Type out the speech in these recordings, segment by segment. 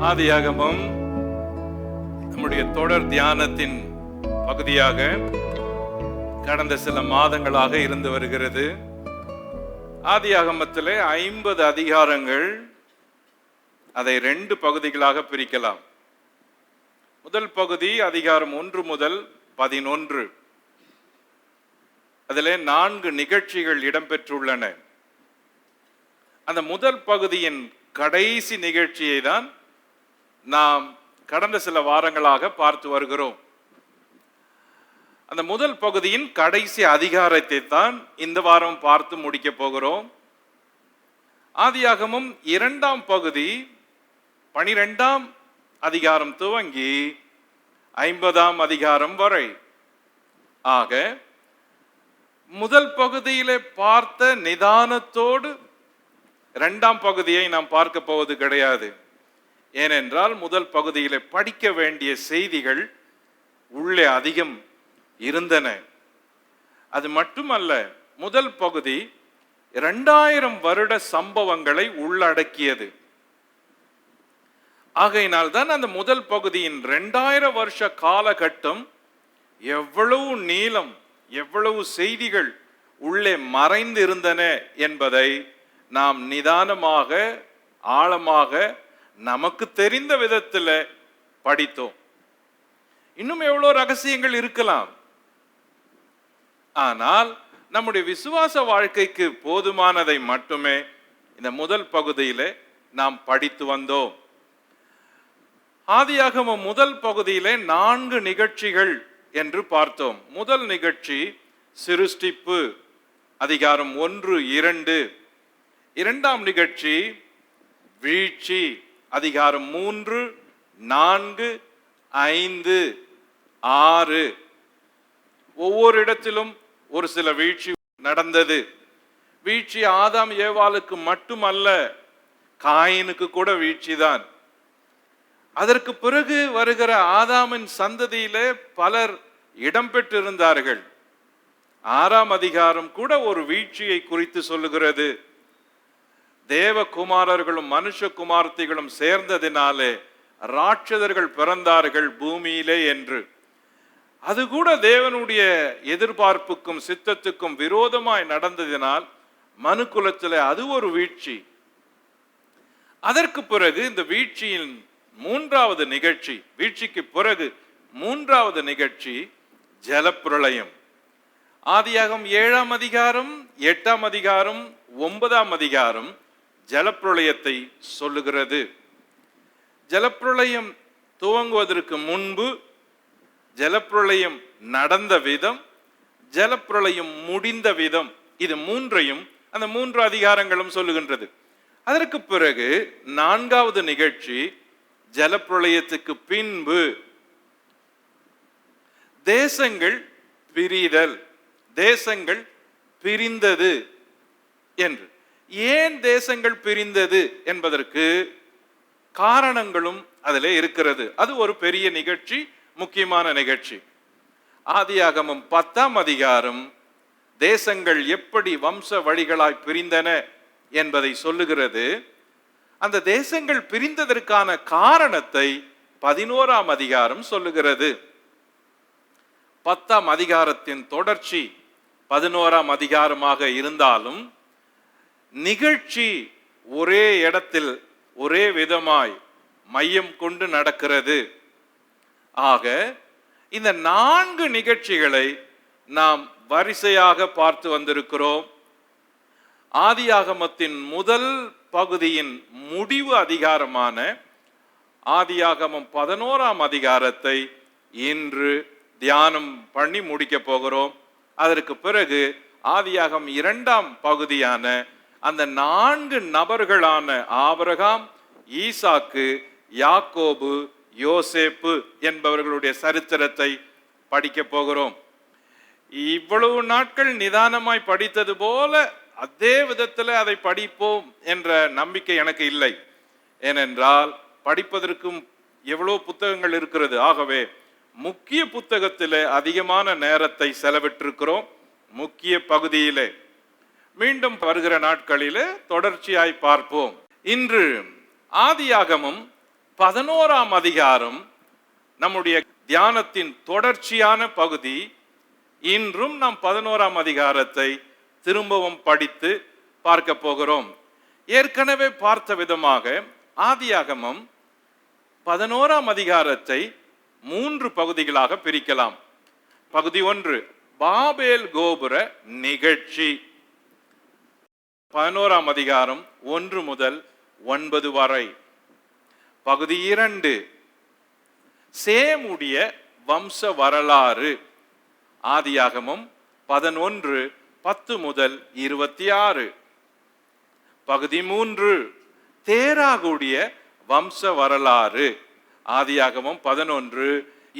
ஆதியாகமம் நம்முடைய தொடர் தியானத்தின் பகுதியாக கடந்த சில மாதங்களாக இருந்து வருகிறது. ஆதியாகமத்திலே 50 அதிகாரங்கள். அதை 2 பகுதிகளாக பிரிக்கலாம். முதல் பகுதி அதிகாரம் 1 முதல் 11. அதிலே 4 நிகழ்ச்சிகள் இடம்பெற்றுள்ளன. அந்த முதல் பகுதியின் கடைசி நிகழ்ச்சியை தான் நாம் கடந்த சில வாரங்களாக பார்த்து வருகிறோம். அந்த முதல் பகுதியின் கடைசி அதிகாரத்தை தான் இந்த வாரம் பார்த்து முடிக்க போகிறோம். ஆதியாகமம் 2ஆம் பகுதி 12ஆம் அதிகாரம் துவங்கி 50ஆம் அதிகாரம் வரை. ஆக முதல் பகுதியிலே பார்த்த நிதானத்தோடு 2ஆம் பகுதியை நாம் பார்க்க போவது கிடையாது. ஏனென்றால் முதல் பகுதியிலே படிக்க வேண்டிய செய்திகள் உள்ளே அதிகம் இருந்தன. அது மட்டுமல்ல, முதல் பகுதி 2000 வருட சம்பவங்களை உள்ளடக்கியது. ஆகையினால் தான் அந்த முதல் பகுதியின் 2000 வருஷ காலகட்டம் எவ்வளவு நீளம், எவ்வளவு செய்திகள் உள்ளே மறைந்து இருந்தன என்பதை நாம் நிதானமாக, ஆழமாக, நமக்கு தெரிந்த விதத்தில் படித்தோம். இன்னும் எவ்வளவு ரகசியங்கள் இருக்கலாம். ஆனால் நம்முடைய விசுவாச வாழ்க்கைக்கு போதுமானதை மட்டுமே இந்த முதல் பகுதியிலே நாம் படித்து வந்தோம். ஆதியாகமம் முதல் பகுதியிலே 4 நிகழ்ச்சிகள் என்று பார்த்தோம். முதல் நிகழ்ச்சி சிருஷ்டிப்பு, அதிகாரம் 1, 2. 2ஆம் நிகழ்ச்சி வீழ்ச்சி, அதிகாரம் 3, 4, 5, 6. ஒவ்வொரு இடத்திலும் ஒரு சில வீழ்ச்சி நடந்தது. வீழ்ச்சி ஆதாம் ஏவாளுக்கு மட்டுமல்ல, காயினுக்கு கூட வீழ்ச்சிதான். அதற்கு பிறகு வருகிற ஆதாமின் சந்ததியிலே பலர் இடம்பெற்றிருந்தார்கள். 6ஆம் அதிகாரம் கூட ஒரு வீழ்ச்சியை குறித்து சொல்லுகிறது. தேவகுமாரர்களும் மனுஷகுமார்த்திகளும் சேர்ந்ததினாலே ராட்சதர்கள் பிறந்தார்கள் பூமியிலே என்று. அது கூட தேவனுடைய எதிர்பார்ப்புக்கும் சித்தத்துக்கும் விரோதமாய் நடந்ததினால் மனுக்குலத்திலே அது ஒரு வீழ்ச்சி. அதற்கு பிறகு இந்த வீழ்ச்சியின் 3வது நிகழ்ச்சி, வீழ்ச்சிக்கு பிறகு 3வது நிகழ்ச்சி ஜலப்பிரளயம். ஆதியாகமம் 7ஆம் அதிகாரம், 8ஆம் அதிகாரம், 9ஆம் அதிகாரம் ஜலப்பிரளயத்தை சொல்லுகிறது. ஜலப்பிரளயம் துவங்குவதற்கு முன்பு, ஜலப்பிரளயம் நடந்த விதம், ஜலப்பிரளயம் முடிந்த விதம், இது 3ஐயும் அந்த 3 அதிகாரங்களும் சொல்லுகின்றது. அதற்கு பிறகு 4வது நிகழ்ச்சி ஜலப்பிரளயத்துக்கு பின்பு தேசங்கள் பிரிதல், தேசங்கள் பிரிந்தது என்று. ஏன் தேசங்கள் பிரிந்தது என்பதற்கு காரணங்களும் அதிலே இருக்கிறது. அது ஒரு பெரிய நிகழ்ச்சி, முக்கியமான நிகழ்ச்சி. ஆதியாகமம் 10ஆம் அதிகாரம் தேசங்கள் எப்படி வம்ச வழிகளாய் பிரிந்தன என்பதை சொல்லுகிறது. அந்த தேசங்கள் பிரிந்ததற்கான காரணத்தை 11ஆம் அதிகாரம் சொல்லுகிறது. 10ஆம் அதிகாரத்தின் தொடர்ச்சி 11ஆம் அதிகாரமாக இருந்தாலும் நிகழ்ச்சி ஒரே இடத்தில் ஒரே விதமாய் மையம் கொண்டு நடக்கிறது. ஆக இந்த 4 நிகழ்ச்சிகளை நாம் வரிசையாக பார்த்து வந்திருக்கிறோம். ஆதியாகமத்தின் முதல் பகுதியின் முடிவு அதிகாரமான ஆதியாகமம் 11ஆம் அதிகாரத்தை இன்று தியானம் பண்ணி முடிக்க போகிறோம். அதற்கு பிறகு ஆதியாகமம் 2ஆம் பகுதியான அந்த 4 நபர்களான ஆபிரகாம், ஈசாக்கு, யாக்கோபு, யோசேப்பு என்பவர்களுடைய சரித்திரத்தை படிக்க போகிறோம். இவ்வளவு நாட்கள் நிதானமாய் படித்தது போல அதே விதத்தில் அதை படிப்போம் என்ற நம்பிக்கை எனக்கு இல்லை. ஏனென்றால் படிப்பதற்கும் எவ்வளவு புத்தகங்கள் இருக்கிறது. ஆகவே முக்கிய புத்தகத்திலே அதிகமான நேரத்தை செலவிட்டிருக்கிறோம். முக்கிய பகுதியிலே மீண்டும் வருகிற நாட்களிலே தொடர்ச்சியாய் பார்ப்போம். இன்று ஆதியாகமம் 11ஆம் அதிகாரம் நம்முடைய தியானத்தின் தொடர்ச்சியான பகுதி. இன்றும் நாம் 11ஆம் அதிகாரத்தை திரும்பவும் படித்து பார்க்க போகிறோம். ஏற்கனவே பார்த்த விதமாக ஆதியாகமம் 11ஆம் அதிகாரத்தை 3 பகுதிகளாக பிரிக்கலாம். பகுதி 1 பாபேல் கோபுர நிகழ்ச்சி, 11ஆம் அதிகாரம் 1 முதல் 9 வரை. பகுதி 2 சேமுடைய வம்ச வரலாறு, ஆதியாகமம் 11 10 முதல் 26. பகுதி 3 தேராகுடைய வம்ச வரலாறு, ஆதியாகமம் 11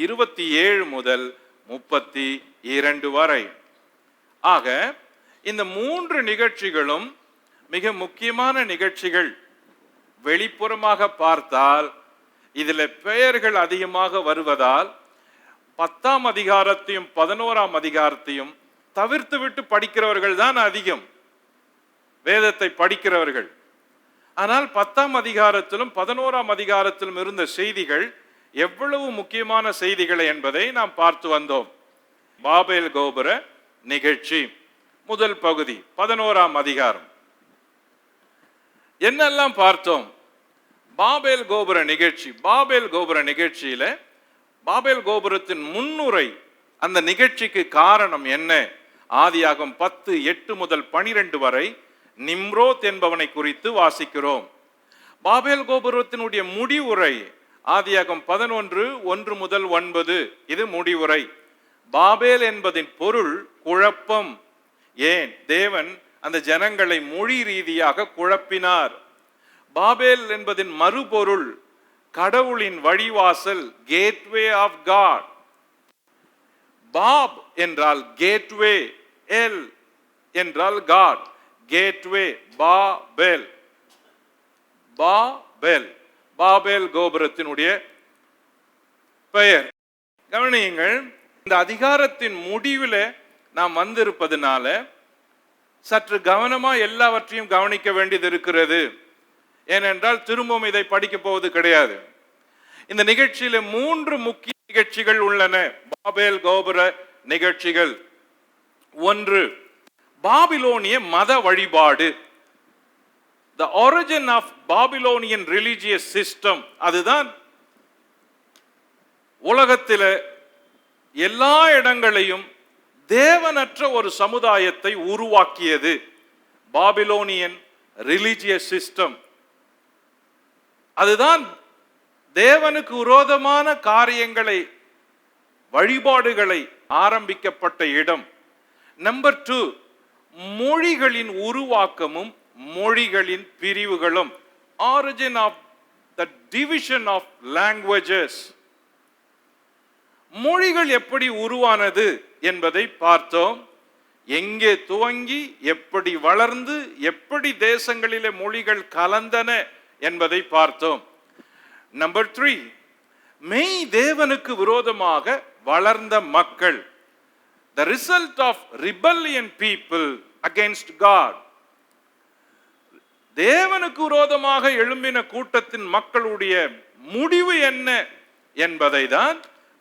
27 முதல் 32 வரை. ஆக இந்த 3 நிகழ்ச்சிகளும் மிக முக்கியமான நிகழ்ச்சிகள். வெளிப்புறமாக பார்த்தால் இதில் பெயர்கள் அதிகமாக வருவதால் 10ஆம் அதிகாரத்தையும் 11ஆம் அதிகாரத்தையும் தவிர்த்து விட்டு படிக்கிறவர்கள் தான் அதிகம், வேதத்தை படிக்கிறவர்கள். ஆனால் 10ஆம் அதிகாரத்திலும் 11ஆம் அதிகாரத்திலும் இருந்த செய்திகள் எவ்வளவு முக்கியமான செய்திகள் என்பதை நாம் பார்த்து வந்தோம். பாபேல் கோபுர நிகழ்ச்சி முதல் பகுதி 11ஆம் அதிகாரம். என்னெல்லாம் பார்த்தோம்? பாபேல் கோபுர நிகழ்ச்சி. பாபேல் கோபுர நிகழ்ச்சியில பாபேல் கோபுரத்தின் முன்னுரை, அந்த நிகழ்ச்சிக்கு காரணம் என்ன? ஆதியாகமம் 10 8 முதல் 12 வரை நிம்ரோத் என்பவனை குறித்து வாசிக்கிறோம். பாபேல் கோபுரத்தினுடைய முடிவுரை ஆதியாகமம் 11 1 முதல் 9. இது முடிவுரை. பாபேல் என்பதின் பொருள் குழப்பம். ஏன் தேவன் அந்த ஜனங்களை மொழி ரீதியாக குழப்பினார். பாபேல் என்பதின் மறுபொருள் கடவுளின் வழிவாசல், கேட்வே ஆஃப் காட். பாப் என்றால் கேட்வே, எல் என்றால் காட், கேட்வே. பாபேல், பாபேல், பாபேல் கோபுரத்தினுடைய பெயர். கவனியுங்கள், இந்த அதிகாரத்தின் முடிவில் நாம் வந்திருப்பதனால சற்று கவனமா எல்லாவற்றையும் கவனிக்க வேண்டியது இருக்கிறது. ஏனென்றால் திரும்பவும் இதை படிக்க போவது கிடையாது. இந்த நிகழ்ச்சியில 3 முக்கிய நிகழ்ச்சிகள் உள்ளன, பாபேல் கோபுர நிகழ்ச்சிகள். 1 பாபிலோனிய மத வழிபாடு, the origin of Babylonian religious system. அதுதான் உலகத்தில எல்லா இடங்களையும் தேவனற்ற ஒரு சமுதாயத்தை உருவாக்கியது. Babylonian religious system. அதுதான் தேவனுக்கு விரோதமான காரியங்களை, வழிபாடுகளை ஆரம்பிக்கப்பட்ட இடம். நம்பர் 2 மொழிகளின் உருவாக்கமும் மொழிகளின் பிரிவுகளும், origin of the division of languages. மொழிகள் எப்படி உருவானது என்பதை பார்த்தோம். எங்கே துவங்கி எப்படி வளர்ந்து எப்படி தேசங்களிலே மொழிகள் கலந்தன என்பதை பார்த்தோம். நம்பர் 3 மெய் தேவனுக்கு விரோதமாக வளர்ந்த மக்கள், the result of rebellion people against God. தேவனுக்கு விரோதமாக எழும்பின கூட்டத்தின் மக்களுடைய முடிவு என்ன என்பதை தான்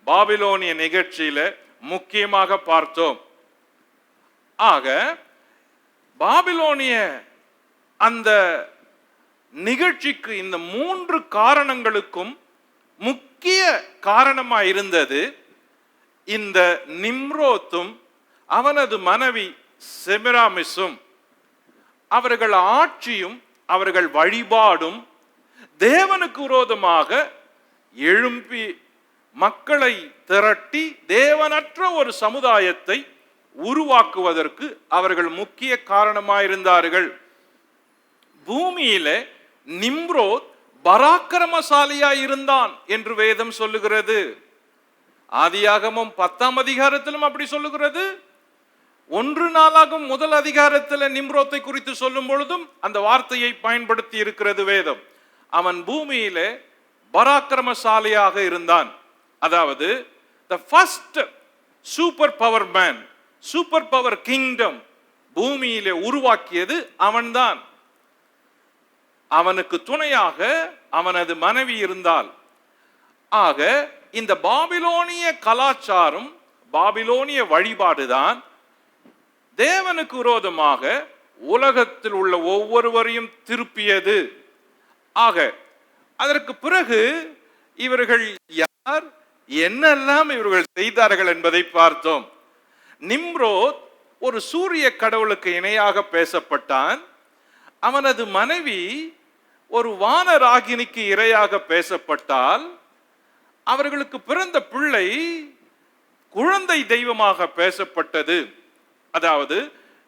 பாபிலோனிய நிகழ்ச்சியில முக்கியமாக பார்த்தோம். ஆக பாபிலோனிய அந்த நிகழ்ச்சிக்கு இந்த 3 காரணங்களுக்கும் முக்கிய காரணமாக இருந்தது இந்த நிம்ரோத்தும் அவனது மனைவி செமிராமிஸும். அவர்கள் ஆட்சியும் அவர்கள் வழிபாடும் தேவனுக்கு விரோதமாக எழும்பி மக்களை திரட்டி தேவனற்ற ஒரு சமுதாயத்தை உருவாக்குவதற்கு அவர்கள் முக்கிய காரணமாயிருந்தார்கள். பூமியில நிம்ரோத் பராக்கிரமசாலியாய் இருந்தான் என்று வேதம் சொல்லுகிறது. ஆதியாகமம் 10ஆம் அதிகாரத்திலும் அப்படி சொல்லுகிறது. 1 நாளாகும் முதல் அதிகாரத்தில் நிம்ரோத்தை குறித்து சொல்லும் பொழுதும் அந்த வார்த்தையை பயன்படுத்தி இருக்கிறது வேதம். அவன் பூமியிலே பராக்கிரமசாலியாக இருந்தான். அதாவது the first super power man, super power kingdom பூமியிலே உருவாக்கியது அவன்தான். அவனுக்கு துணையாக அவனது மனைவி இருந்தாள். ஆக இந்த பாபிலோனிய கலாச்சாரம், பாபிலோனிய வழிபாடுதான் தேவனுக்கு விரோதமாக உலகத்தில் உள்ள ஒவ்வொருவரையும் திருப்பியது. ஆக அதற்கு பிறகு இவர்கள் யார், என்னெல்லாம் இவர்கள் செய்தார்கள் என்பதை பார்த்தோம். நிம்ரோத் ஒரு சூரிய கடவுளுக்கு இணையாக பேசப்பட்டான். அவனது மனைவி ஒரு வானராகினிக்கு இரையாக பேசப்பட்டால், அவர்களுக்கு பிறந்த பிள்ளை குழந்தை தெய்வமாக பேசப்பட்டது. அதாவது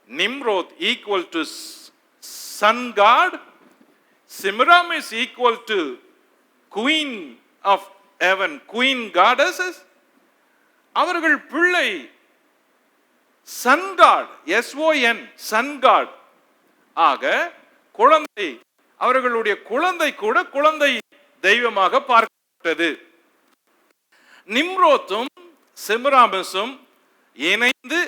Nimrod equal to sun god, Semiramis equal to queen of heaven, queen goddess. அவர்கள் பிள்ளை son god, S O N, son god. ஆக குழந்தை, அவர்களுடைய குழந்தை கூட குழந்தை தெய்வமாக பார்க்கப்பட்டது. நிம்ரோத்தும் செமிராமிஸும் இணைந்து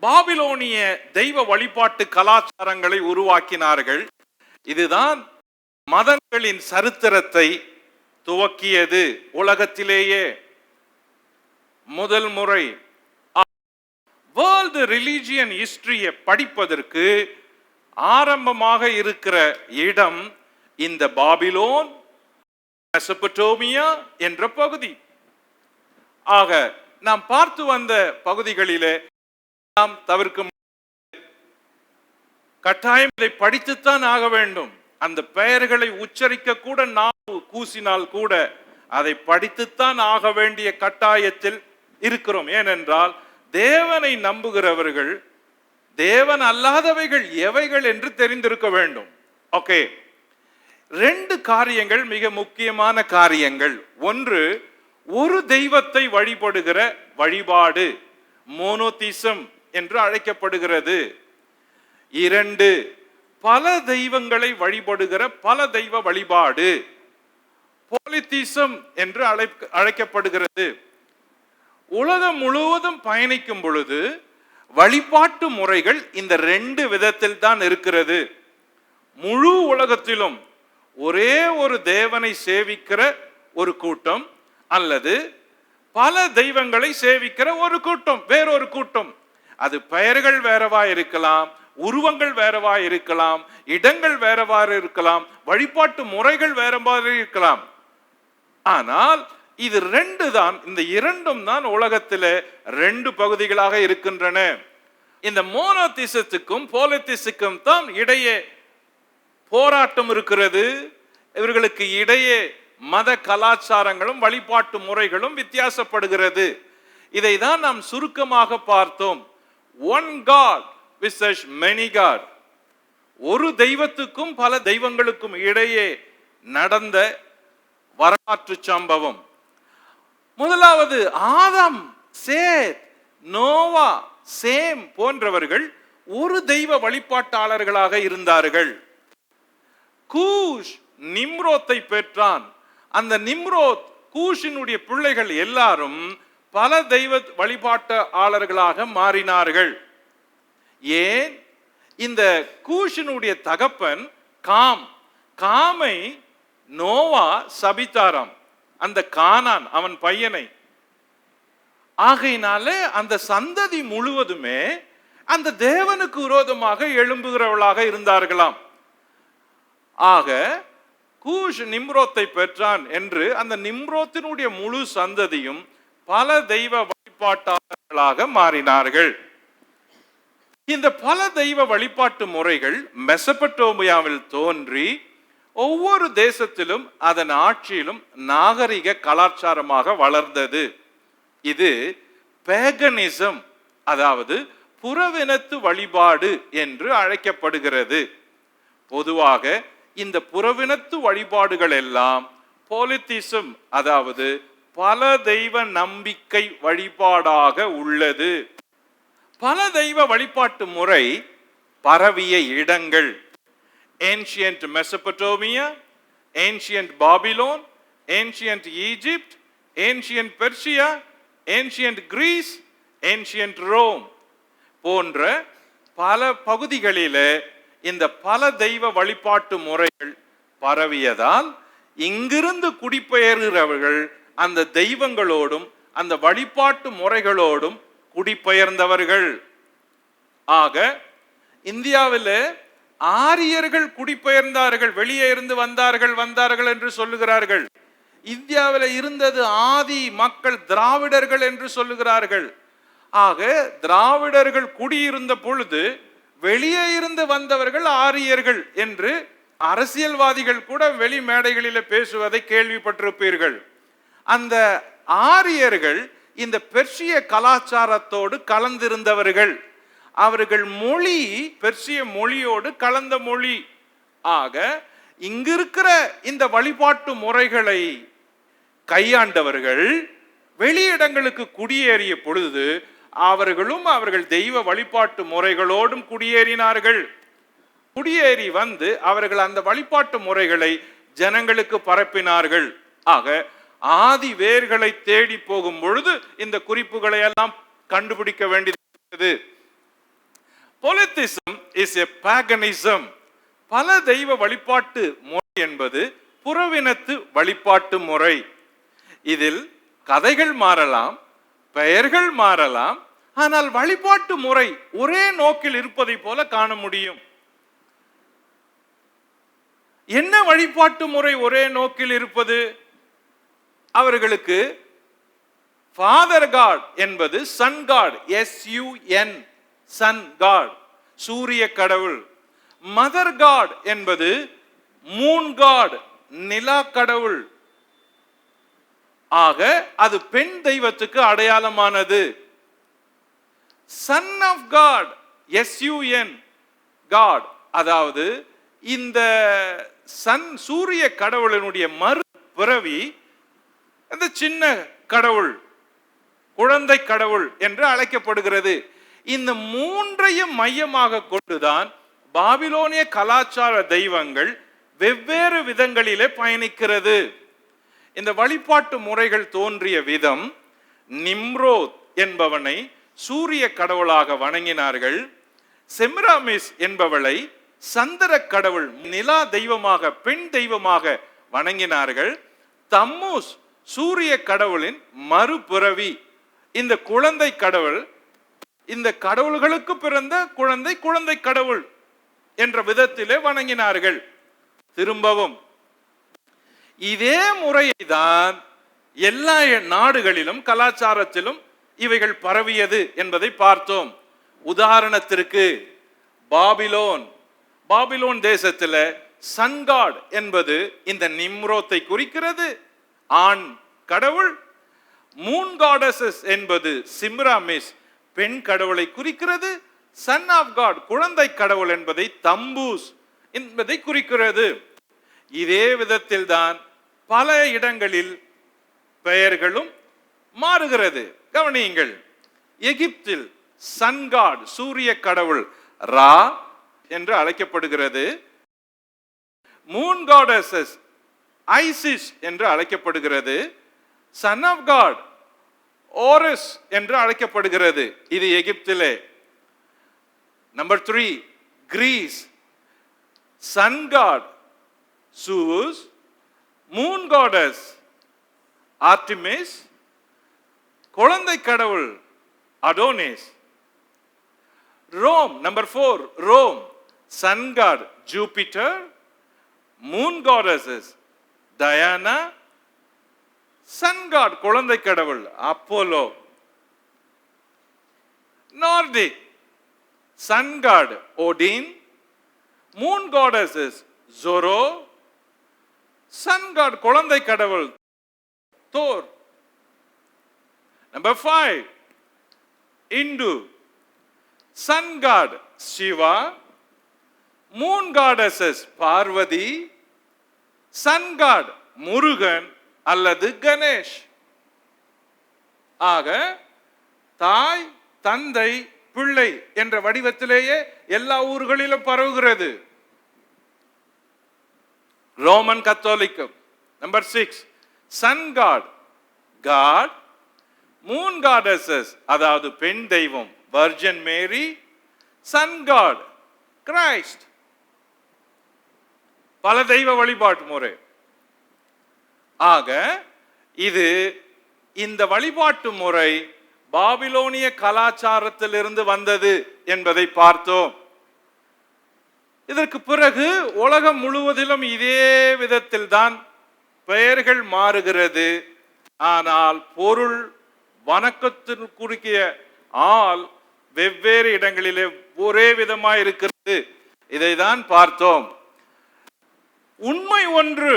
பாபிலோனிய தெய்வ வழிபாட்டு கலாச்சாரங்களை உருவாக்கினார்கள். இதுதான் மதங்களின் சரித்திரத்தை துவக்கியது. உலகத்திலேயே முதல் முறை வேர்ல்டு ரிலிஜியன் ஹிஸ்டரியை படிப்பதற்கு ஆரம்பமாக இருக்கிற இடம் இந்த பாபிலோன், மெசொப்பொட்டேமியா என்ற பகுதி. ஆக நாம் பார்த்து வந்த பகுதிகளிலே நாம் தவிர்க்க கட்டாயம் இதை படித்துத்தான் ஆக வேண்டும். அந்த பெயர்களை உச்சரிக்க கூட நாம் கூசினால் கூட அதை படித்துத்தான் ஆக வேண்டிய கட்டாயத்தில் இருக்கிறோம். ஏனென்றால் தேவனை நம்புகிறவர்கள் தேவன் அல்லாதவைகள் எவைகள் என்று தெரிந்திருக்க வேண்டும். ஓகே, ரெண்டு காரியங்கள் மிக முக்கியமான காரியங்கள். ஒன்று, ஒரு தெய்வத்தை வழிபடுகிற வழிபாடு, மோனோதிசம் என்று அழைக்கப்படுகிறது. இரண்டு, பல தெய்வங்களை வழிபடுகிற பல தெய்வ வழிபாடு, பாலிதிசம் என்று அழைக்கப்படுகிறது. உலகம் முழுவதும் பயணிக்கும் பொழுது வழிபாட்டு முறைகள் இந்த ரெண்டு விதத்தில் தான் இருக்கிறது. முழு உலகத்திலும் ஒரே ஒரு தேவனை சேவிக்கிற ஒரு கூட்டம், அல்லது பல தெய்வங்களை சேவிக்கிற ஒரு கூட்டம், வேறொரு கூட்டம். அது பெயர்கள் வேறவா இருக்கலாம், உருவங்கள் வேறவா இருக்கலாம், இடங்கள் வேறவாறு இருக்கலாம், வழிபாட்டு முறைகள் வேறவாறு இருக்கலாம். ஆனால் இது ரெண்டு தான், இந்த இரண்டும் தான் உலகத்தில் ரெண்டு பகுதிகளாக இருக்கின்றன. இந்த மோனோதிசத்துக்கும் பாலிதிசத்துக்கும் தான் இடையே போராட்டம் இருக்கிறது. இவர்களுக்கு இடையே மத கலாச்சாரங்களும் வழிபாட்டு முறைகளும் வித்தியாசப்படுகிறது. இதை தான் நாம் சுருக்கமாக பார்த்தோம். One god versus many god, ஒரு தெய்வத்துக்கும் பல தெய்வங்களுக்கும் இடையே நடந்த வரலாற்று சம்பவம். முதலாவது, ஆதாம், சேத், நோவா, சேம் போன்றவர்கள் ஒரு தெய்வ வழிபாட்டாளர்களாக இருந்தார்கள். கூஷ் நிம்ரோத்தை பெற்றான். அந்த நிம்ரோத், கூஷினுடைய பிள்ளைகள் எல்லாரும் பல தெய்வ வழிபாட்டாளர்களாக மாறினார்கள். ஏன்? இந்த கூஷினுடைய தகப்பன் காம், காமை நோவா சபித்தாராம், அந்த கானான் அவன் பையனை. ஆகையினாலே அந்த சந்ததி முழுவதுமே அந்த தேவனுக்கு விரோதமாக எழும்புகிறவர்களாக இருந்தார்களாம். ஆக கூஷ் நிம்ரோத்தை பெற்றான் என்று அந்த நிம்ரோத்தினுடைய முழு சந்ததியும் பல தெய்வ வழிபாட்டாளர்களாக மாறினார்கள். இந்த பல தெய்வ வழிபாட்டு முறைகள் மெசொப்பொட்டேமியாவில் தோன்றி ஒவ்வொரு தேசத்திலும் அதன் ஆட்சியிலும் நாகரிக கலாச்சாரமாக வளர்ந்தது. இது பேகனிசம், அதாவது புறவினத்து வழிபாடு என்று அழைக்கப்படுகிறது. பொதுவாக இந்த புறவினத்து வழிபாடுகள் எல்லாம் பாலிதிசம், அதாவது பல தெய்வ நம்பிக்கை வழிபாடாக உள்ளது. பல தெய்வ வழிபாட்டு முறை பரவிய இடங்கள் ancient Mesopotamia, ancient Babylon, ancient Egypt, ancient Persia, ancient Greece, ancient Rome போன்ற பல பகுதிகளில் இந்த பல தெய்வ வழிபாட்டு முறைகள் பரவியதால் இங்கிருந்து குடிபெயர்கிறவர்கள் அந்த தெய்வங்களோடும் அந்த வழிபாட்டு முறைகளோடும் குடிபெயர்ந்தவர்கள். ஆக இந்தியாவில் ஆரியர்கள் குடிபெயர்ந்தார்கள், வெளியே இருந்து வந்தார்கள் என்று சொல்லுகிறார்கள். இந்தியாவில் இருந்தது ஆதி மக்கள் திராவிடர்கள் என்று சொல்லுகிறார்கள். ஆக திராவிடர்கள் குடியிருந்த பொழுது வெளியே இருந்து வந்தவர்கள் ஆரியர்கள் என்று அரசியல்வாதிகள் கூட வெளி மேடைகளில் பேசுவதை கேள்விப்பட்டிருப்பீர்கள். அந்த ஆரியர்கள் இந்த பெர்சிய கலாச்சாரத்தோடு கலந்திருந்தவர்கள். அவர்கள் மொழி பெர்சிய மொழியோடு கலந்த மொழி. ஆக இங்கிருக்கிற இந்த வழிபாட்டு முறைகளை கையாண்டவர்கள் வெளியிடங்களுக்கு குடியேறிய பொழுது அவர்களும் அவர்கள் தெய்வ வழிபாட்டு முறைகளோடும் குடியேறினார்கள். குடியேறி வந்து அவர்கள் அந்த வழிபாட்டு முறைகளை ஜனங்களுக்கு பரப்பினார்கள். ஆக ஆதி வேர்களை தேடி போகும் பொழுது இந்த குறிப்புகளை எல்லாம் கண்டுபிடிக்க வேண்டியது. Polytheism is a paganism. பல தெய்வ வழிபாட்டு முறை என்பது புறவினத்து வழிபாட்டு முறை. இதில் கதைகள் மாறலாம், பெயர்கள் மாறலாம், ஆனால் வழிபாட்டு முறை ஒரே நோக்கில் இருப்பதை போல காண முடியும். என்ன வழிபாட்டு முறை ஒரே நோக்கில் இருப்பது? அவர்களுக்கு ஃபாதர் காட் என்பது sun god, SUN, sun god, சூரிய கடவுள். மதர் காட் என்பது மூன் காட், நிலா கடவுள். ஆக அது பெண் தெய்வத்துக்கு அடையாளமானது. Son of god, SUN, god, அதாவது இந்த சன் சூரிய கடவுளினுடைய மறு பிறவி அந்த சின்ன கடவுள், குழந்தை கடவுள் என்று அழைக்கப்படுகிறது. இந்த மூன்றையும் மையமாக கொண்டுதான் பாபிலோனிய கலாச்சார தெய்வங்கள் வெவ்வேறு விதங்களிலே பயணிக்கிறது. இந்த வழிபாட்டு முறைகள் தோன்றிய விதம், நிம்ரோத் என்பவனை சூரிய கடவுளாக வணங்கினார்கள். செமிராமிஸ் என்பவளை சந்திர கடவுள், நிலா தெய்வமாக, பெண் தெய்வமாக வணங்கினார்கள். தம்மூஸ் சூரிய கடவுளின் மறுபிறவி, இந்த குழந்தை கடவுள், இந்த கடவுள்களுக்கு பிறந்த குழந்தை, குழந்தை கடவுள் என்ற விதத்திலே வணங்கினார்கள். திரும்பவும் இதே முறையை தான் எல்லா நாடுகளிலும் கலாச்சாரத்திலும் இவைகள் பரவியது என்பதை பார்த்தோம். உதாரணத்திற்கு பாபிலோன் தேசத்தில் சன்காட் என்பது இந்த நிம்ரோத்தை குறிக்கிறது, ஆண் கடவுள். மூன் காடஸஸ் என்பது சிம்ராமிஸ், பெண் கடவுளை குறிக்கிறது. சன் ஆஃப் காட், குழந்தை கடவுள் என்பதை தம்பூஸ் என்பதை குறிக்கிறது. இதே விதத்தில் தான் பல இடங்களில் பெயர்களும் மாறுகிறது. கவனியுங்கள், எகிப்தில் சன் காட், சூரிய கடவுள், ரா என்று அழைக்கப்படுகிறது. மூன் காடஸஸ் ஐசிஸ் என்று அழைக்கப்படுகிறது. சன் ஆஃப் காட் ஓரஸ் என்று அழைக்கப்படுகிறது. இது எகிப்திலே. Number 3, Greece, sun god Zeus, moon goddess Artemis, குழந்தை கடவுள் Adonis. Rome, number 4, Rome, sun god Jupiter, moon goddess Diana, sun god குழந்தை கடவுள் Apollo. Nordic, sun god Odin, moon goddess ஜோரோ, சன் காட் குழந்தை கடவுள் Thor. Number 5, Hindu, sun god Shiva, moon goddess Parvati, sun god Murugan அல்லது கணேஷ். ஆக தாய், தந்தை, பிள்ளை என்ற வடிவத்திலேயே எல்லா ஊர்களிலும் பரவுகிறது. ரோமன் கத்தோலிக்கம். Number 6, sun god god, moon goddess அதாவது பெண் தெய்வம் virgin Mary, sun god Christ பல தெய்வ வழிபாட்டு முறை. ஆக இது இந்த வழிபாட்டு முறை பாபிலோனிய கலாச்சாரத்திலிருந்து வந்தது என்பதை பார்த்தோம். இதற்கு பிறகு உலகம் முழுவதிலும் இதே விதத்தில் தான் பெயர்கள் மாறுகிறது. ஆனால் பொருள் வணக்கத்திற்குரிய ஆள் வெவ்வேறு இடங்களிலே ஒரே விதமாய் இருக்கிறது. இதை தான் பார்த்தோம். உண்மை ஒன்று,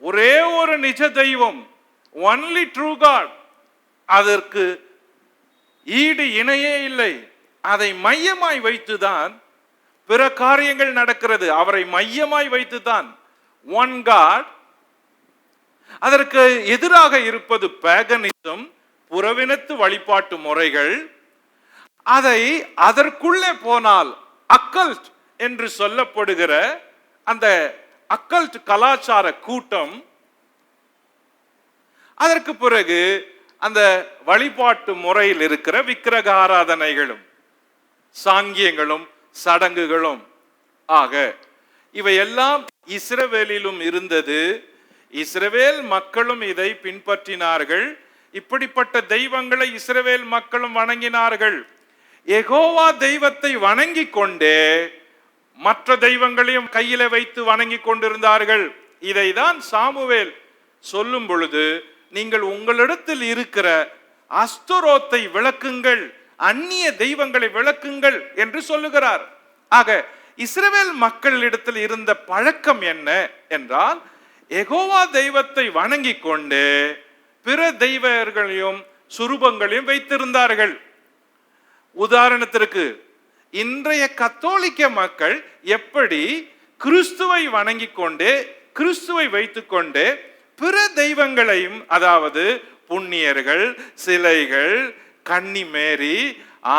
ஒரே ஒரு நிஜ தெய்வம், ஒன்லி ட்ரூ காட். அதற்கு ஈடு இணையே இல்லை. அதை மையமாய் வைத்துதான் பிற காரியங்கள் நடக்கிறது. அவரை மையமாய் வைத்துதான் ஒன் காட். அதற்கு எதிராக இருப்பது பேகனிசம், புறவினத்து வழிபாட்டு முறைகள். அதற்குள்ளே போனால் அக்கல்ட் என்று சொல்லப்படுகிற அந்த அக்கல்ட் கலாச்சார கூட்டம். அதற்கு பிறகு அந்த வழிபாட்டு முறையில் இருக்கிற விக்கிரக ஆராதனைகளும் சாங்கியங்களும் சடங்குகளும். ஆக இவையெல்லாம் இஸ்ரவேலிலும் இருந்தது. இஸ்ரவேல் மக்களும் இதை பின்பற்றினார்கள். இப்படிப்பட்ட தெய்வங்களை இஸ்ரவேல் மக்களும் வணங்கினார்கள். யெகோவா தெய்வத்தை வணங்கி கொண்டே மற்ற தெய்வங்களையும் கையில வைத்து வணங்கி கொண்டிருந்தார்கள். இதைதான் சாமுவேல் சொல்லும் பொழுது, நீங்கள் உங்களிடத்தில் இருக்கிற அஸ்தரோத்தை விளக்குங்கள், அந்நிய தெய்வங்களை விளக்குங்கள் என்று சொல்லுகிறார். ஆக இஸ்ரவேல் மக்களிடத்தில் இருந்த பழக்கம் என்ன என்றால், யெகோவா தெய்வத்தை வணங்கி கொண்டு பிற தெய்வங்களையும் சுரூபங்களையும் வைத்திருந்தார்கள். உதாரணத்திற்கு இன்றைய கத்தோலிக்க மக்கள் எப்படி கிறிஸ்துவை வணங்கி கொண்டே கிறிஸ்துவை வைத்துக்கொண்டே பிற தெய்வங்களையும், அதாவது புண்ணியர்கள், சிலைகள், கன்னி மேரி,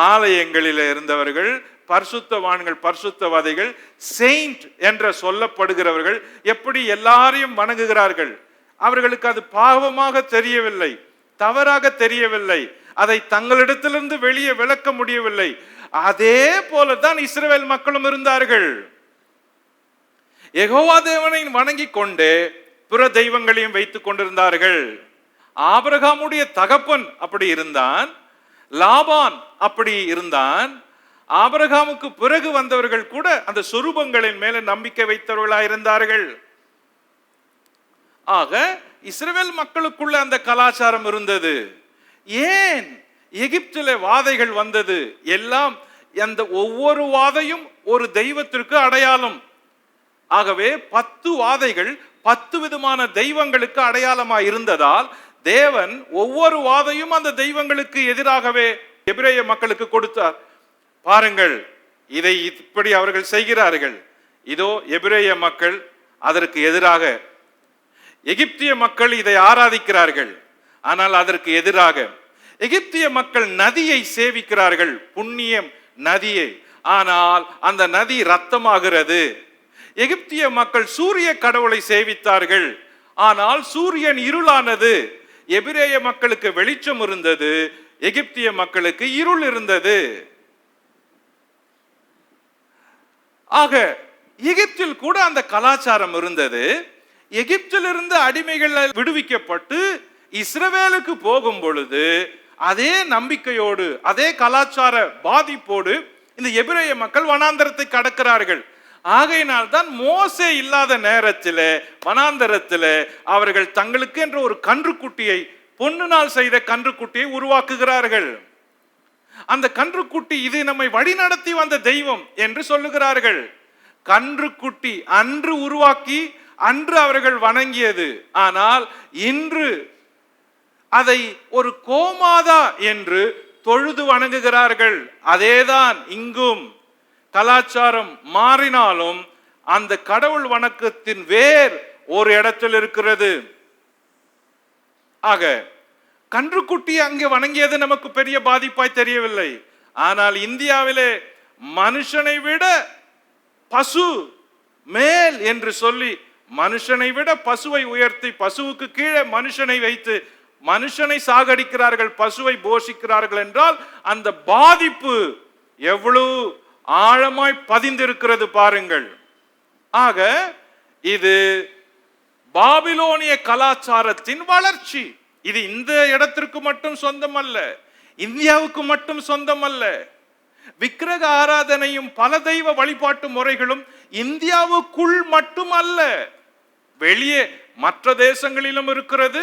ஆலயங்களில் இருந்தவர்கள், பரிசுத்தவான்கள், பரிசுத்தவாதிகள், செயின்ட் என்று சொல்லப்படுகிறவர்கள் எப்படி எல்லாரையும் வணங்குகிறார்கள். அவர்களுக்கு அது பாவமாக தெரியவில்லை, தவறாக தெரியவில்லை, அதை தங்களிடத்திலிருந்து வெளியே விளக்க முடியவில்லை. அதே போலதான் இஸ்ரவேல் மக்களும் இருந்தார்கள். யெகோவா தேவனை வணங்கி கொண்டே பிற தெய்வங்களையும் வைத்துக் கொண்டிருந்தார்கள். ஆபிரகாமுடைய தகப்பன் அப்படி இருந்தான், லாபான் அப்படி இருந்தான். ஆபிரகாமுக்கு பிறகு வந்தவர்கள் கூட அந்த சொரூபங்களின் மேல நம்பிக்கை வைத்தவர்களாக இருந்தார்கள். ஆக இஸ்ரவேல் மக்களுக்குள்ள அந்த கலாச்சாரம் இருந்தது. ஏன் எகிப்தில வாதைகள் வந்தது? எல்லாம் அந்த ஒவ்வொரு வாதையும் ஒரு தெய்வத்திற்கு அடையாளம். ஆகவே 10 வாதைகள் 10 விதமான தெய்வங்களுக்கு அடையாளமாக இருந்ததால் தேவன் ஒவ்வொரு வாதையும் அந்த தெய்வங்களுக்கு எதிராகவே எபிரேய மக்களுக்கு கொடுத்தார். பாருங்கள், இதை இப்படி அவர்கள் செய்கிறார்கள். இதோ எபிரேய மக்கள் அதற்கு எதிராக, எகிப்திய மக்கள் இதை ஆராதிக்கிறார்கள். ஆனால் அதற்கு எதிராக எகிப்திய மக்கள் நதியை சேவிக்கிறார்கள், புண்ணியம் நதியை. ஆனால் அந்த நதி ரத்தமாகிறது. எகிப்திய மக்கள் சூரிய கடவுளை சேவித்தார்கள், ஆனால் சூரியன் இருளானது. எபிரேய மக்களுக்கு வெளிச்சம் இருந்தது, எகிப்திய மக்களுக்கு இருள் இருந்தது. ஆக எகிப்தில் கூட அந்த கலாச்சாரம் இருந்தது. எகிப்திலிருந்து அடிமைகள் விடுவிக்கப்பட்டு இஸ்ரவேலுக்கு போகும் பொழுது அதே நம்பிக்கையோடு அதே கலாச்சார பாதிப்போடு இந்த எபிரேய மக்கள் வனாந்தரத்தை கடக்கிறார்கள். ஆகையினால் தான் மோசே இல்லாத நேரத்தில் வனாந்தரத்தில் அவர்கள் தங்களுக்கு என்ற ஒரு கன்றுக்குட்டியை, பொன்னினால் செய்த கன்றுக்குட்டியை உருவாக்குகிறார்கள். அந்த கன்றுக்குட்டி இது நம்மை வழிநடத்தி வந்த தெய்வம் என்று சொல்லுகிறார்கள். கன்றுக்குட்டி அன்று உருவாக்கி அன்று அவர்கள் வணங்கியது. ஆனால் இன்று அதை ஒரு கோமாதா என்று தொழுது வணங்குகிறார்கள். அதேதான் இங்கும். கலாச்சாரம் மாறினாலும் அந்த கடவுள் வணக்கத்தின் வேர் ஒரு இடத்தில் இருக்கிறது. ஆக கன்றுக்குட்டி அங்கே வணங்கியது நமக்கு பெரிய பாதிப்பாய் தெரியவில்லை. ஆனால் இந்தியாவிலே மனுஷனை விட பசு மேல் என்று சொல்லி மனுஷனை விட பசுவை உயர்த்தி பசுவுக்கு கீழே மனுஷனை வைத்து மனுஷனை சாகடிக்கிறார்கள், பசுவை போஷிக்கிறார்கள் என்றால் அந்த பாதிப்பு எவ்வளவு ஆழமாய் பதிந்திருக்கிறது பாருங்கள். ஆக இது பாபிலோனிய கலாச்சாரத்தின் வளர்ச்சி. இது இந்த இடத்திற்கு மட்டும் சொந்தம் அல்ல, இந்தியாவுக்கு மட்டும் சொந்தம் அல்ல. விக்கிரக ஆராதனையும் பல தெய்வ வழிபாட்டு முறைகளும் இந்தியாவுக்குள் மட்டும் அல்ல, வெளியே மற்ற தேசங்களிலும் இருக்கிறது,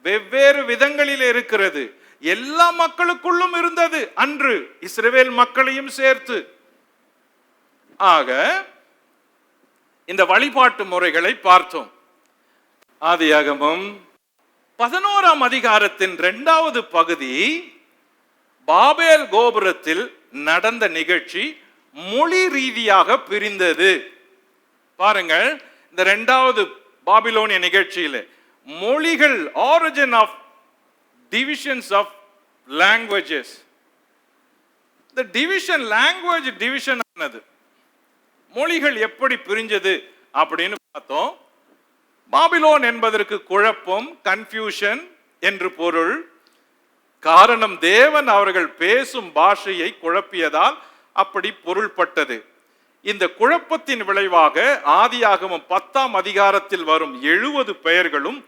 வெவ்வேறு விதங்களில் இருக்கிறது. எல்லா மக்களுக்குள்ளும் இருந்தது அன்று, இஸ்ரவேல் மக்களையும் சேர்த்து. ஆக இந்த வழிபாட்டு முறைகளை பார்த்தோம். ஆதியாகமம் 11ஆம் அதிகாரத்தின் 2வது பகுதி பாபேல் கோபுரத்தில் நடந்த நிகழ்ச்சி மொழி ரீதியாக பிரிந்தது. பாருங்கள், இந்த 2வது பாபிலோனிய நிகழ்ச்சியில் மொழிகள், origin of divisions of languages. இந்த டிவிஷன், லாங்குவேஜ் டிவிஷன் ஆனது, மொழிகள் எப்படி பிரிஞ்சது அப்படின்னு பார்த்தோம். பாபிலோன் என்பதற்கு குழப்பம், கன்ஃபியூஷன் என்று பொருள். காரணம், தேவன் அவர்கள் பேசும் பாஷையை குழப்பியதால் அப்படி பொருள்பட்டது. இந்த குழப்பத்தின் விளைவாக ஆதியாகமம் 10ஆம் அதிகாரத்தில் வரும் 70 பெயர்களும்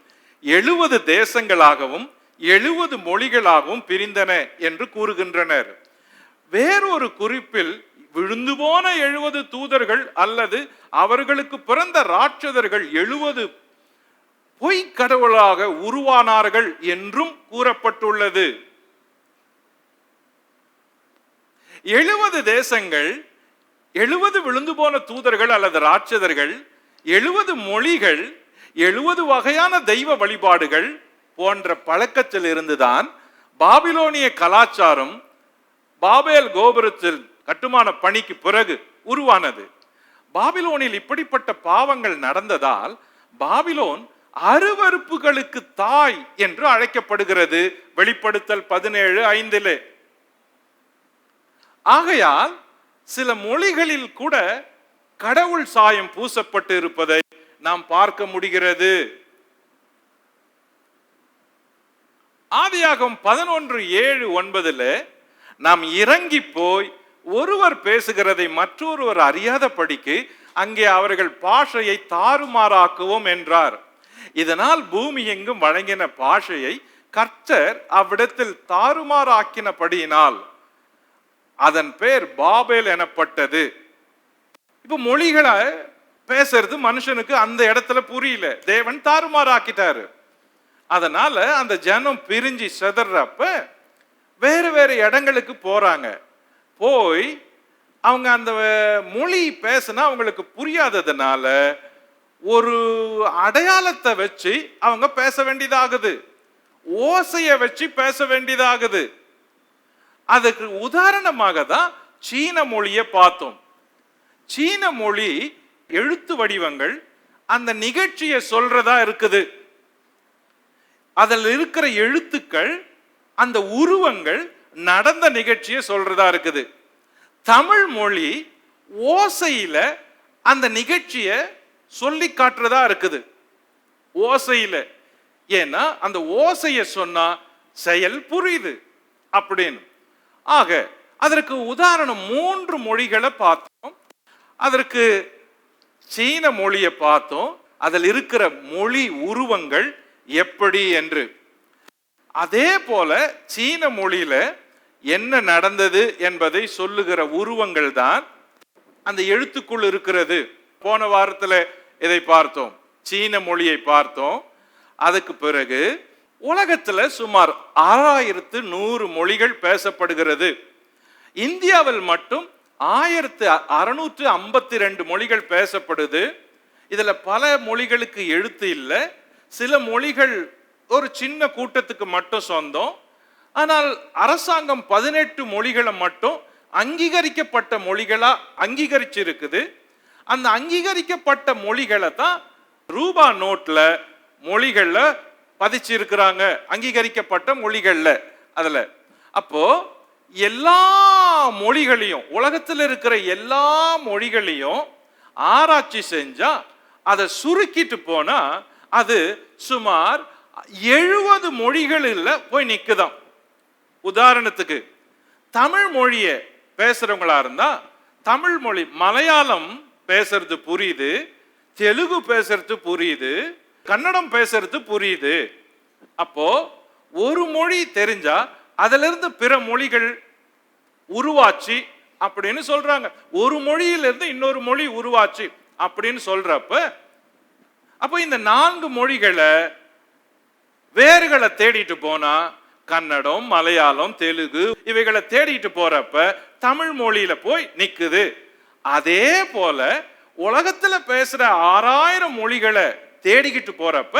70 தேசங்களாகவும் 70 மொழிகளாகவும் பிரிந்தன என்று கூறுகின்றனர். வேறொரு குறிப்பில் விழுந்து போன 70 தூதர்கள் அல்லது அவர்களுக்கு பிறந்த ராட்சதர்கள் 70 பொய் கடவுளாக உருவானார்கள் என்றும் கூறப்பட்டுள்ளது. 70 தேசங்கள், 70 விழுந்து போன தூதர்கள் அல்லது ராட்சதர்கள், 70 மொழிகள், 70 வகையான தெய்வ வழிபாடுகள் போன்ற பழக்கத்தில் இருந்துதான் பாபிலோனிய கலாச்சாரம் பாபேல் கோபுரத்தில் கட்டுமான பணிக்கு பிறகு உருவானது. பாபிலோனில் இப்படிப்பட்ட பாவங்கள் நடந்ததால் பாபிலோன் அருவருப்புகளுக்கு தாய் என்று அழைக்கப்படுகிறது. வெளிப்படுத்தல் 17:5. ஆகையால் சில மொழிகளில் கூட கடவுள் சாயம் பூசப்பட்டு இருப்பதை நாம் பார்க்க முடிகிறது. ஆதியாகமம் 11:7-9 நாம் இறங்கி போய் ஒருவர் பேசுகிறதை மற்றொருவர் அறியாதபடிக்கு அங்கே அவர்கள் பாஷையை தாறுமாறாக்குவோம் என்றார். இதனால் பூமி எங்கும் வழங்கின பாஷையை கர்த்தர் அவ்விடத்தில் தாறுமாறாக்கினபடியினால் அதன் பெயர் பாபேல் எனப்பட்டது. இப்ப மொழிகளை பேசுறது மனுஷனுக்கு அந்த இடத்துல புரியல, தேவன் தாறுமாறாக்கிட்டாரு. அதனால அந்த ஜனம் பிரிஞ்சு செதறப்ப வேறு வேறு இடங்களுக்கு போறாங்க. போய் அவங்க அந்த மொழி பேசினா அவங்களுக்கு புரியாததுனால ஒரு அடையாளத்தை வச்சு அவங்க பேச வேண்டியதாகுது, ஓசையை வச்சு பேச வேண்டியதாகுது. அதுக்கு உதாரணமாக தான் சீன மொழியை பார்த்தோம். சீன மொழி எழுத்து வடிவங்கள் அந்த நிகழ்ச்சியை சொல்றதா இருக்குது. அதில் இருக்கிற எழுத்துக்கள், அந்த உருவங்கள் நடந்த நிகழ்ச்சியை சொல்றதா இருக்குது. தமிழ் மொழி ஓசையில அந்த நிகழ்ச்சியை சொல்லி காட்டுறதா இருக்குது. ஓசையில, ஏன்னா அந்த ஓசையை சொன்னா செயல் புரியுது அப்படின்னு. ஆக அதற்கு உதாரணம் 3 மொழிகளை பார்த்தோம். அதற்கு சீன மொழியை பார்த்தோம், அதில் இருக்கிற மொழி உருவங்கள் எப்படி என்று. அதே போல சீன மொழியில என்ன நடந்தது என்பதை சொல்லுகிற உருவங்கள் தான் அந்த எழுத்துக்குள் இருக்கிறது. போன வாரத்தில் இதை பார்த்தோம், சீன மொழியை பார்த்தோம். அதுக்கு பிறகு உலகத்தில் சுமார் 6100 மொழிகள் பேசப்படுகிறது. இந்தியாவில் மட்டும் 1652 மொழிகள் பேசப்படுது. இதுல பல மொழிகளுக்கு எழுத்து இல்லை, சில மொழிகள் ஒரு சின்ன கூட்டத்துக்கு மட்டும் சொந்தம். ஆனால் அரசாங்கம் 18 மொழிகளை மட்டும் அங்கீகரிக்கப்பட்ட மொழிகளா அங்கீகரிச்சிருக்குது. அந்த அங்கீகரிக்கப்பட்ட மொழிகளை தான் ரூபா நோட்ல மொழிகள்ல பதிச்சிருக்கிறாங்க, அங்கீகரிக்கப்பட்ட மொழிகள்ல. அதுல அப்போ எல்லா மொழிகளையும், உலகத்தில் இருக்கிற எல்லா மொழிகளையும் ஆராய்ச்சி செஞ்சா அதை சுருக்கிட்டு போனா அது சுமார் 70 மொழிகளில் போய் நிக்குதாம். உதாரணத்துக்கு தமிழ் மொழியை பேசுறவங்களா இருந்தா தமிழ் மொழி, மலையாளம் பேசுறது புரியுது, தெலுங்கு பேசுறது புரியுது, கன்னடம் பேசுறது புரியுது. அப்போ ஒரு மொழி தெரிஞ்சா அதுல இருந்து பிற மொழிகள் உருவாச்சு அப்படின்னு சொல்றாங்க. ஒரு மொழியிலிருந்து இன்னொரு மொழி உருவாச்சு அப்படின்னு சொல்றப்ப, அப்ப இந்த 4 மொழிகளை வேர்களை தேடிட்டு போனா கன்னடம், மலையாளம், தெலுங்கு இவைகளை தேடிட்டு போறப்ப தமிழ் மொழியில போய் நிக்குது. அதே போல உலகத்துல பேசுற 6000 மொழிகளை தேடிக்கிட்டு போறப்ப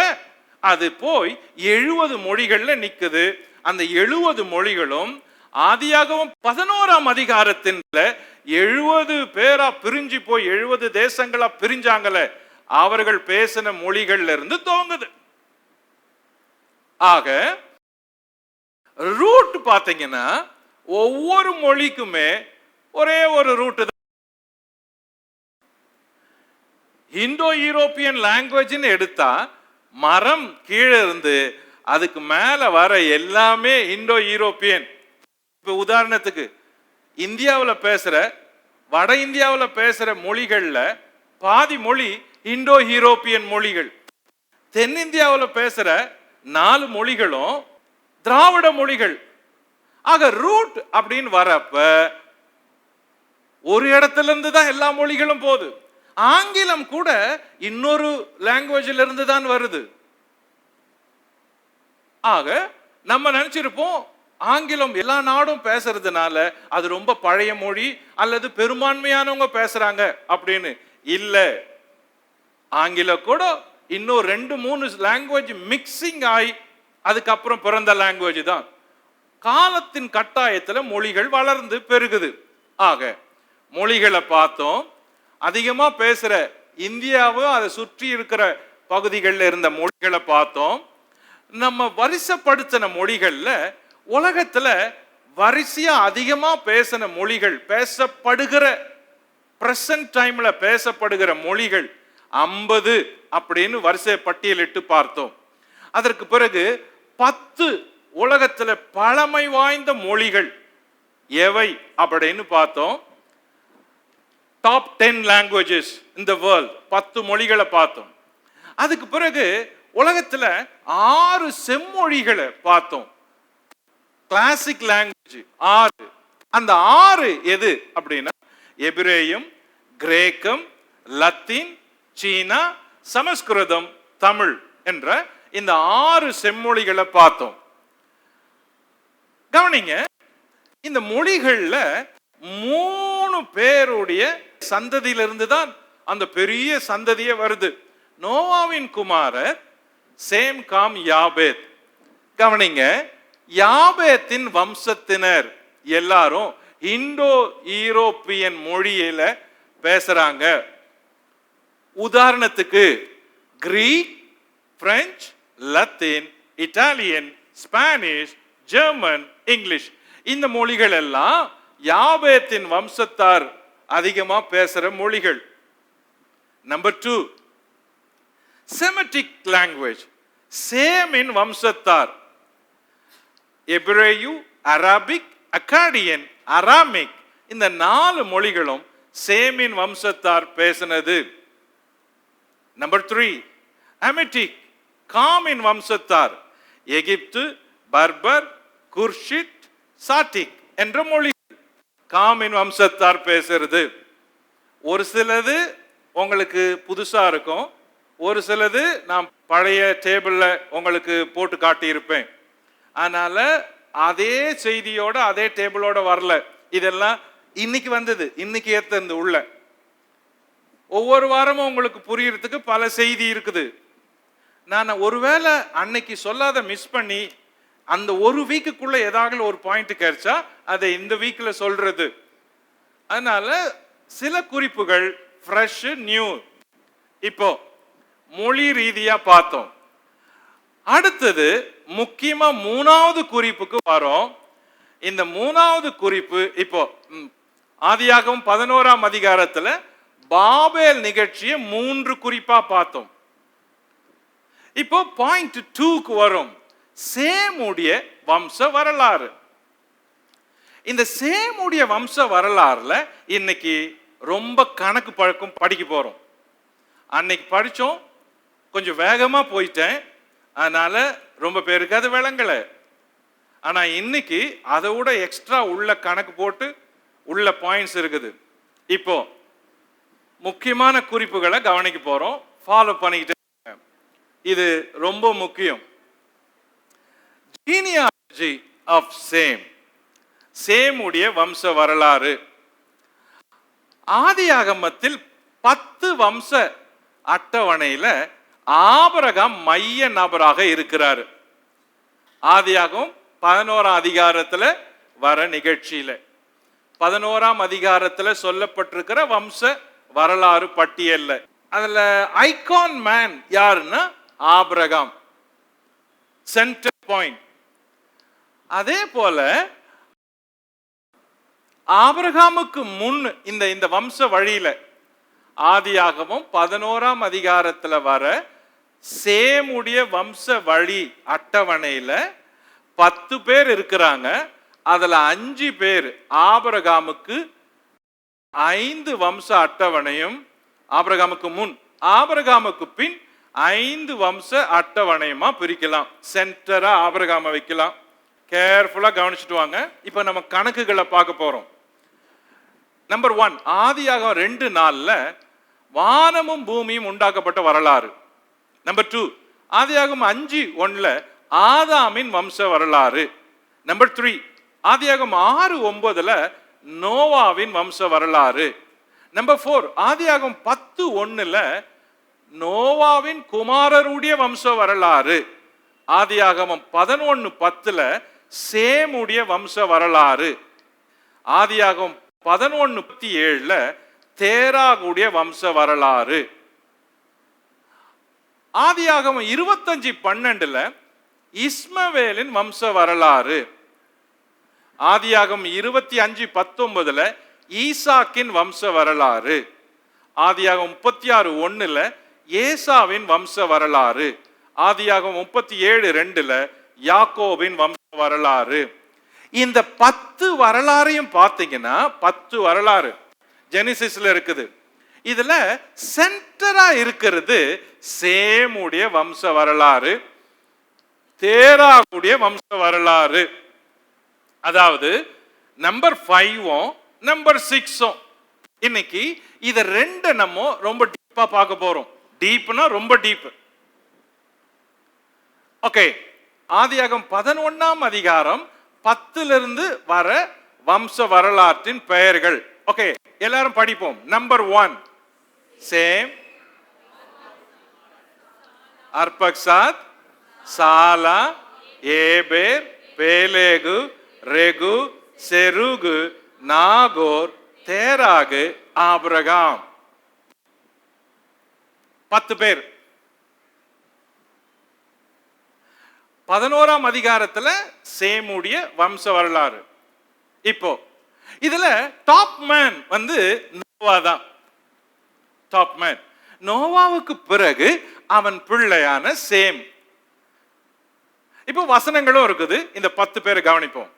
அது போய் 70 மொழிகள்ல நிக்குது. அந்த 70 மொழிகளும் ஆதியாகமம் 11ஆம் அதிகாரத்தின் 70 பேரா பிரிஞ்சு போய் 70 தேசங்களா பிரிஞ்சாங்கல, அவர்கள் பேசின மொழிகள்ல இருந்து துவங்குது. ஆக ரூட் பாத்தீங்கன்னா ஒவ்வொரு மொழிக்குமே ஒரே ஒரு ரூட் தான். இந்தோ யூரோப்பியன் லாங்குவேஜ்னு எடுத்தா மரம் கீழே இருந்து அதுக்கு மேல வர எல்லாமே இந்தோ யூரோப்பியன். இப்ப உதாரணத்துக்கு இந்தியாவில் பேசுற வட இந்தியாவில் பேசுற மொழிகள்ல பாதி மொழி இந்தோ யூரோப்பியன் மொழிகள். தென்னிந்தியாவில் பேசுற 4 மொழிகளும் திராவிட மொழிகள். ஆக ரூட் அப்படின்னு வரப்ப ஒரு இடத்துல இருந்து தான் எல்லா மொழிகளும் போகுது. ஆங்கிலம் கூட இன்னொரு லாங்குவேஜ்ல இருந்து தான் வருது. ஆக நம்ம நினைச்சிருப்போம் ஆங்கிலம் எல்லா நாடும் பேசுறதுனால அது ரொம்ப பழைய மொழி அல்லது பெரும்பான்மையானவங்க பேசுறாங்க அப்படின்னு. இல்ல, ஆங்கிலம் கூட இன்னும் 2-3 லாங்குவேஜ் மிக்சிங் ஆகி அதுக்கப்புறம் பிறந்த லாங்குவேஜ் தான். காலத்தின் கட்டாயத்துல மொழிகள் வளர்ந்து பெருகுது. ஆக மொழிகளை பார்த்தோம். அதிகமா பேசுற இந்தியாவும் அதை சுற்றி இருக்கிற பகுதிகளில் இருந்த மொழிகளை பார்த்தோம். நம்ம வரிசைப்படுத்தின மொழிகள்ல உலகத்துல வரிசையா அதிகமா பேசின மொழிகள், பேசப்படுகிற பிரசன்ட் டைம்ல பேசப்படுகிற மொழிகள் 50 அப்படின்னு வரிசை பட்டியலிட்டு பார்த்தோம். அதற்கு பிறகு 10 உலகத்துல பழமை வாய்ந்த மொழிகள் எவை அப்படின்னு பார்த்தோம். Top 10 languages in the world, 10 மொழிகளை பார்த்தோம். அதுக்கு பிறகு உலகத்துல 6 செம்மொழிகளை பார்த்தோம். Classic language 6. அந்த 6 எது அப்படின்னா எபிரேயம், கிரேக்கம், லத்தீன், சீனா, சமஸ்கிருதம், தமிழ் என்ற இந்த 6 செம்மொழிகளை பார்த்தோம். கவனிங்க, இந்த மொழிகள்ல 3 பேருடைய சந்ததியிலிருந்து தான் அந்த பெரிய சந்ததியே வருது. நோவாவின் குமாரர் சேம், காம், யாபேத். கவனிங்க, யாபேத்தின் வம்சத்தினர் எல்லாரும் இந்தோ யூரோப்பியன் மொழியில பேசுறாங்க. உதாரணத்துக்கு கிரீக், பிரெஞ்சு, லத்தீன், இட்டாலியன், ஸ்பானிஷ், ஜெர்மன், இங்கிலீஷ். இந்த மொழிகள் எல்லாம் யாபேத்தின் வம்சத்தார் அதிகமா பேசுற மொழிகள். நம்பர் 2, செமிட்டிக் லாங்குவேஜ், சேமின் வம்சத்தார். எபிரேயு, அரபிக், அக்காடியன், அராமிக் இந்த 4 மொழிகளும் சேமின் வம்சத்தார் பேசினது. நம்பர் 3, அமிட்டிக், காமின் வம்சத்தார். எகிப்து, பர்பர், குர்ஷிட், சாட்டிக் என்ற மொழி காமின் வம்சத்தார் பேசுறது. ஒரு சிலது உங்களுக்கு புதுசா இருக்கும், ஒரு சிலது நான் பழைய டேபிள்ல உங்களுக்கு போட்டு காட்டியிருப்பேன். அதனால அதே செய்தியோட அதே டேபிளோட வரல. இதெல்லாம் இன்னைக்கு வந்தது, இன்னைக்கு ஏத்தது உள்ள. ஒவ்வொரு வாரமும் உங்களுக்கு புரியறதுக்கு பல செய்தி இருக்குது. நான் ஒருவேளை அன்னைக்கு சொல்லாத மிஸ் பண்ணி அந்த ஒரு வீக்குக்குள்ள ஏதாவது ஒரு பாயிண்ட் கிடைச்சா அதை இந்த வீக்ல சொல்றது. அதனால சில குறிப்புகள் ஃப்ரெஷ் நியூ இப்போ மொழி ரீதியா பார்த்தோம். அடுத்தது முக்கியமா 3வது குறிப்புக்கு வரோம். இந்த 3வது குறிப்பு இப்போ ஆதியாகமம் 11ஆம் அதிகாரத்துல பாபேல் நிகழ்ச்சியை 3 குறிப்பா பார்த்தோம். இப்போ பாயிண்ட் 2க்கு வரும், சேமுடைய வம்ச வரலாறு. இந்த சேமுடைய வம்ச வரலாறுல இன்னைக்கு ரொம்ப கணக்கு பழக்கம் படிக்க போறோம். அன்னைக்கு படித்தோம், கொஞ்சம் வேகமாக போயிட்டேன், அதனால ரொம்ப பேருக்கு அது விளங்கலை. ஆனால் இன்னைக்கு அதை விட எக்ஸ்ட்ரா உள்ள கணக்கு போட்டு உள்ள பாயிண்ட்ஸ் இருக்குது. இப்போ முக்கியமான குறிப்புகளை கவனிக்க போறோம், ஃபாலோ பண்ணிக்கிட்டு. இது ரொம்ப முக்கியம். ஜீனியாலஜி ஆஃப் சேம், சேம் உடைய வம்ச வரலாறு. ஆதியாகமத்தில் 10 வம்ச அட்டவணையில ஆபிரகாம் மைய நபராக இருக்கிறார். ஆதியாகமம் 11ஆம் அதிகாரத்துல வர நிகழ்ச்சியில 11ஆம் அதிகாரத்துல சொல்லப்பட்டிருக்கிற வம்ச வரலாறு பட்டியல்ல அதுல ஐகான் மேன் யாருன்னா ஆபிரகாம், சென்டர் பாயிண்ட். அதே போல ஆபிரகாமுக்கு முன் இந்த வம்ச வழியில ஆதியாகமம் 11ஆம் அதிகாரத்துல வர சேமுடைய வம்ச வழி அட்டவணையில 10 பேர் இருக்கிறாங்க. அதுல 5 பேர் ஆபிரகாமுக்கு 5 வம்ச அட்டவணையும், ஆபிரகாமுக்கு முன் ஆபிரகாமுக்கு பின் 5 வம்ச அட்டவணையுமா பிரிக்கலாம். சென்டரா ஆபிரகாம வைக்கலாம். கேர்ஃபுல்லா கவனிச்சுட்டு வாங்க. இப்ப நம்ம கணக்குகளை பார்க்க போறோம். நம்பர் 1, ஆதியாகமம் 2:4 வானமும் பூமியும் உண்டாக்கப்பட்ட வரலாறு. நம்பர் 2, ஆதியாகமம் 5:1 ஆதாமின் வம்ச வரலாறு. நம்பர் 3, ஆதியாகமம் 6:9 நோவாவின் வம்ச வரலாறு. நம்பர் 4, ஆதியாகமம் 10:1 நோவாவின் குமாரருடைய வம்ச வரலாறு. ஆதியாகமம் 11:10 சேமுடைய வம்ச வரலாறு. ஆதியாகமம் 11:7 தேராகுடைய வம்ச வரலாறு. ஆதியாகமம் 25:12 இஸ்மவேலின் வம்ச வரலாறு. ஆதியாகமம் 25:19 ஈசாக்கின் வம்ச வரலாறு. ஆதியாகமம் 36:1 ஏசாவின் வம்ச வரலாறு. ஆதியாகமம் 37:2 யாக்கோபின் வம்ச வரலாறு. இந்த 10 வரலாறையும் பார்த்தீங்கன்னா 10 வரலாறு ஜெனிசிஸ்ல இருக்குது. இதுல சென்டரா இருக்கிறது சேமுடைய வம்ச வரலாறு, தேராகுடைய வம்ச வரலாறு. அதாவது நம்பர் 5 நம்பர் 6. இன்னைக்கு இத 2 நம்ம ரொம்ப டீப்பா பார்க்க போறோம். டீப்னா ரொம்ப டீப். ஓகே, ஆதியாகமம் 11ஆம் அதிகாரம் 10 வர வம்ச வரலாற்றின் பெயர்கள். ஓகே, எல்லாரும் படிப்போம். நம்பர் 1 சேம், அர்பக்சாத், சாலா, ஏபேர், பேலேகு, ரெகு, செருகு, நாகோர், தேராகு, ஆபிரகாம். 10 பேர். 11ஆம் அதிகாரத்துல சேமுடைய வம்ச வரலாறு. இப்போ இதுல டாப் மேன் நோவா தான். Top man. நோவாவுக்கு பிறகு அவன் பிள்ளையான சேம். இப்போ வசனங்களும் இருக்குது. இந்த 10 பேரை கவனிப்போம்.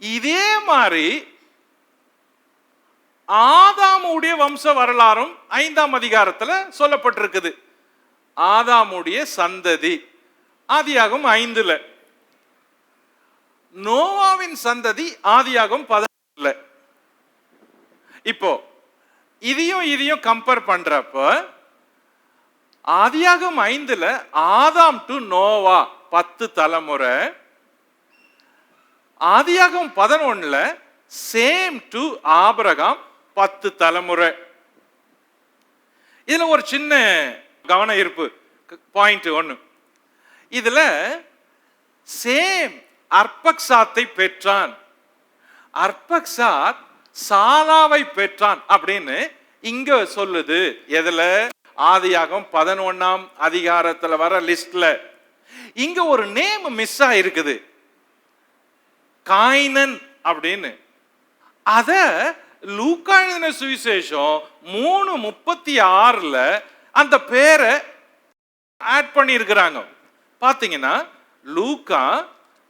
இதே மாதிரி ஆதாமுடைய வம்ச வரலாறும் 5ஆம் அதிகாரத்துல சொல்லப்பட்டிருக்குது. ஆதாமுடைய சந்ததி ஆதியாகமம் 5. நோவாவின் சந்ததி ஆதியாகமம் 11. இப்போ இதையும் கம்பேர் பண்றப்ப ஆதியாகமம் 5 ஆதாம் டு நோவா 10 தலைமுறை, ஆதியாகமம் 11 சேம் டு ஆபிரகாம் 10 தலைமுறை. இதுல ஒரு சின்ன கவன ஈர்ப்பு பாயிண்ட் 1. இதுல சேம் அர்பக்சாத்தை பெற்றான், அர்பக்சாத் சாலாவை பெற்றான் அப்படின்னு இங்க சொல்லுது. எதுல? ஆதியாகமம் 11ஆம் அதிகாரத்துல வர லிஸ்ட்ல. இங்க ஒரு நேம் மிஸ் ஆயிருக்குது, காய்னன் அப்படின்னு. அத லூக்கா எழுதின சுவிசேஷம் 3:36 அந்த பேரை ஆட் பண்ணி இருக்கிறாங்க. பாத்தீங்கன்னா லூக்கா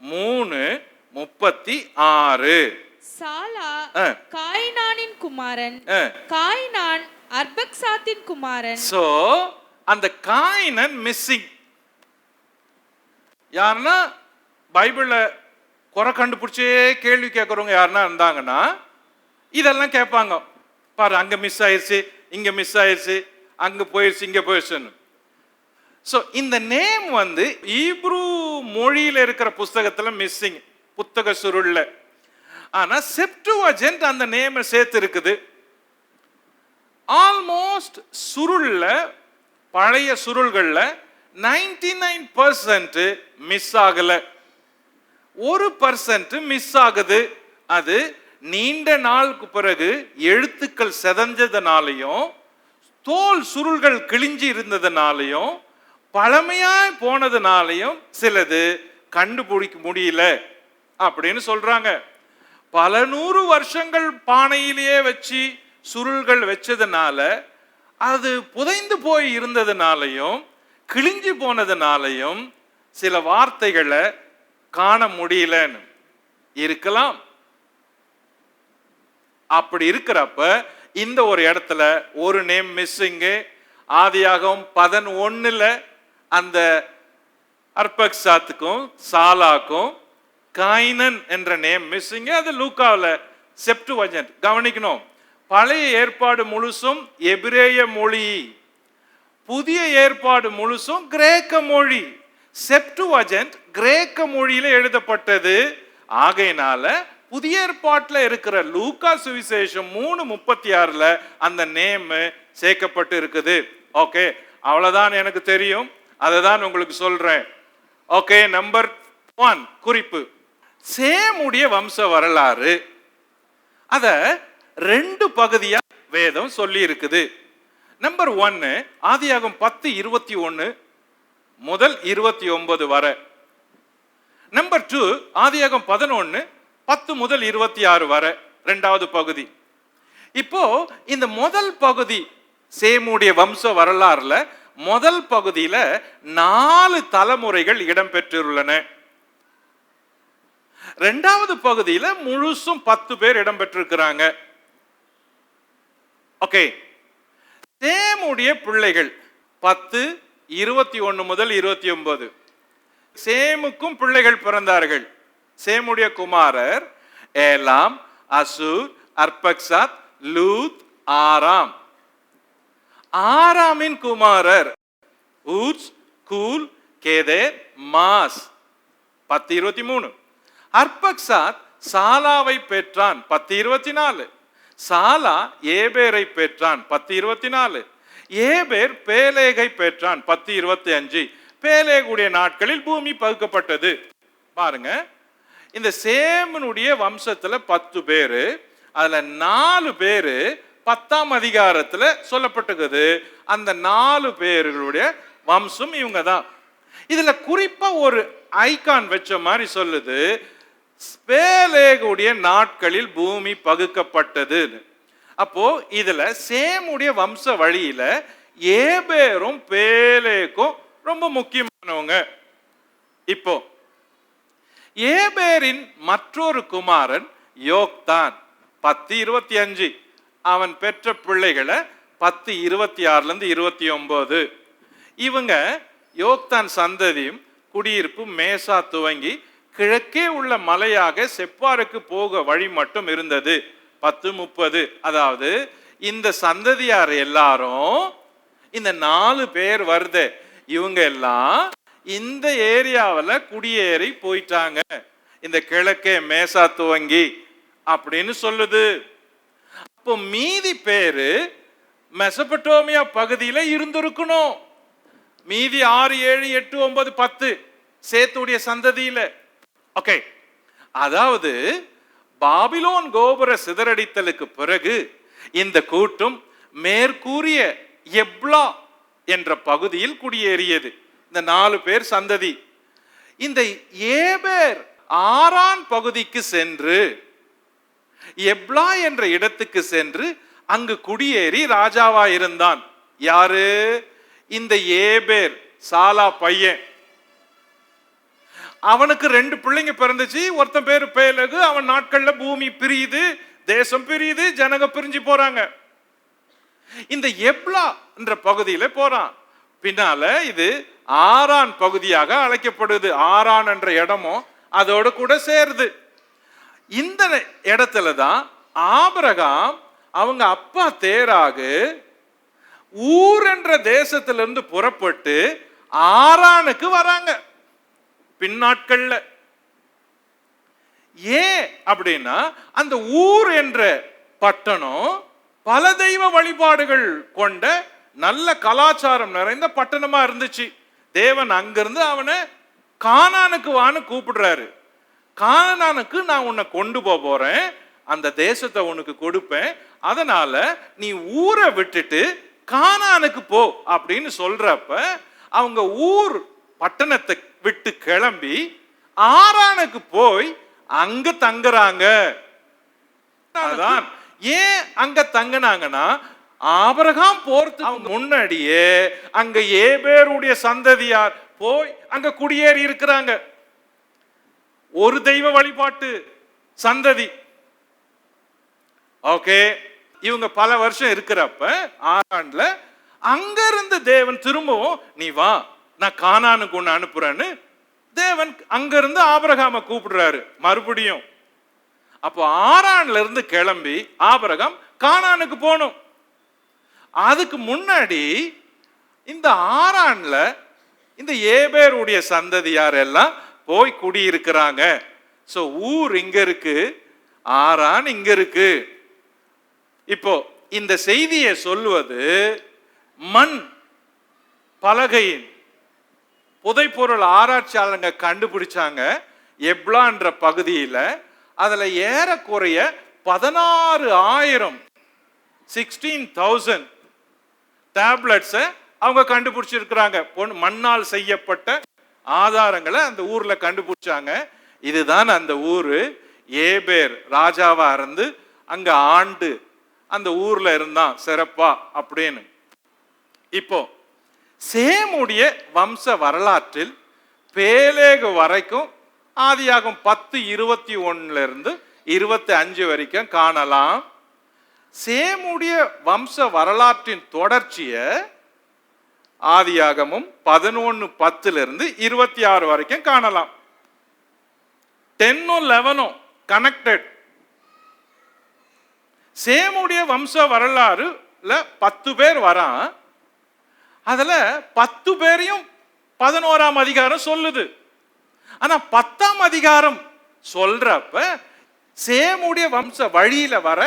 3:36. சாலா காய்னானின் குமாரன், காய்னான் அர்பக்சாத்தின் குமாரன். சோ அந்த காயினன் மிஸ்ஸிங். யாருன்னா பைபிள்ல குறை கண்டுபிடிச்சே கேள்வி கேட்கறவங்க யாருன்னா இருந்தாங்கன்னா இதெல்லாம் கேட்பாங்க. பாரு, அங்க மிஸ் ஆயிடுச்சு, இங்க மிஸ் ஆயிடுச்சு, அங்க போயிடுச்சு, இங்க போயிடுச்சுன்னு. ஸோ இந்த நேம் வந்து ஈப்ரூ மொழியில இருக்கிற புஸ்தகத்துல மிஸ்ஸிங், புத்தக சுருள்ல. ஆனா செப்டுவஜென்ட் அந்த நேம் சேர்த்து இருக்குது. ஆல்மோஸ்ட் சுருள்ல, பழைய சுருள்கள்ல 99% மிஸ் ஆகல, 1% மிஸ் ஆகுது. அது நீண்ட நாளுக்கு பிறகு எழுத்துக்கள் செதஞ்சதுனாலையும் தோல் சுருள்கள் கிழிஞ்சி இருந்ததுனாலையும் பழமையாய் போனதுனாலையும் சிலது கண்டுபிடிக்க முடியல அப்படின்னு சொல்றாங்க. பல நூறு வருஷங்கள் பானையிலேயே வச்சு சுருள்கள் வச்சதுனால, அது புதைந்து போய் இருந்ததுனாலையும் கிழிஞ்சு போனதுனாலையும் சில வார்த்தைகளை காண முடியலன்னு இருக்கலாம். அப்படி இருக்கிறப்ப இந்த ஒரு இடத்துல ஒரு நேம் மிஸ்ஸிங்கு. ஆதியாகமம் 11 அந்த அர்பக்சாத்துக்கும் சாலாக்கும் காயினன் என்ற நேம் மிஸ்ஸிங். அது லூக்காவில் செப்டுவஜென்ட். கவனிக்கணும், பழைய ஏற்பாடு முழுசும் எபிரேய மொழி, புதிய ஏற்பாடு முழுசும் கிரேக்க மொழி. செப்டுவஜென்ட் கிரேக்க மொழியில எழுதப்பட்டது. ஆகையினால புதிய ஏற்பாட்டில் இருக்கிற லூக்கா சுவிசேஷம் 3:36 அந்த நேம் சேர்க்கப்பட்டு இருக்குது. ஓகே, அவ்வளவுதான் எனக்கு தெரியும், அதை தான் உங்களுக்கு சொல்றேன். ஓகே, நம்பர் 1 குறிப்பு, சேமுடைய வம்ச வரலாறு. அத 2 பகுதியா வேதம் சொல்லி இருக்குது. நம்பர் 1 ஆதியாகமம் 10:21 முதல் 29 வரை. நம்பர் 2 ஆதியாகமம் 11:10 முதல் 26 வரை, 2வது பகுதி. இப்போ இந்த முதல் பகுதி சேமுடைய வம்ச வரலாறுல முதல் பகுதியில 4 தலைமுறைகள் இடம்பெற்றுள்ளன. 2வது பகுதியில முழுசும் 10 பேர் இடம்பெற்றிருக்கிறாங்க. ஓகே, சேமுடைய பிள்ளைகள் 10:21 முதல் 29. சேமுக்கும் பிள்ளைகள் பிறந்தார்கள். சேமுடைய குமாரர் ஏலாம், அசூர், அர்பக்சாத், லூத், ஆராம். ஆராமின் குமாரர் ஊத்ஸ், கூல், கேதேர், மாஸ். 10:23. அர்பக்சாத் சாலாவை பெற்றான். 10:24. சாலா ஏபேரை பெற்றான். 10:24. ஏபேர் பேலேகை பெற்றான். 10:25. பேலேகுடைய நாட்களில் பூமி பகுக்கப்பட்டது. பாருங்க, இந்த சேமனுடைய வம்சத்துல 10 பேரு, அதுல 4 பேரு 10ஆம் அதிகாரத்துல சொல்லப்பட்டிருக்குது. அந்த 4 பேர்களுடைய வம்சம் இவங்க தான். இதுல குறிப்பா ஒரு ஐகான் வச்ச மாதிரி சொல்லுது, பேலேகுடைய நாட்களில் பூமி பகுக்கப்பட்டது. அப்போ இதுல சேமுடைய வம்ச வழியில ஏபேரும் பேலேக்கும் ரொம்ப முக்கியமானவங்க. இப்போ ஏபேரின் மற்றொரு குமாரன் யோக்தான். 10:25. அவன் பெற்ற பிள்ளைகளை 10:26 29. இவங்க யோக்தான் சந்ததியும் குடியிருப்பு மேசா துவங்கி கிழக்கே உள்ள மலையாக செப்பாருக்கு போக வழி மட்டும் இருந்தது. 10:30. அதாவது இந்த சந்ததியார் எல்லாரும், இந்த 4 பேர் வருது, இவங்க எல்லாம் இந்த ஏரியாவில் குடியேறி போயிட்டாங்க, இந்த கிழக்கே மேசா துவங்கி அப்படின்னு சொல்லுது. அப்போ மீதி பேரு மெசபடோமியா பகுதியில இருந்திருக்கணும். மீதி 6, 7, 8, 9, 10 சேத்துடைய சந்ததியில. ஓகே, அதாவது பாபிலோன் கோபுர சிதறடித்தலுக்கு பிறகு இந்த கூட்டம் மேற்கூறிய எப்லா என்ற பகுதியில் குடியேறியது. இந்த 4 பேர் சந்ததி. இந்த ஏபேர் ஆரான் பகுதிக்கு சென்று எப்லா என்ற இடத்துக்கு சென்று அங்கு குடியேறி ராஜாவா இருந்தான். யாரு? இந்த ஏபேர், சாலா பையன். அவனுக்கு 2 பிள்ளைங்க பிறந்துச்சு. ஒருத்தன் பேரு பேலகு. அவன் நாட்கள்ல பூமி பிரியுது, தேசம் பிரியுது, ஜனங்க பிரிஞ்சு போறாங்க. இந்த எப்லா என்ற பகுதியில போறான். பின்னால இது ஆரான் பகுதியாக அழைக்கப்படுது. ஆரான் என்ற இடமும் அதோடு கூட சேருது. இந்த இடத்துல தான் ஆபிரகாம் அவங்க அப்பா தேராகு ஊர் என்ற தேசத்திலிருந்து புறப்பட்டு ஆரானுக்கு வராங்க பின்னாட்கள்ல. ஏன் அப்படின்னா அந்த ஊர் என்ற பட்டணம் பல தெய்வ வழிபாடுகள் கொண்ட நல்ல கலாச்சாரம் நிறைந்த பட்டணமா இருந்துச்சு. தேவன் அங்கிருந்து அவனை கானானுக்கு வான்னு கூப்பிடுறாரு. கானானுக்கு நான் உன்னை கொண்டு போறேன், அந்த தேசத்தை உனக்கு கொடுப்பேன், அதனால நீ ஊரை விட்டுட்டு கானானுக்கு போ அப்படின்னு சொல்றப்ப அவங்க ஊர் பட்டணத்தை விட்டு கிளம்பி ஆரானுக்கு போய் அங்க தங்குறாங்க. அதான் ஏன் அங்க தங்கினாங்கன்னா ஆபிரகாம் போறதுக்கு அவங்க முன்னாடியே அங்க ஏபேருடைய சந்ததியார் போய் அங்க குடியேறி இருக்கிறாங்க. ஒரு தெய்வ வழிபாட்டு சந்ததி. ஓகே, இவங்க பல வருஷம் இருக்கிறப்ப ஆரான்ல அங்க இருந்து தேவன் திரும்பவும் நீ வா நான் கானானுக்கு ஒண்ணு அனுப்புறேன்னு தேவன் அங்க இருந்து ஆபிரகாம கூப்பிடுறாரு மறுபடியும். அப்போ ஆரான்ல இருந்து கிளம்பி ஆபிரகாம் கானானுக்கு போகணும். அதுக்கு முன்னாடி இந்த ஆரான்ல இந்த ஏபேருடைய சந்ததியார் எல்லாம் போய் குடியிருக்கிறாங்க. சோ ஊர் இங்க இருக்கு, ஆரான் இங்க இருக்கு. இப்போ இந்த செய்தியை சொல்வது மண் பலகையின் புதைப்பொருள் ஆராய்ச்சியாளங்க கண்டுபிடிச்சாங்க எப்லான்ற பகுதியில. அதுல ஏறக்குறைய 16,000 16,000 டேப்லெட்ஸ அவங்க கண்டுபிடிச்சிருக்கிறாங்க. மண்ணால் செய்யப்பட்ட ஆதாரங்களை அந்த ஊர்ல கண்டுபிடிச்சாங்க. இதுதான் அந்த ஊரு. ஏபேர் ராஜாவா இருந்து அங்க ஆண்டு அந்த ஊர்ல இருந்தான் சிறப்பா அப்படின்னு. இப்போ சேமுடைய வம்ச வரலாற்றில் பேலேகு வரைக்கும் ஆதியாகும் 10:21 இருந்து 25 வரைக்கும் காணலாம். சேமுடைய வம்ச வரலாற்றின் தொடர்ச்சிய ஆதியாகமும் 11:10 இருந்து 26 வரைக்கும் காணலாம். 10 11 கனெக்டட். சேமுடைய வம்ச வரலாறுல 10 பேர் வரான். அதுல 10 பேரையும் 11ஆம் அதிகாரம் சொல்லுது. ஆனா 10ஆம் அதிகாரம் சொல்றப்ப சேமுடைய வம்ச வழியில வர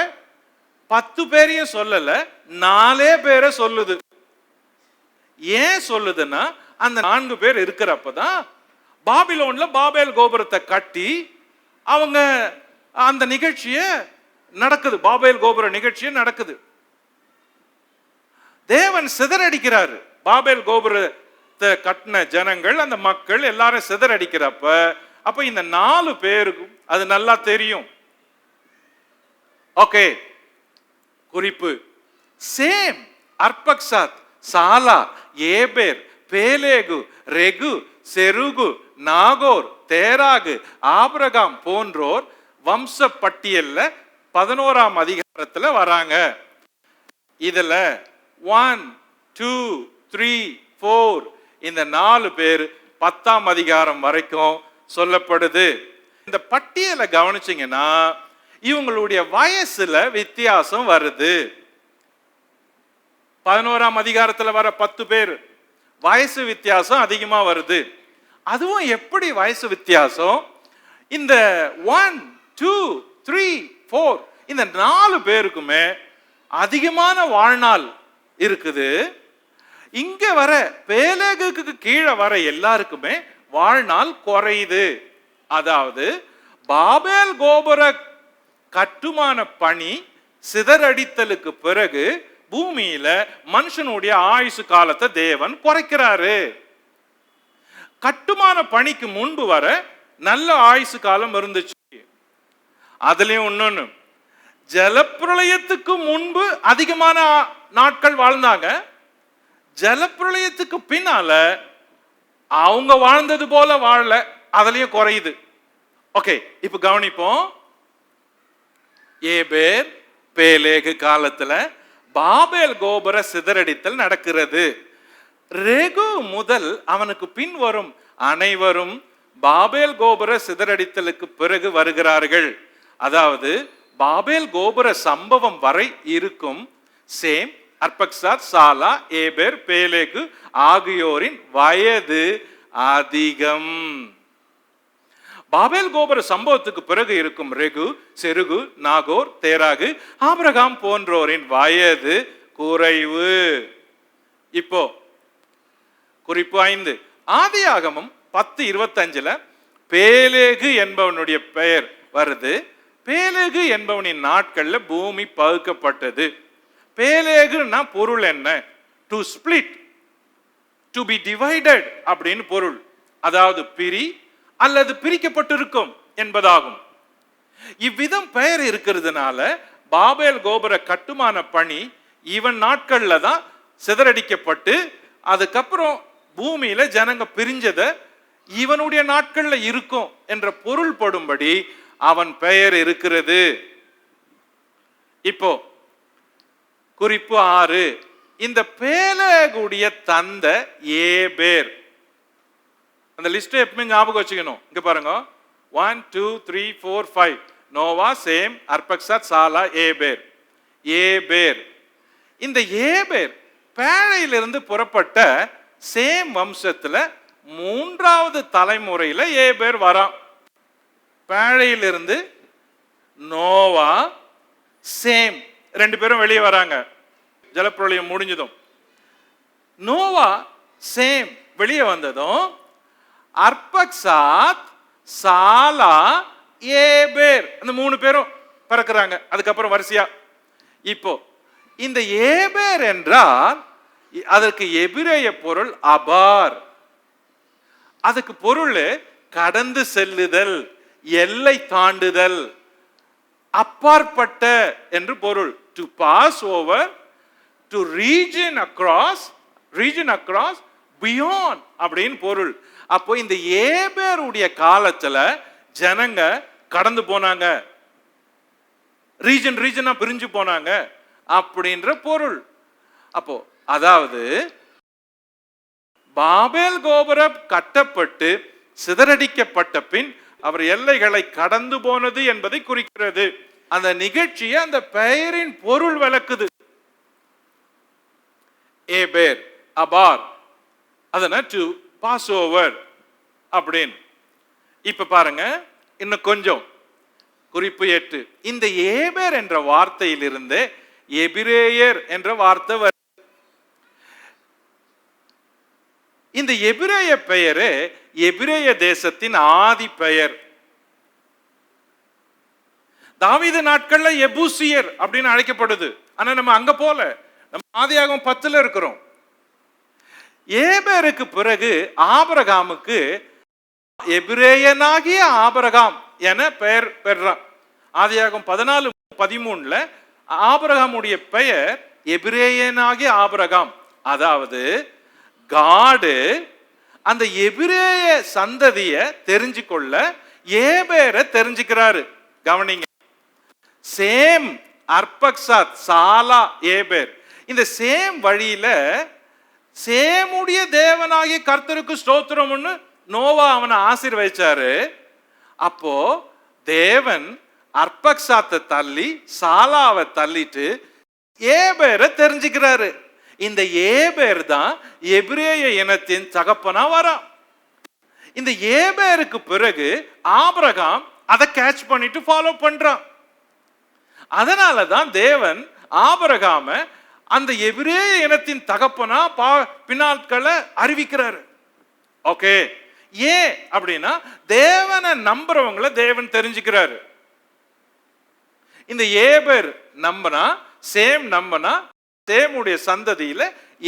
10 பேரையும் சொல்லல, 4 பேரை சொல்லுது. ஏன் சொல்லுதுன்னா அந்த 4 பேர் இருக்கிறப்பதான் பாபிலோன்ல பாபேல் கோபுரத்தை கட்டி அவங்க அந்த நிகழ்ச்சிய நடக்குது. பாபேல் கோபுர நிகழ்ச்சிய நடக்குது. தேவன் சிதறடிக்கிறாரு. பாபேல் கோபுரத்தை கட்டின ஜனங்கள் அந்த மக்கள் எல்லாரும் சிதறடிக்கிறப்ப அப்ப இந்த 4 பேருக்கும் அது நல்லா தெரியும். ஓகே, குறிப்பு சேம், அர்பக்சாத், சாலா, ஏபேர், பேலேகு, ரெகு, செருகு, நாகோர், தேராகு, ஆபிரகாம் போன்றோர் வம்ச பட்டியல்ல 11ஆம் அதிகாரத்துல வராங்க. இதுல 1 2 3 4 இந்த 4 பேர் 10ஆம் அதிகாரம் வரைக்கும் சொல்லப்படுது. இந்த பட்டியலை கவனிச்சீங்கன்னா இவங்களுடைய வயசுல வித்தியாசம் வருது. 11ஆம் அதிகாரத்துல வர 10 பேர் வயசு வித்தியாசம் அதிகமா வருது. அதுவும் எப்படி வயசு வித்தியாசம்? இந்த 1 2 3 4 இந்த 4 பேருக்குமே அதிகமான வாழ்நாள் இருக்குது. இங்க வர பேலேகுக்கு கீழே வர எல்லாருக்குமே வாழ்நாள் குறையுது. அதாவது பாபேல் கோபுர கட்டுமான பணி சிதறடித்தலுக்கு பிறகு பூமியில மனுஷனுடைய ஆயுசு காலத்தை தேவன் குறைக்கிறாரு. கட்டுமான பணிக்கு முன்பு வர நல்ல ஆயுசு காலம் இருந்துச்சு. அதுலயும் இன்னொன்னு, ஜலப்பிரளயத்துக்கு முன்பு அதிகமான நாட்கள் வாழ்ந்தாங்க. ஜலப்பிரளயத்துக்கு பின்னால அவங்க வாழ்ந்தது போல வாழல, அதுலயும் குறையுது. ஓகே, இப்ப கவனிப்போம். ஏபேர் பேலேகு காலத்துல பாபேல் கோபுர சிதறடித்தல் நடக்கிறது. ரெகு முதல் அவனுக்கு பின் வரும் அனைவரும் பாபேல் கோபுர சிதறடித்தலுக்கு பிறகு வருகிறார்கள். அதாவது பாபேல் கோபுர சம்பவம் வரை இருக்கும் சேம், அர்பக்சாத், சாலா, ஏபேர், பேலேகு ஆகியோரின் வயது அதிகம். பாபேல் கோபுர சம்பவத்துக்கு பிறகு இருக்கும் ரெகு, செருகு, நாகோர், தேராகு, ஆபிரகாம் போன்றோரின் வயது குறைவு. இப்போ குறிப்பு 5, ஆதியாகமம் 10:25 பேலேகு என்பவனுடைய பெயர் வருது. பேலேகு என்பவனின் நாட்கள்ல பூமி பகுக்கப்பட்டது. பேலேகுன்னா பொருள் என்ன? To split, to be divided அப்படின்னு பொருள். அதாவது பிரி அல்லது பிரிக்கப்பட்டிருக்கும் என்பதாகும். இவ்விதம் பெயர் இருக்கிறதுனால பாபேல் கோபுர கட்டுமான பணி இவன் நாட்கள்ல தான் சிதறடிக்கப்பட்டு அதுக்கப்புறம் பூமியில ஜனங்க பிரிஞ்சத இவனுடைய நாட்கள்ல இருக்கும் என்ற பொருள் படும்படி அவன் பெயர் இருக்கிறது. இப்போ குறிப்பு 6, இந்த பேலேகுடைய தந்தை ஏபேர். அந்த லிஸ்ட் எப்பவுமே ஞாபகம் வச்சுக்கணும். இங்க பாருங்க, 1 2 3 4 5 நோவா, சேம், அர்பக்சாத், சாலா, ஏபேர். ஏபேர், இந்த ஏபேர் பேழையிலிருந்து புறப்பட்ட சேம் வம்சத்துல 3வது தலைமுறையில ஏபேர் வரான். பேழையிலிருந்து நோவா, சேம் 2 பேரும் வெளியே வராங்க. ஜலப்பிரளயம் முடிஞ்சதும் நோவா, சேம் வெளியே வந்ததும் அர்பக்சாத், சாலா, ஏபேர் அந்த 3 பேரும் பிறக்கிறாங்க. அதுக்கப்புறம் வரிசையா இப்போ இந்த ஏபேர் என்றால் அதற்கு எபிரேய பொருள் அபார். அதுக்கு பொருள் கடந்து செல்லுதல், எல்லை தாண்டுதல், அப்பாற்பட்ட என்று பொருள். To pass over, to region across, region across, beyond அப்படின்னு பொருள். அப்போ இந்த ஏபேருடைய காலத்துல ஜனங்க கடந்து போனாங்க, ரீஜன் ரீஜனா பிரிஞ்சு போனாங்க அப்படின்ற பொருள். அப்போ அதாவது பாபேல் கோபுரம் கட்டப்பட்டு சிதறடிக்கப்பட்ட பின் அவர் எல்லைகளை கடந்து போனது என்பதை குறிக்கிறது. அந்த நிகழ்ச்சியை அந்த பெயரின் பொருள் விளக்குது. ஏபேர், அபார், அதன டு பாஸ் ஓவர் அப்படின்னு. இப்ப பாருங்க, இன்னும் கொஞ்சம் குறிப்பு 8, இந்த ஏபேர் என்ற வார்த்தையிலிருந்து எபிரேயர் என்ற வார்த்தை வருது. இந்த எபிரேய பெயரு எபிரேய தேசத்தின் ஆதி பெயர். தாவீது நாட்கள்ல எபூசியர் அப்படின்னு அழைக்கப்படுது. ஆனா நம்ம அங்க போல, நம்ம ஆதியாகமம் 10 இருக்கிறோம். ஏபேருக்கு பிறகு ஆபிரகாமுக்கு எபிரேயனாகிய ஆபிரகாம் என பெயர் பெறான். ஆதியாகமம் 14:13 ஆபிரகாமுடைய பெயர் எபிரேயனாகிய ஆபிரகாம். அதாவது காடு அந்த எபிரேய சந்ததிய தெரிஞ்சு கொள்ள ஏபேரை தெரிஞ்சுக்கிறாரு. கவனிங்க, சேம், அர்பக்சாத், சாலா, ஏபேர். இந்த சேம் வழியில சேமுடைய தேவனாகிய கர்த்தருக்கு ஸ்தோத்திரம்னு நோவா அவனை ஆசீர்வதிச்சாரு. அப்போ தேவன் அர்பக்சாத்தை தள்ளி சாலாவை தள்ளிட்டு ஏபேரை தெரிஞ்சுக்கிறாரு. இந்த ஏபேர் தான் எபிரேய இனத்தின் தகப்பனா வரான். இந்த ஏபேருக்கு பிறகு ஆபிரகாம் அதை கேட்ச் பண்ணிட்டு ஃபாலோ பண்றான். அதனாலதான் தேவன் ஆபிரகாம அந்த எபிரேய இனத்தின் தகப்பனா பின்னாட்களை அறிவிக்கிறாரு. ஓகே, ஏன் அப்படின்னா தேவனை நம்புறவங்களை தேவன் தெரிஞ்சுக்கிறாரு. இந்த ஏபேர் நம்பனா, சேம் நம்பனா, சேமுடைய சந்ததியில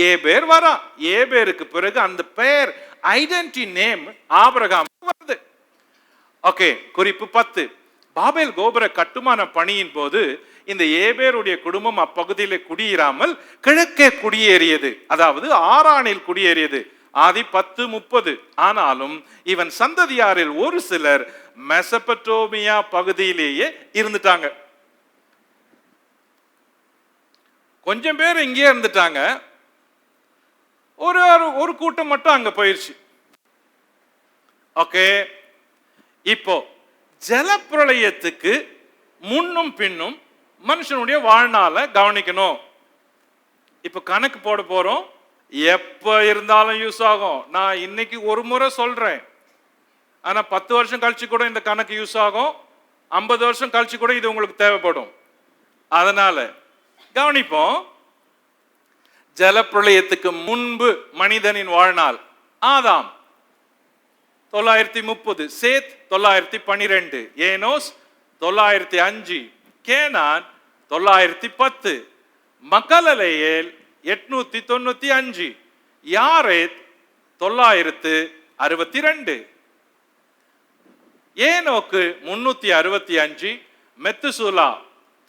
ஏபேர் வரா. ஏபேருக்கு பிறகு அந்த பெயர் ஐடென்டி நேம் ஆபிரகாம் வருது. ஓகே, குறிப்பு 10, பாபேல் கோபுர கட்டுமான பணியின் போது இந்த ஏபேருடைய குடும்பம் அப்பகுதியில் குடியேறாமல் கிழக்கே குடியேறியது, அதாவது ஆரானில் குடியேறியது. ஆதி 10:30. ஆனாலும் இவன் சந்ததியாரில் ஒரு சிலர் மெசபடோமியா பகுதியிலேயே இருந்துட்டாங்க. கொஞ்சம் பேர் இங்கேயே இருந்துட்டாங்க, ஒரு ஒரு கூட்டம் மட்டும் அங்க போயிருச்சு. ஓகே, இப்போ ஜலப்பிரளயத்துக்கு முன்னும் பின்னும் மனுஷனுடைய வாழ்நாளை கவனிக்கணும். இப்ப கணக்கு போட போறோம். எப்ப இருந்தாலும் யூஸ் ஆகும். நான் இன்னைக்கு ஒரு முறை சொல்றேன், ஆனா 10 வருஷம் கழிச்சு கூட இந்த கணக்கு யூஸ் ஆகும். 50 வருஷம் கழிச்சு கூட இது உங்களுக்கு தேவைப்படும். அதனால கவனிப்போம். ஜலப்பிரளயத்துக்கு முன்பு மனிதனின் வாழ்நாள்: ஆதாம் 930, சேத் 912, ஏனோஸ் 905, கேனான் 910, மக்கலலேயேல் 895, யாரேத் 962, ஏனோக்கு 365, மெத்துசூலா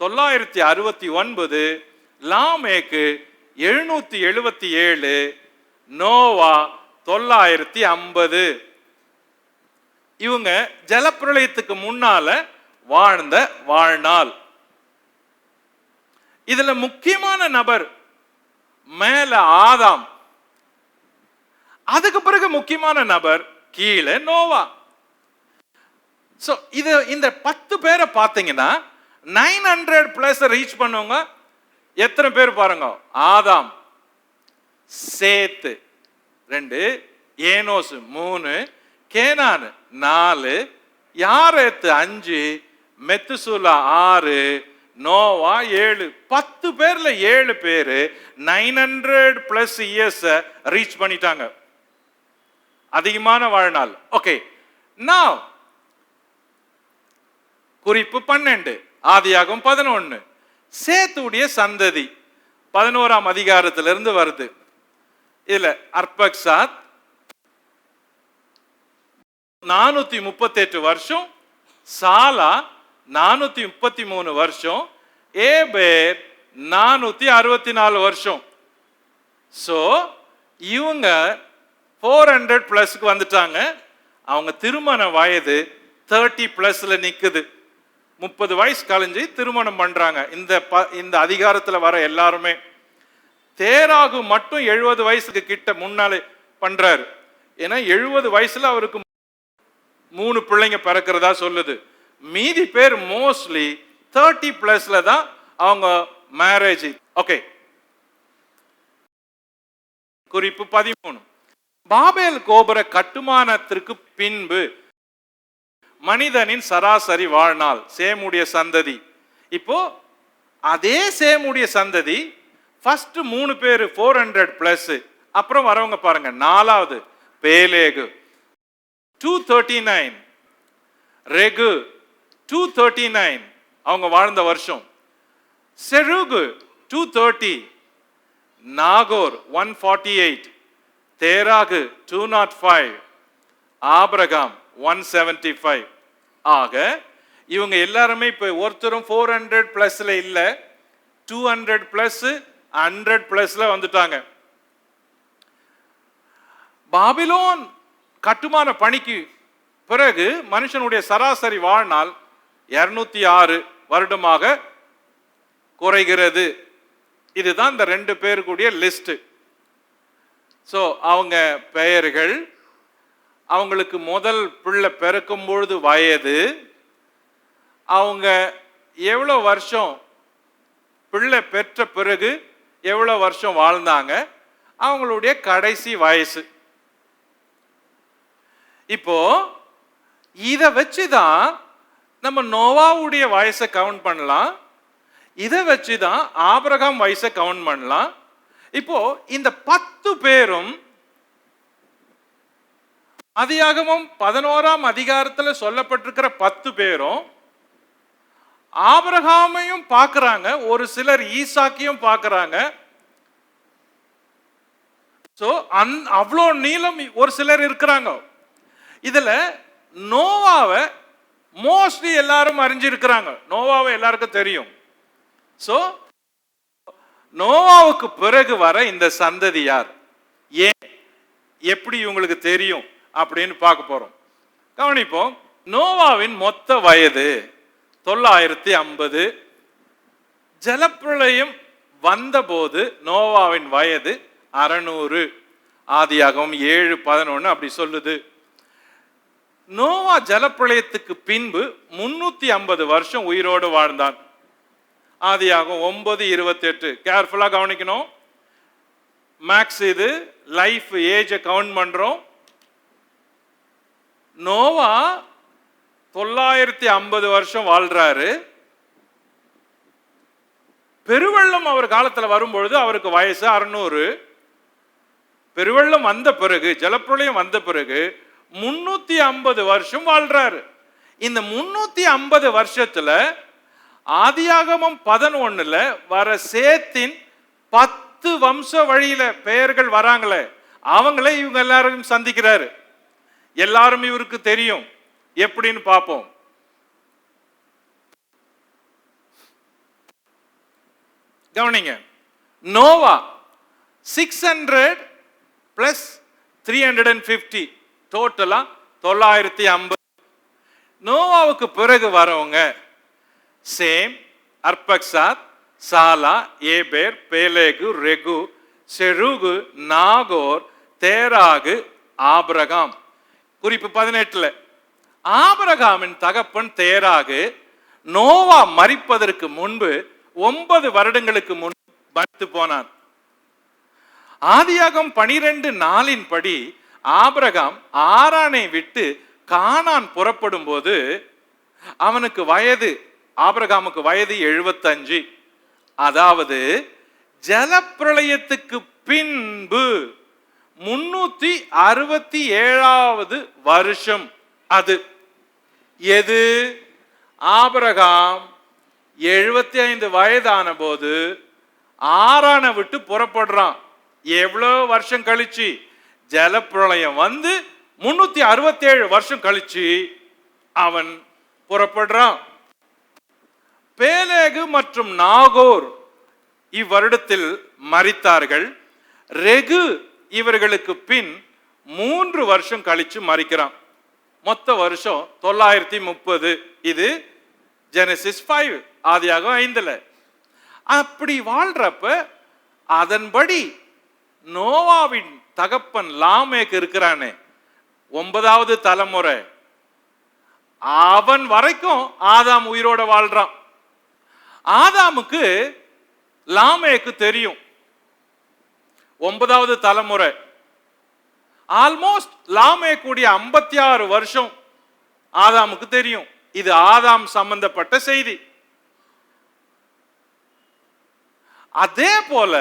969, லாமேக்கு 777, நோவா 950. இவங்க ஜலப்பிரளயத்துக்கு முன்னால வாழ்ந்த வாழ்நாள். இதுல முக்கியமான நபர் மேல ஆதாம், அதுக்கு பிறகு முக்கியமான நபர் கீழே நோவா. சோ இது இந்த 10 பேரை பார்த்தீங்கன்னா 900+ ரீச் பண்ணுவாங்க. எத்தனை பேர் பாருங்க: ஆதாம், சேத்து 2, ஏனோஸ் 3, கேனான் 4, யாரேத் 5, மெத்துசூலா 6, நோவா 7. 10 பேர்ல 7 பேரு 900+ இயர்ஸ் ரீச் பண்ணிட்டாங்க. அதிகமான வாழ்நாள். ஓகே, now குறிப்பு 12, ஆதியாகமம் 11, சேத்துடைய சந்ததி 11ஆம் அதிகாரத்திலிருந்து வருது. இதுல அர்பக்சாத் 438 வருஷம், சாலா 433 வருஷம், ஏபேர் 464 வருஷம். சோ இவங்க 400+ வந்துட்டாங்க. அவங்க திருமண வயது 30+ நிக்குது. 30 வயசு கழிஞ்சு திருமணம் பண்றாங்க. இந்த அதிகாரத்துல வர எல்லாருமே. தேராகு மட்டும் 70 வயசுக்கு கிட்ட முன்னாலே பண்றாரு. ஏன்னா 70 வயசுல அவருக்கு 3 பிள்ளைங்க பிறக்கிறதா சொல்லுது. மீதி பேர் மோஸ்ட்லி 30+ தான் அவங்க மேரேஜ். ஓகே, குறிப்பு 13, பாபேல் கோபுர கட்டுமானத்திற்கு பின்பு மனிதனின் சராசரி வாழ்நாள், சேமுடைய சந்ததி. இப்போ அதே சேமுடைய சந்ததி ஃபர்ஸ்ட் 3 பேர் 400+, அப்புறம் வரவங்க பாருங்க. 4வது பேலேகு 239, ரெகு 239 அவங்க வாழ்ந்த வருஷம், செருகு 230, நாகோர் 148, தேராகு 205, ஆபிரகாம் 175. ஆக இவங்க எல்லாருமே இப்ப ஒருத்தரும் 400+ல இல்ல, 200+, 100+ல வந்துட்டாங்க. பாபிலோன் கட்டுமான பணிக்கு பிறகு மனுஷனுடைய சராசரி வாழ்நாள் 206 வருடமாக குறைகிறது. இதுதான் இந்த 2 பேருக்குடைய லிஸ்ட். சோ அவங்க பெயர்கள், அவங்களுக்கு முதல் பிள்ளை பிறக்கும் பொழுது வயது, அவங்க எவ்வளவு வருஷம் பிள்ளை பெற்ற பிறகு எவ்வளவு வருஷம் வாழ்ந்தாங்க, அவங்களுடைய கடைசி வயசு. இப்போ இத வச்சுதான் நம்ம நோவாவுடைய வயசை கவுண்ட் பண்ணலாம். இதை வச்சுதான் ஆபிரகாம் வயசை கவுண்ட் பண்ணலாம். இப்போ இந்த 10 பேரும் ஆதியாகமம் 11ஆம் அதிகாரத்துல சொல்லப்பட்டிருக்கிற 10 பேரும் ஆபிரகாமையும் பார்க்கறாங்க, ஒரு சிலர் ஈசாக்கையும் பார்க்கறாங்க. சோ அவ்வளோ நீளம் ஒரு சிலர் இருக்கிறாங்க. இதுல நோவாவை மோஸ்ட்லி எல்லாரும் அறிஞ்சிருக்கிறாங்க. நோவாவை எல்லாருக்கும் தெரியும். சோ நோவாவுக்கு பிறகு வர இந்த சந்ததி யார், ஏன், எப்படி இவங்களுக்கு தெரியும் அப்படின்னு பார்க்க போறோம். கவனிப்போம். நோவாவின் மொத்த வயது 950. ஜலப்பிரளயம் வந்தபோது நோவாவின் வயது 600. ஆதியாகமம் 7:11 அப்படி சொல்லுது. நோவா ஜலப்பிரளயத்துக்கு பின்பு 350 வருஷம் உயிரோடு வாழ்ந்தான். ஆதியாகமம் 9:28. கேர்ஃபுல்லா கவனிக்கணும். மேக்ஸ் இது லைஃப் ஏஜ் கவுண்ட் பண்றோம். நோவா 950 வருஷம் வாழ்றாரு. பெருவெள்ளம் அவர் காலத்துல வரும்பொழுது அவருக்கு வயசு 600. பெருவெள்ளம் வந்த பிறகு, ஜலப்பிரளயம் வந்த பிறகு 350 வருஷம் வாழ்றாரு. இந்த 350 வருஷத்துல ஆதியாகமம் 11ல வர சேத்தின் 10 வம்ச வழியில பெயர்கள் வராங்களே, அவங்களே இவங்க எல்லாரும் சந்திக்கிறாரு. எல்லாரும் இவருக்கு தெரியும். எப்படின்னு பார்ப்போம். கவனிங்க. நோவா 600 பிளஸ் 350, டோட்டலா 950. நோவாவுக்கு பிறகு வரவங்க சேம், அர்பக்சாத், சாலா, ஏபேர், பேலேகு, ரெகு, செருகு, நாகோர், தேராகு, ஆபிரகாம். குறிப்பு 18ல ஆபிரகாமின் தகப்பன் தேராகு நோவா மரிப்பதற்கு முன்பு 9 வருடங்களுக்கு முன் மரித்து போனான். ஆதியாகமம் 12:4 படி ஆபிரகாம் ஆரானை விட்டு கானான் புறப்படும் போது அவனுக்கு வயது, ஆபிரகாமுக்கு வயது 75. அதாவது ஜலப்பிரளயத்துக்கு பின்பு 367வது வருஷம். அது எது? ஆபிரகாம் 75 வயதான போது ஆரானை விட்டு புறப்படுறான். எவ்வளவு வருஷம் கழிச்சு? ஜலப்பிரளயம் வந்து 367 வருஷம் கழிச்சு அவன் புறப்படுறான். பேலேகு மற்றும் நாகோர் இவ்வருடத்தில் மரித்தார்கள். ரெகு இவர்களுக்கு பின் 3 வருஷம் கழிச்சு மரிக்கிறான். மொத்த வருஷம் 930. இது ஜெனசிஸ் 5, ஆதியாகமம் 5ல. அப்படி வாழ்றப்ப அதன்படி நோவாவின் தகப்பன் லாமேக்கு இருக்கிறானே, 9வது தலைமுறை, அவன் வரைக்கும் ஆதாம் உயிரோட வாழ்றான். ஆதாமுக்கு லாமேக்கு தெரியும். 9வது தலைமுறை ஆல்மோஸ்ட் லாமேக்குடைய 56 வருஷம் ஆதாமுக்கு தெரியும். இது ஆதாம் சம்பந்தப்பட்ட செய்தி. அதே போல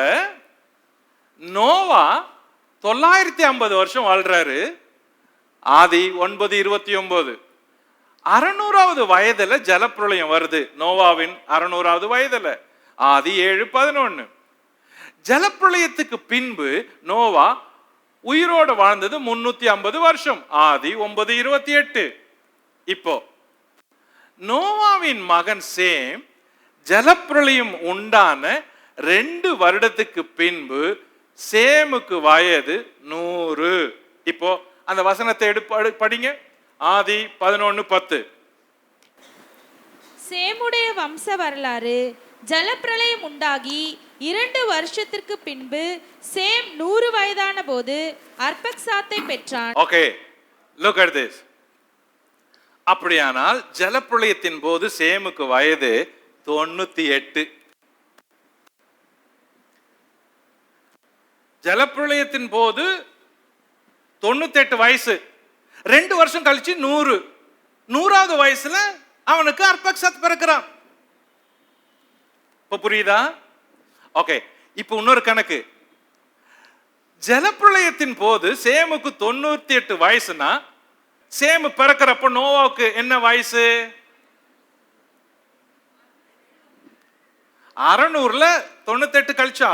நோவா 950 வருஷம் வாழ்றாரு. ஆதி 9:29. 600வது வயதுல ஜலப்பிரளயம் வருது. நோவாவின் 600வது வயதுல. ஆதி 7:11. ஜலப்பிரளயத்துக்கு பின்பு நோவா உயிரோடு வாழ்ந்தது 350 வருஷம். ஆதி 9:28. இப்போ நோவாவின் மகன் சேம் ஜலப்பிரளயம் உண்டான 2 வருடத்துக்கு பின்பு சேமுக்கு வயது 100. இப்போ அந்த வசனத்தை படிங்க. ஆதி 11:10. சேமுடைய வம்ச வரலாறு. ஜலப்பிரளயம் உண்டாகி 2 வருஷத்திற்கு பின்பு சேம் 100 வயதான போது அர்பக்சாத்தை பெற்றான். Okay, look at this. அப்படியானால் ஜலப்பிரளயத்தின் போது சேமுக்கு வயது 98. ஜலப்பிரளயத்தின் போது 98 வயசு. 2 வருஷம் கழிச்சு 100. 100வது வயசுல அவனுக்கு அர்பக்சாத் பிறக்கிறான். இப்ப புரியுதா? ஓகே, இப்ப இன்னொரு கணக்கு. ஜலப்பிரளயத்தின் போது சேமுக்கு 98 வயசுனா சேமு பிறக்கிறப்ப நோவாவுக்கு என்ன வயசு? 600ல 98 கழிச்சா?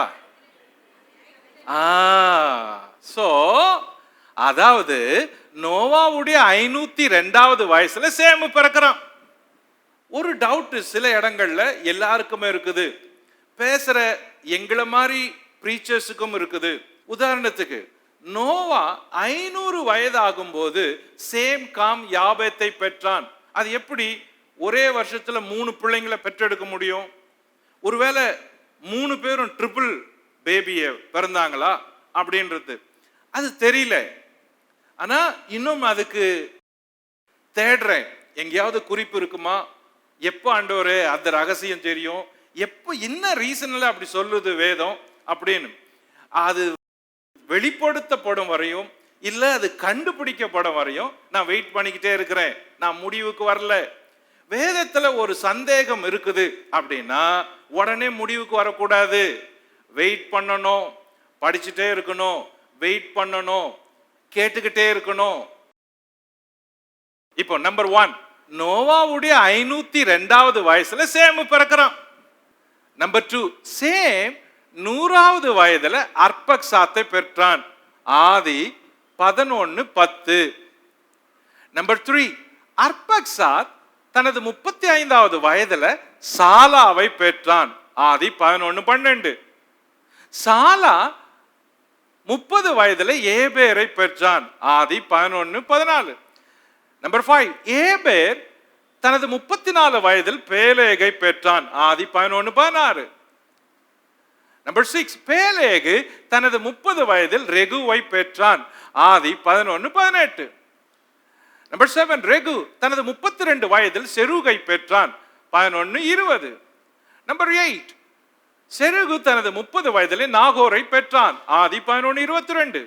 சோ அதாவது நோவாவுடைய 502வது வயசுல சேமு பிறக்கிறான். ஒரு டவுட் சில இடங்கள்ல எல்லாருக்குமே இருக்குது. பேசுற எங்களை மாதிரி பிரீச்சர்ஸுக்கும் இருக்குது. உதாரணத்துக்கு நோவா 500 வயது ஆகும் போது சேம் காம் யாபேத்தை பெற்றான். அது எப்படி ஒரே வருஷத்துல 3 பிள்ளைங்களை பெற்றெடுக்க முடியும்? ஒருவேளை 3 பேரும் ட்ரிபிள் பேபியை பிறந்தாங்களா அப்படின்றது அது தெரியல. ஆனா இன்னும் அதுக்கு தேடுறேன், எங்கேயாவது குறிப்பு இருக்குமா, எப்போ ஆண்டவரே அந்த ரகசியம் தெரியும், எப்போ என்ன ரீசன்ல அப்படி சொல்லுது வேதம் அப்படின்னு. அது வெளிப்படுத்தப்படும் வரையும் இல்ல அது கண்டுபிடிக்கப்படும் வரையும் நான் வெயிட் பண்ணிக்கிட்டே இருக்கிறேன். நான் முடிவுக்கு வரல. வேதத்துல ஒரு சந்தேகம் இருக்குது அப்படின்னா உடனே முடிவுக்கு வரக்கூடாது. வெயிட் பண்ணணும், படிச்சுட்டே இருக்கணும், வெயிட் பண்ணணும், கேட்டுக்கிட்டே இருக்கணும். இப்போ நம்பர் 1, நோவாவுடைய 502வது வயசுல சேம் பிறக்கிறான். நம்பர் 2, சேம் 100வது வயதுல அர்பக்சாத்தை பெற்றான். ஆதி 11:10. நம்பர் 3, அர்பக்சாத் தனது 35வது வயதுல சாலாவை பெற்றான். ஆதி 11:12. சாலா 30 வயதுல ஏபேரை பெற்றான். ஆதி 11:14. நம்பர் 5, ஏபேர் தனது 34 வயதில் பேலேகை பெற்றான். ஆதி 11:16. நம்பர் 6, பேலேகு தனது 30 வயதில் ரெகுவை பெற்றான். ஆதி 11:18. நம்பர் 7, ரெகு தனது 32 வயதில் செருகை பெற்றான். 11:20. நம்பர் 8, செருகு தனது 30 வயதில் நாகோரை பெற்றான். ஆதி 11:22.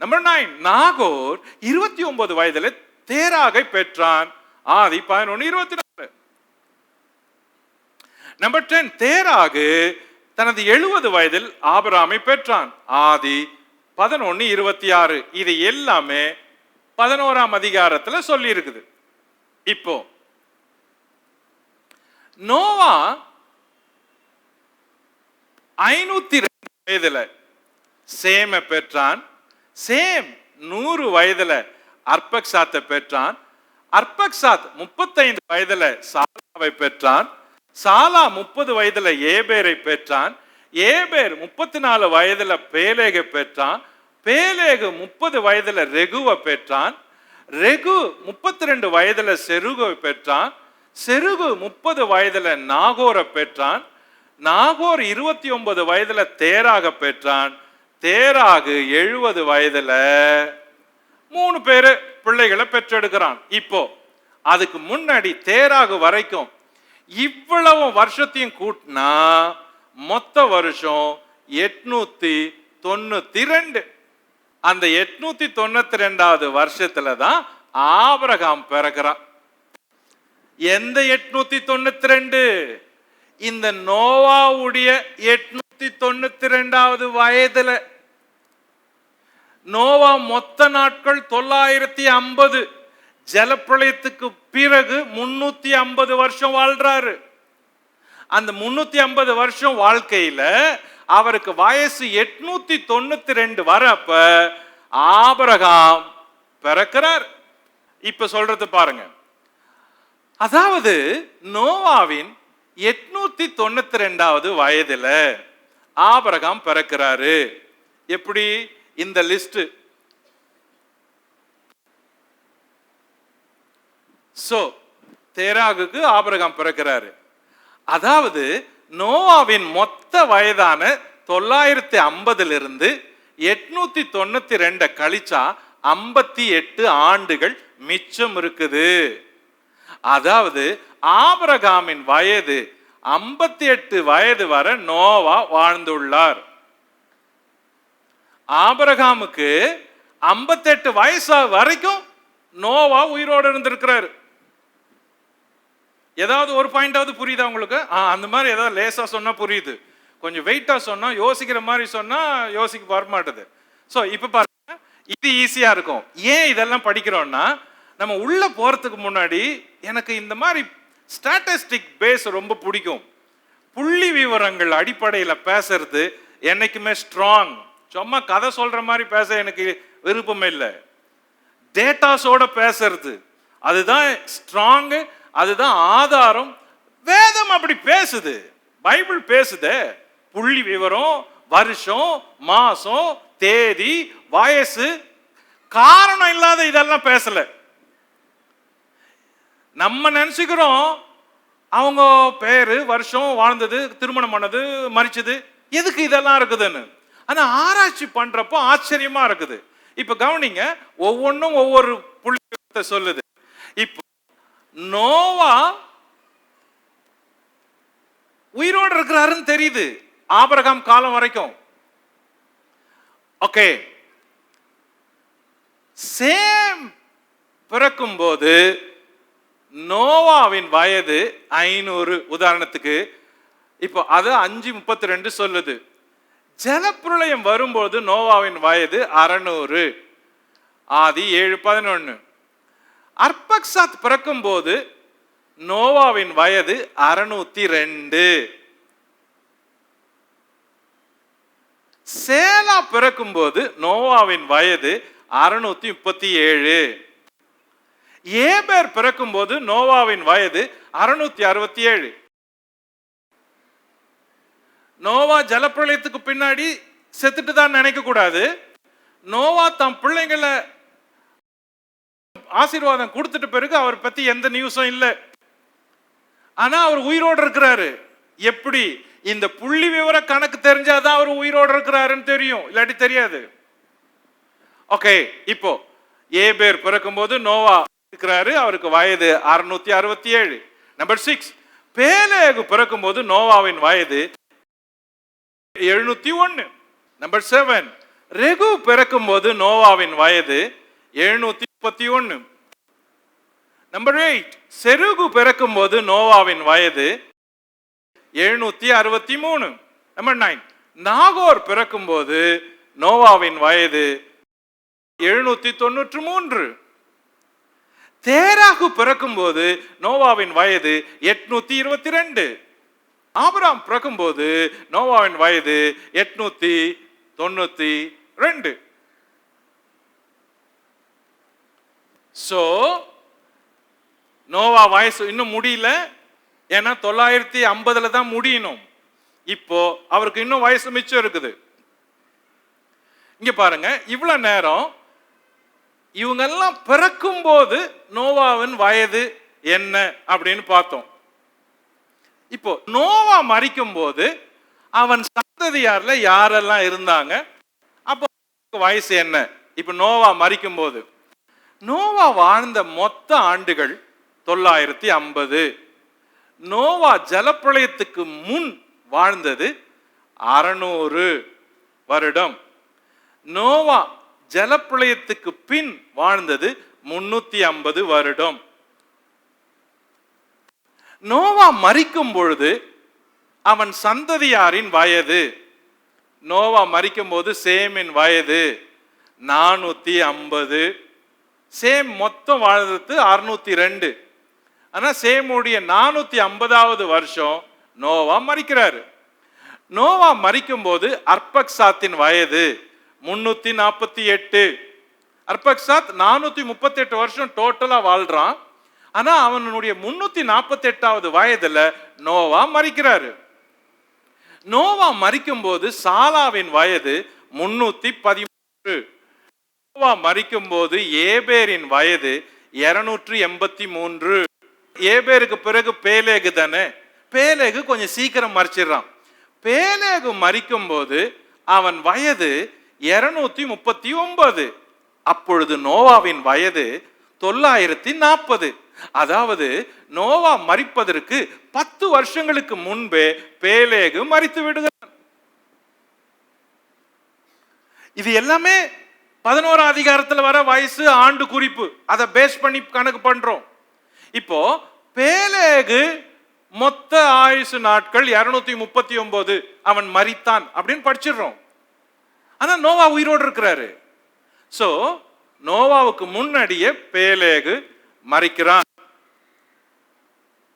நம்பர் 9, நாகோர் 29 வயதில் தேராகை பெற்றான். ஆதி 11:24. நம்பர் 10, தேராகு தனது 70 வயதில் ஆபிராமை பெற்றான். ஆதி 11:26. இது எல்லாமே 11ஆம் அதிகாரத்துல சொல்லி இருக்குது. இப்போ நோவா 502 வயதுல சேம பெற்றான். சேம் 100 வயதுல அர்பக்சாத்தை பெற்றான். அர்பக்சாத் 35 வயதுல சாலாவை பெற்றான். சாலா 30 வயதுல ஏபேரை பெற்றான். ஏபேர் 34 வயதுல பேலேகை பெற்றான். பேலேகு 30 வயதுல ரெகுவை பெற்றான். ரெகு 32 வயதுல செருகை பெற்றான். செருகு 30 வயதுல நாகோரை பெற்றான். நாகோர் 29 வயதுல தேராக பெற்றான். தேராகு 70 வயதுல 3 பேரு பிள்ளைகளை பெற்றெடுக்கிறான். இப்போ அதுக்கு முன்னாடி தேராகு வரைக்கும் இவ்வளவு வருஷத்தையும் கூட்டினா மொத்த வருஷம் 892. அந்த 892வது வருஷத்துல தான் ஆபிரகாம் பிறக்கிறான். எந்த 892? இந்த நோவாவுடைய 892வது வயதுல. நோவா மொத்த நாட்கள் 950. ஜலப்பிரளயத்துக்கு பிறகு 350 வருஷம் வாழ்றாரு. அந்த 350 வருஷம் வாழ்க்கையில அவருக்கு வயசு 892 வரப்ப ஆபிரகாம் பிறக்கிறார். இப்ப சொல்றது பாருங்க. அதாவது நோவாவின் 892வது வயதுல ஆபிரகாம் பிறக்கிறாரு. எப்படி இந்த லிஸ்ட்? சோ தேராகுக்கு ஆபிரகாம் பிறக்கிறாரு. அதாவது நோவாவின் மொத்த வயதான 950 892 கழிச்சா 58 ஆண்டுகள் மிச்சம் இருக்குது. அதாவது ஆபிரகாமின் வயது 58 வயது வரை நோவா வாழ்ந்துள்ளார். ஆபிரகாமுக்கு 58 வயசு வரைக்கும் நோவா உயிரோடு இருந்திருக்கிறாரு. ஏதாவது ஒரு பாயிண்டாவது புரியுதா உங்களுக்கு? அந்த மாதிரி ஏதாவது லேசா சொன்னா புரியுது, கொஞ்சம் வெயிட்டா சொன்னா யோசிக்கிற மாதிரி சொன்னா யோசிக்க வர மாட்டுது. ஸோ இப்போ பாருங்க, இது ஈஸியா இருக்கும். ஏன் இதெல்லாம் படிக்கிறோம்னா, நம்ம உள்ள போறதுக்கு முன்னாடி எனக்கு இந்த மாதிரி ஸ்டாட்டிஸ்டிக் பேஸ் ரொம்ப பிடிக்கும். புள்ளி விவரங்கள் அடிப்படையில் பேசுறது என்னைக்குமே ஸ்ட்ராங். சும்மா கதை சொல்ற மாதிரி பேச எனக்கு விருப்பம் இல்லை. டேட்டாஸோட பேசுறது அதுதான் ஸ்ட்ராங், அதுதான் ஆதாரம். வேதம் அப்படி பேசுது, பைபிள் பேசுதே. புள்ளி விவரம், வருஷம், மாசம், தேதி, வயசு, காரணம் இல்லாத இதெல்லாம் பேசல. நம்ம நினைச்சுக்கிறோம் அவங்க பேரு, வருஷம், வாழ்ந்தது, திருமணம் பண்ணது, மரிச்சது, எதுக்கு இதெல்லாம் இருக்குதுன்னு. ஆனா ஆராய்ச்சி பண்றப்போ ஆச்சரியமா இருக்குது. இப்ப கவனிங்க, ஒவ்வொன்றும் ஒவ்வொரு புள்ளி சொல்லுது. இப்போ நோவா உயிரோடு இருக்கிறாருன்னு தெரியுது ஆபிரகாம் காலம் வரைக்கும். ஓகே, சேம் பிறக்கும் போது நோவாவின் வயது 500. உதாரணத்துக்கு இப்போ அது 5:32 சொல்லுது. ஜலப்பிரளயம் வரும்போது நோவாவின் வயது 600. ஆதி 7:11. அர்பக்சாத் பிறக்கும் போது நோவாவின் வயது 602. சேலா பிறக்கும் போது நோவாவின் வயது 637. ஏபேர் பிறக்கும் போது நோவாவின் வயது 667. நோவா ஜலப்பிரளயத்துக்கு பின்னாடி செத்துட்டு தான் நினைக்க கூடாது. நோவா தம் பிள்ளைங்களை ஆசீர்வாதம் கொடுத்துட்டு பிறகு அவர் பத்தி எந்த நியூஸும் இல்லை. ஆனா அவர் உயிரோடு இருக்கிறாரு. எப்படி? இந்த புள்ளி விவர கணக்கு தெரிஞ்சாதான் அவர் உயிரோடு இருக்கிறாருன்னு தெரியும், இல்லாட்டி தெரியாது. ஓகே, இப்போ ஏபேர் பிறக்கும் போது நோவா இருக்கிறாரு, அவருக்கு வயது 667. நம்பர் 6, பேலேகு பிறக்கும் போது நோவாவின் வயது 701. நம்பர் 7, ரெகு பிறக்கும் போது நோவாவின் வயது 731. நம்பர் 8, செருகு பிறக்கும் போது நோவாவின் வயது 763. நம்பர் 9, நாகோர் பிறக்கும் போது நோவாவின் வயது 793. தேராகு பிறக்கும் போது நோவாவின் வயது 822. ஆபிரகாம் பிறக்கும் போது நோவாவின் வயது 892. சோ நோவா வயசு இன்னும் முடியல, ஏன்னா 950 தான் முடியணும். இப்போ அவருக்கு இன்னும் வயசு மிச்சம் இருக்குது. இங்க பாருங்க, இவ்வளவு நேரம் இவங்கெல்லாம் பிறக்கும் போது நோவாவின் வயது என்ன அப்படின்னு பார்த்தோம். இப்போ நோவா மரிக்கும் போது அவன் சந்ததியார்ல யாரெல்லாம் இருந்தாங்க, அப்போ வயசு என்ன? இப்ப நோவா மரிக்கும் போது நோவா வாழ்ந்த மொத்த ஆண்டுகள் 950. நோவா ஜலப்பிரளயத்துக்கு முன் வாழ்ந்தது 600 வருடம். நோவா ஜலப்பிரளயத்துக்கு பின் வாழ்ந்தது 350 வருடம். நோவா மரிக்கும் பொழுது அவன் சந்ததியாரின் வயது, நோவா மரிக்கும் போது சேமின் வயது 450. சேம் மொத்தம் வாழ்ந்தது 602. ஆனா சேமுடைய 450வது வருஷம் நோவா மரிக்கிறாரு. நோவா மரிக்கும் போது அர்பக்சாத்தின் வயது 348. அர்பக்சாத் 438 வருஷம் டோட்டலா வாழ்றான். ஆனா அவனுடைய 348வது வயதுல நோவா மரிக்கிறாரு. நோவா மரிக்கும் போது சாலாவின் வயது 313. நோவா மரிக்கும் போது ஏபேரின் வயது 283. ஏபேருக்கு பிறகு பேலேகு தானே. பேலேகு கொஞ்சம் சீக்கிரம் மரிச்சிடறான். பேலேகு மரிக்கும் போது அவன் வயது 239. அப்பொழுது நோவாவின் வயது 940. அதாவது நோவா மரிப்பதற்கு 10 வருஷங்களுக்கு முன்பே பேலேகு மரித்து விடுகிறான். இது எல்லாமே 11ஆம் அதிகாரத்தில் வர வயசு ஆண்டு குறிப்பு, அதை பேஸ் பண்ணி கணக்கு பண்றோம். இப்போ பேலேகு மொத்த ஆயுசு நாட்கள் 239, அவன் மரித்தான் அப்படின்னு படிச்சிடுறோம். ஆனா நோவா உயிரோடு இருக்கிறாரு. சோ நோவாவுக்கு முன்னாடியே பேலேகு மரிக்கிறான்.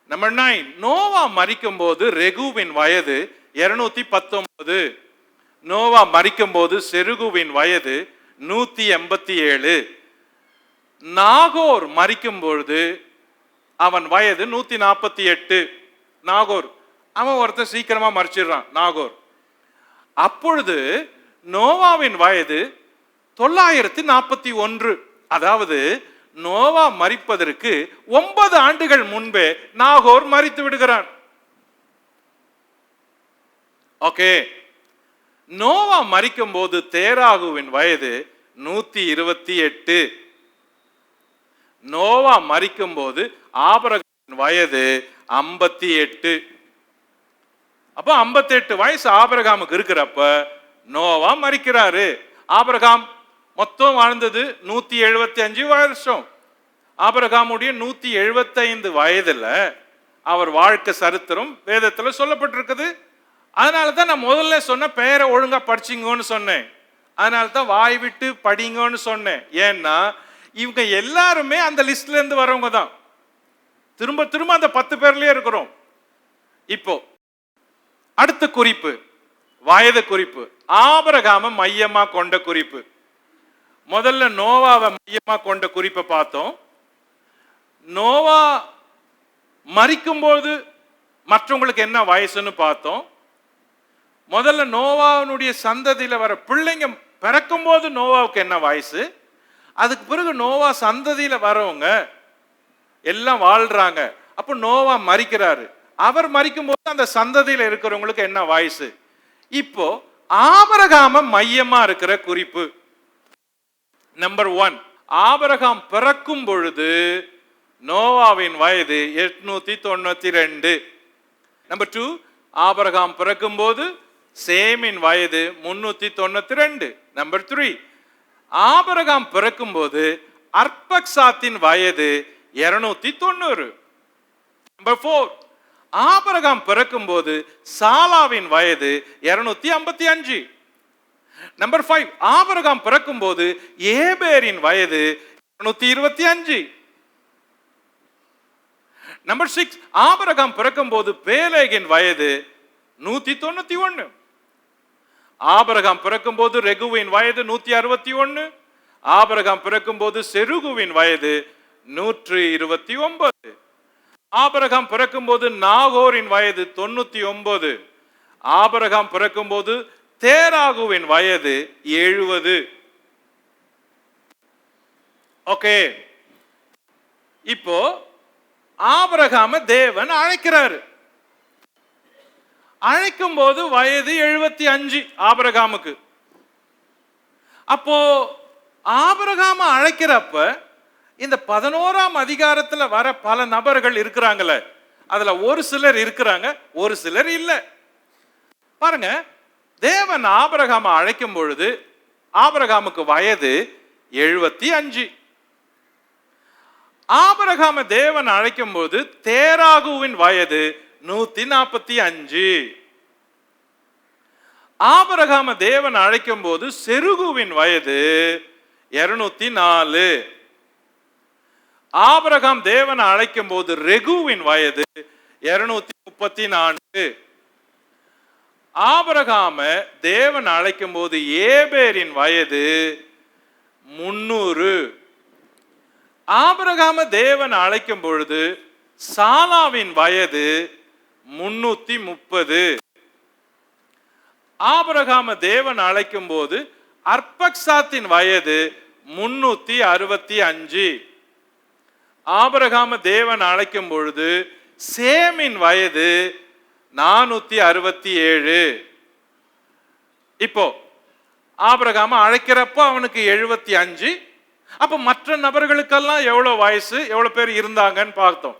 நம்பர் 9, நோவா மரிக்கும் போது ரெகுவின் வயது 219. நோவா மரிக்கும் போது செருகுவின் வயது 187. நாகோர் மரிக்கும் பொழுது அவன் வயது 148. நாகோர் அவன் ஒருத்தர் சீக்கிரமா மரிச்சிடுறான், நாகோர். அப்பொழுது நோவாவின் வயது 941. அதாவது நோவா மரிப்பதற்கு 9 ஆண்டுகள் முன்பே நாகோர் மரித்து விடுகிறான். ஓகே, நோவா மரிக்கும் போது தேராகுவின் வயது 128. நோவா மரிக்கும் போது ஆபிரகாமின் வயது 58. அப்ப 58 வயசு ஆபிரகாமுக்கு இருக்கிறப்ப நோவா மரிக்கிறாரு. ஆபிரகாம் மொத்தம் வாழ்ந்தது 175 வருஷம். ஆபிரகாமுடைய 175 வயதுல அவர் வாழ்க்கை சரித்திரம் வேதத்துல சொல்லப்பட்டிருக்குது. அதனால தான் நான் முதல்ல சொன்ன பெயரை ஒழுங்கா படிச்சிங்கன்னு சொன்னேன். அதனால தான் வாய் விட்டு படிங்கன்னு சொன்னேன். ஏன்னா இவங்க எல்லாருமே அந்த லிஸ்ட்ல இருந்து வரவங்க தான். திரும்ப திரும்ப அந்த 10 பேர்லயே இருக்கிறோம். இப்போ அடுத்த குறிப்பு, வயது குறிப்பு, ஆபிரகாம மையமா கொண்ட குறிப்பு. முதல்ல நோவாவை மையமா கொண்ட குறிப்பை பார்த்தோம். நோவா மரிக்கும் போது மற்றவங்களுக்கு என்ன வயசுன்னு பார்த்தோம். முதல்ல நோவாவுடைய சந்ததியில வர பிள்ளைங்க பிறக்கும் போது நோவாவுக்கு என்ன வயசு, அதுக்கு பிறகு நோவா சந்ததியில வரவங்க எல்லாம் வாழ்றாங்க. அப்போ நோவா மரிக்கிறாரு. அவர் மரிக்கும் போது அந்த சந்ததியில இருக்கிறவங்களுக்கு என்ன வயசு. இப்போ ஆபிரகாம மையமா இருக்கிற குறிப்பு. நம்பர் 1, ஆபிரகாம் பிறக்கும் பொழுது நோவாவின் வயது 892. நம்பர் 2, ஆபிரகாம் பிறக்கும் போது சேமின் வயது 392. நம்பர் 3, ஆபிரகாம் பிறக்கும் போது அர்பக்சாத்தின் வயது 290. நம்பர் 4, ஆபிரகாம் பிறக்கும் போது சாலாவின் வயது 255. நம்பர் 5, ஆபிரகாம் பிறக்கும் போது ஏபேரின் வயது 225. நம்பர் 6, ஆபிரகாம் பிறக்கும் போது பேலேகின் வயது 191. ஆபிரகாம் பிறக்கும் போது ரெகுவின் வயது 161. ஆபிரகாம் பிறக்கும் போது செருகுவின் வயது 129. ஆபிரகாம் பிறக்கும் போது நாகோரின் வயது 99. ஆபிரகாம் பிறக்கும் போது தேராகுவின் வயது 70. ஓகே, இப்போ ஆபிரகாம தேவன் அழைக்கிறாரு. அழைக்கும் போது வயது 75 ஆபிரகாமுக்கு. அப்போ ஆபிரகாம அழைக்கிறப்ப இந்த 11ஆம் அதிகாரத்துல வர பல நபர்கள் இருக்கிறாங்களே, அதுல ஒரு சிலர் இருக்கிறாங்க, ஒரு சிலர் இல்ல. பாருங்க, தேவன் ஆபிரகாம அழைக்கும் பொழுது ஆபிரகாமுக்கு வயது 75. ஆபிரகாம தேவன் அழைக்கும் போது தேராகுவின் வயது 145. ஆபிரகாம தேவன் அழைக்கும் போது செருகுவின் வயது 204. ஆபிரகாம் தேவன் அழைக்கும் போது ரெகுவின் வயது 234. ஆபிரகாம தேவன் அழைக்கும் போது ஏபேரின் வயது 300. ஆபிரகாம தேவன் அழைக்கும் பொழுது சாலாவின் வயது 330. ஆபிரகாம தேவன் அழைக்கும் போது அர்பக்சாத்தின் வயது 365. ஆபிரகாம தேவன் அழைக்கும் பொழுது சேமின் வயது 467. இப்போ ஆபிரகாம அழைக்கிறப்போ அவனுக்கு 75. அப்ப மற்ற நபர்களுக்கெல்லாம் எவ்வளவு வயசு, எவ்வளவு பேர் இருந்தாங்கன்னு பார்த்தோம்.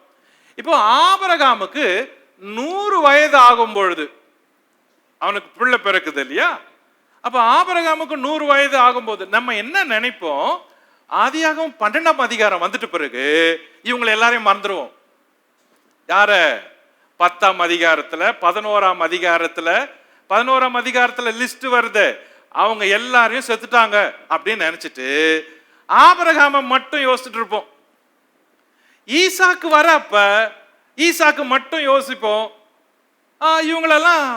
இப்போ ஆபிரகாமுக்கு 100 வயது ஆகும் பொழுது அவனுக்கு பிள்ளை பிறக்குது இல்லையா. அப்ப ஆபிரகாமுக்கு 100 வயது ஆகும்போது நம்ம என்ன நினைப்போம், ஆதியாகமம் 12ஆம் அதிகாரம் வந்துட்டு பிறகு இவங்களை எல்லாரையும் மறந்துடுவோம். யார? 10ஆம் அதிகாரத்துல 11ஆம் அதிகாரத்துல 11ஆம் அதிகாரத்துல லிஸ்ட் வருது, அவங்க எல்லாரையும் செத்துட்டாங்க அப்படின்னு நினைச்சிட்டு ஆபிரகாம மட்டும் யோசிச்சுட்டு இருப்போம். ஈசாக்கு வரப்ப ஈசாக்கு மட்டும் யோசிப்போம், இவங்களெல்லாம்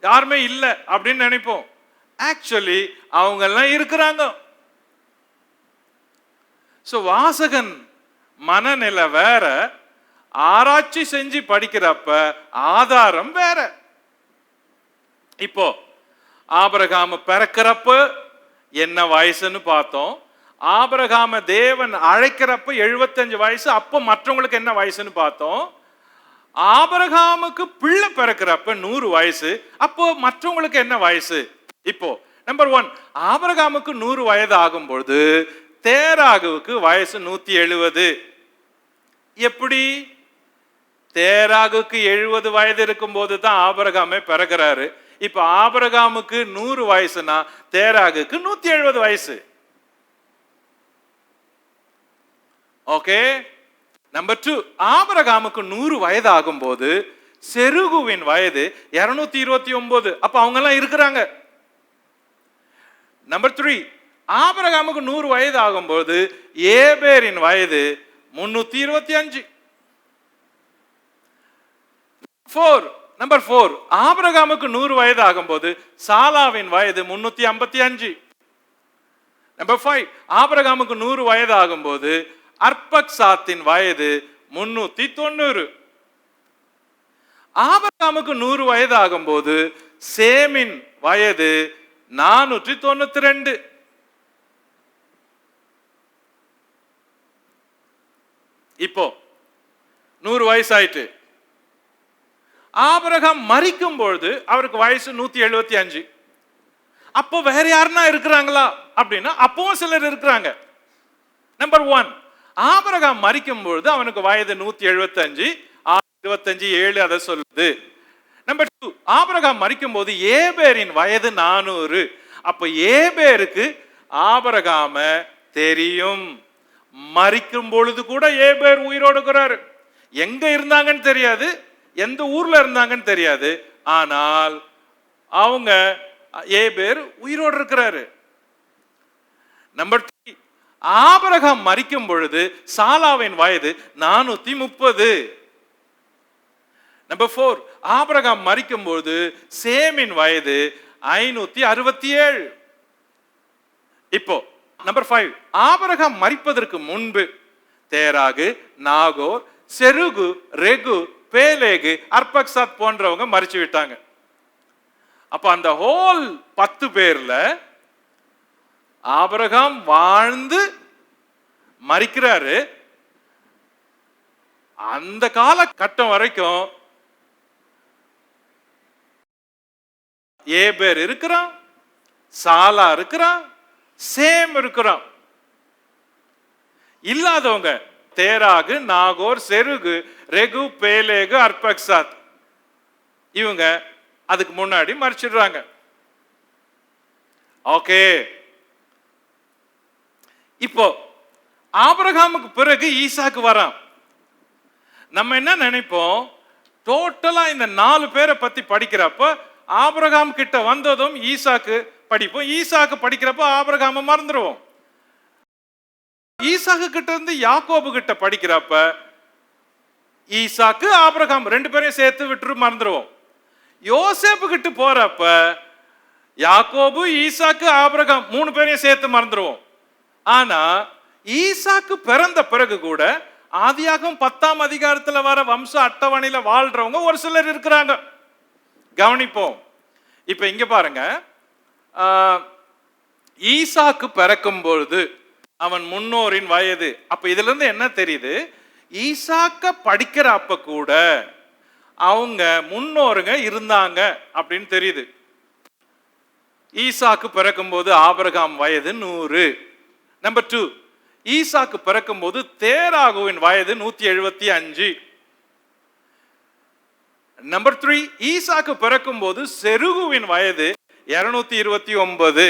யாருமே இல்லை அப்படின்னு நினைப்போம். ஆக்சுவலி அவங்க எல்லாம் இருக்கிறாங்க. வாசகன் மனநிலை வேற, ஆராய்ச்சி செஞ்சு படிக்கிறப்ப ஆதாரம் வேற. இப்போ ஆபிரகாம் பிறக்கிறப்ப என்ன வயசுன்னு பார்த்தோம், ஆபிரகாம தேவன் அழைக்கிறப்ப 75 வயசு. அப்போ மற்றவங்களுக்கு என்ன வயசுன்னு பார்த்தோம். ஆபிரகாமுக்கு பிள்ளை பிறக்கிறப்ப 100 வயசு. அப்போ மற்றவங்களுக்கு என்ன வயசு? இப்போ நம்பர் 1, ஆபிரகாமுக்கு 100 வயது ஆகும்பொழுது தேராகுவுக்கு வயசு 170. எப்படி? தேராகுக்கு 70 வயது இருக்கும் போது தான் ஆபிரகாமே பிறகுறாரு. இப்ப ஆபிரகாமுக்கு 100 வயசுனா தேராகுக்கு 170 வயசு. ஓகே. நம்பர் 2, ஆபிரகாமுக்கு 100 வயது ஆகும்போது செருகுவின் வயது 229. அப்ப அவங்க எல்லாம் இருக்கிறாங்க. நம்பர் 3, ஆபிரகாமுக்கு 100 வயது ஆகும்போது ஏபேரின் வயது 325. நம்பர் 4, ஆபிரகாமுக்கு 100 வயது ஆகும்போது சாலாவின் வயது 355. நம்பர் 5, ஆபிரகாமுக்கு 100 வயது ஆகும்போது அர்பக்சாத்தின் வயது 390. ஆபிரகாமுக்கு 100 வயது ஆகும்போது சேமின் வயது 492. இப்போ 100 வயசு ஆயிட்டு. ஆபிரகாம் மரிக்கும் பொழுது அவருக்கு வயசு 175. அப்போ வேற யாருன்னா இருக்கிறாங்களா அப்படின்னா அப்பவும் சிலர் இருக்கிறாங்க. நம்பர் 1, ஆபிரகாம் மரிக்கும் பொழுது அவனுக்கு வயது 175. 25 7 அதை சொல்லுது. நம்பர் 2, ஆபிரகாம் மரிக்கும் போது ஏபேரின் வயது 400. அப்ப ஏபேருக்கு ஆபிரகாம தெரியும். மரிக்கும் பொழுது கூட ஏபேர் உயிரோடு இருக்கிறாரு. எங்க இருந்தாங்கன்னு தெரியாது, எந்த ஊர்ல இருந்தாங்கன்னு தெரியாது. ஆனால் அவங்க ஏபேர் உயிரோடு இருக்கிறாரு. நம்பர் 3, ஆபிரகாம் மரிக்கும் பொழுது சாலாவின் வயது 430. நம்பர் 4, ஆபிரகாம் மரிக்கும் பொழுது சேமின் வயது 567. இப்போ நம்பர் 5, ஆபிரகாம் மரிப்பதற்கு முன்பு தேராகு, நாகோர், செருகு, ரெகு, பேலேகு, அர்பக்சாத் போன்றவங்க மரிச்சு விட்டாங்க. அப்ப அந்த ஹோல் 10 பேர்ல ஆபிரகாம் வாழ்ந்து மரிக்கிறாரு. அந்த காலகட்டம் வரைக்கும் ஏபேர் இருக்கிறான், சாலா இருக்கிறான், சேம் இருக்கிறான். இல்லாதவங்க தேராகு, நாகோர், செருகு, ரெகு, பேலேகு, அர்பக்சாத் இவங்க அதுக்கு முன்னாடி மரிச்சிடுறாங்க. ஓகே. இப்போ ஆபிரகாமுக்கு பிறகு ஈசாக்கு வரான். நம்ம என்ன நினைப்போம், டோட்டலா இந்த 4 பேரை பத்தி படிக்கிறப்ப ஆபிரகாம் கிட்ட வந்ததும் ஈசாக்கு படிப்போம், ஈசாக்கு படிக்கிறப்ப ஆபிரகாம மறந்துடுவோம். ஈசாக்கு கிட்ட இருந்து யாக்கோபு கிட்ட படிக்கிறப்ப ஈசாக்கு ஆபிரகாம் 2 பேரையும் சேர்த்து விட்டு மறந்துடுவோம். யோசேப்பு கிட்ட போறப்ப யாக்கோபு, ஈசாக்கு, ஆபிரகாம் 3 பேரையும் சேர்த்து மறந்துடுவோம். ஆனா ஈசாக்கு பிறந்த பிறகு கூட ஆதியாகமம் 10ஆம் அதிகாரத்துல வர வம்ச அட்டவணையில வாழ்றவங்க ஒரு சிலர் இருக்கிறாங்க. கவனிப்போம். இப்ப இங்க பாருங்க, ஈசாக்கு பிறக்கும் பொழுது அவன் முன்னோரின் வயது. அப்ப இதுல இருந்து என்ன தெரியுது, ஈசாக்க படிக்கிற அப்ப கூட அவங்க முன்னோருங்க இருந்தாங்க அப்படின்னு தெரியுது. ஈசாக்கு பிறக்கும் போது ஆபிரகாம் வயது 100. நம்பர் 2, ஈசாக்கு பிறக்கும் போது தேராகுவின் வயது 175. நம்பர் 3, ஈசாக்கு பிறக்கும் போது செருகுவின் வயது 229.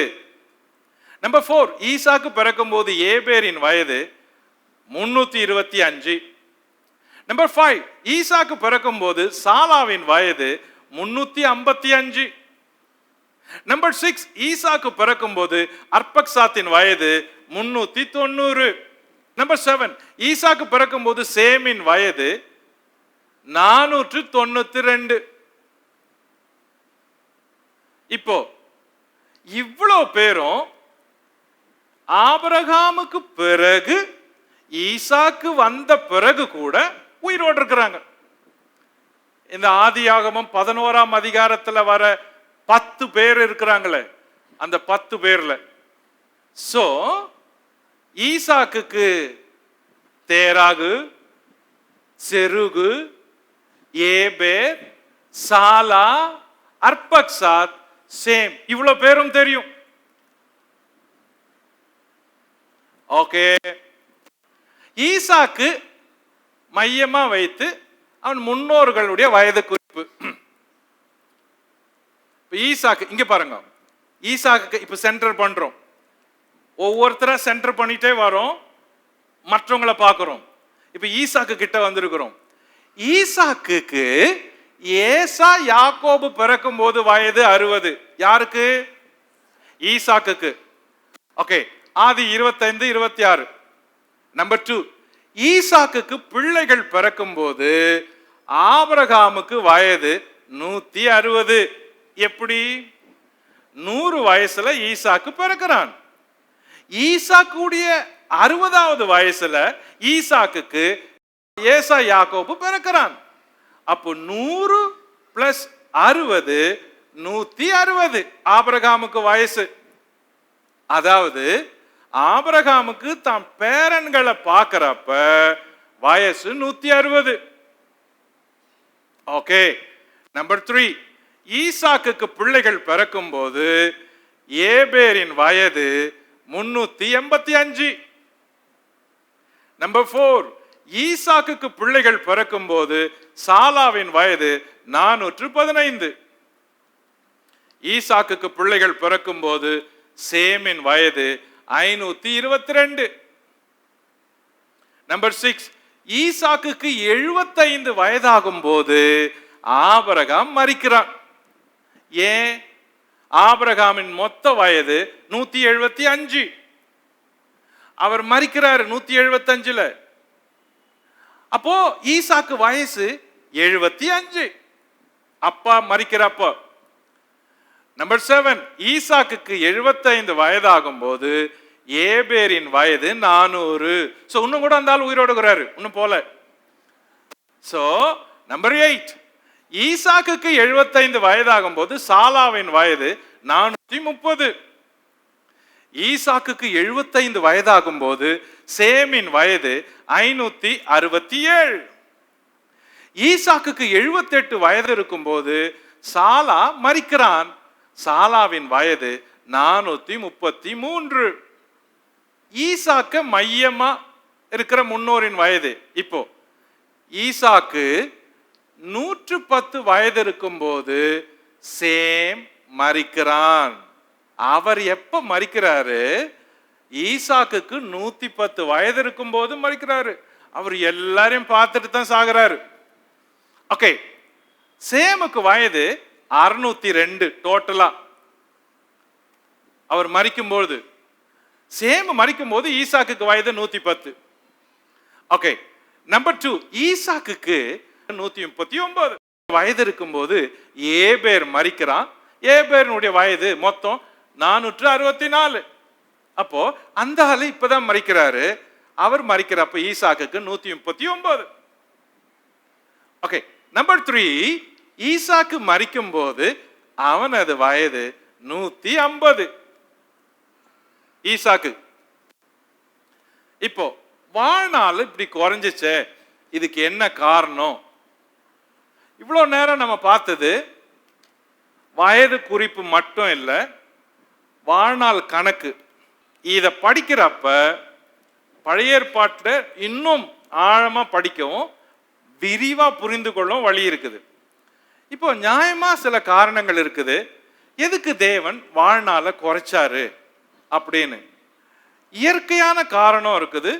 நம்பர் 4, ஈசாக்கு பிறக்கும் போது ஏபேரின் வயது 325. நம்பர் 5, ஈசாக்கு பிறக்கும் போது சாலாவின் வயது 355. நம்பர் 6, ஈசாக்கு பிறக்கும் போது அர்பக்சாத்தின் வயது 390. நம்பர் 7, ஈசாக்கு பிறக்கும் போது சேமின் வயது 492. இப்போ இவ்வளவு பேரும் ஆபிரகாமுக்கு பிறகு ஈசாக்கு வந்த பிறகு கூட உயிரோடு இருக்கிறாங்க. இந்த ஆதியாகமம் 11ஆம் அதிகாரத்துல வர 10 பேர் இருக்கிறாங்களே, அந்த 10 பேர்ல. சோ ஈசாக்குக்கு தேராகு, செருகு, ஏபேர், சாலா, அர்பக்சாத், சேம், இவ்வளவு பேரும் தெரியும். ஓகே, ஈசாக்கு மையமா வைத்து அவன் முன்னோர்களுடைய வயது குறிப்பு. ஈசாக்கு இங்க பாருங்க, ஈசாக்கு இப்ப சென்டர் பண்றோம், ஒவ்வொருத்தரா சென்டர் பண்ணிட்டே வரோம், மற்றவங்களை பார்க்கிறோம். இப்ப ஈசாக்கு கிட்ட வந்திருக்கிறோம். ஈசாக்குக்கு ஏசா யாக்கோபு பிறக்கும் போது வயது 60. யாருக்கு? ஈசாக்குக்கு. ஓகே, ஆதி 25, 26. நம்பர் 2, ஈசாக்குக்கு பிள்ளைகள் பிறக்கும் போது ஆபிரகாமுக்கு வயது 160. எப்படி? 100 வயசுல ஈசாக்கு பிறக்கிறான். ஈசாக்குடைய 60வது வயசுல ஈசாக்குக்கு ஏசா யாக்கோபு பிறக்கிறான். அப்போ 100 பிளஸ் 60 160 ஆபிரகாமுக்கு வயசு. அதாவது ஆபிரகாமுக்கு தான் பேரன்களை பார்க்கிறப்ப வயசு 160. ஓகே, நம்பர் 3, ஈசாக்குக்கு பிள்ளைகள் பிறக்கும் போது ஏபேரின் வயது 385. நம்பர் 4, ஈசாக்குக்கு பிள்ளைகள் பிறக்கும் போது சாலாவின் வயது 415. ஈசாக்குக்கு பிள்ளைகள் பிறக்கும் போது சேமின் வயது 522. நம்பர் 6, ஈசாக்குக்கு 75 வயதாகும் போது ஆபிரகாம் மரிக்கிறான். ஏன்? ஆபிரகாமின் மொத்த வயது 175. அவர் மரிக்கிறார் 175ல. அப்போ ஈசாக்கு வயசு 75, அப்பா மரிக்கிறப்போ. நம்பர் 7, ஈசாக்குக்கு 75 வயதாகும் போது ஏபேரின் வயது 400. சோ இன்னும் கூட அந்த ஆள் உயிரோடு இருக்கிறாரு, இன்னும் போல. சோ நம்பர் 8, ஈசாக்குக்கு 75 வயதாகும் போது சாலாவின் வயது 430. ஈசாக்குக்கு 75 வயதாகும் போது சேமின் வயது 567. ஈசாக்குக்கு 78 வயது இருக்கும் போது சாலா மரிக்கிறான். சாலாவின் வயது 433. ஈசாக்க மையமா இருக்கிற முன்னோரின் வயது. இப்போ ஈசாக்கு 110 வயது இருக்கும் போது சேம் மரிக்கிறான். அவர் எப்ப மரிக்கிறாரு? ஈசாக்குக்கு 110 வயது இருக்கும் போது மரிக்கிறாரு. அவர் எல்லாரையும் பார்த்துட்டு தான் சாகுறாரு. ஓகே, சேமுக்கு வயது 602 டோட்டலா. அவர் மரிக்கும்போது, சேம் மரிக்கும் போது ஈசாக்குக்கு வயது 110. ஓகே, நம்பர் 2, ஈசாக்குக்கு 139 வயது இருக்கும் போது ஏபேர் மரிக்கிறான். ஏபேருடைய வயது மொத்தம் 464. அப்போ அந்த ஆளு இப்பதான் மரிக்கிறாரு. அவர் மரிக்கிறப்ப ஈசாக்குக்கு 139. ஓகே, நம்பர் 3, ஈசாக்கு மரிக்கும் போது அவனது வயது 150. ஈசாக்கு இப்போ வாழ்நாள் இப்படி குறைஞ்சிச்சே, இதுக்கு என்ன காரணம்? இவ்வளவு நேரம் நம்ம பார்த்தது வயது குறிப்பு மட்டும் இல்லை, வாழ்நாள் கணக்கு. இதை படிக்கிறப்ப பழைய ஏற்பாட்டில் இன்னும் ஆழமா படிக்கவும் விரிவா புரிந்து கொள்ளவும் வழி இருக்குது. இப்போ நியாயமா சில காரணங்கள் இருக்குது எதுக்கு தேவன் வாழ்நாளை குறைச்சாரு அப்படின்னு. இயற்கையான காரணம் இருக்குது,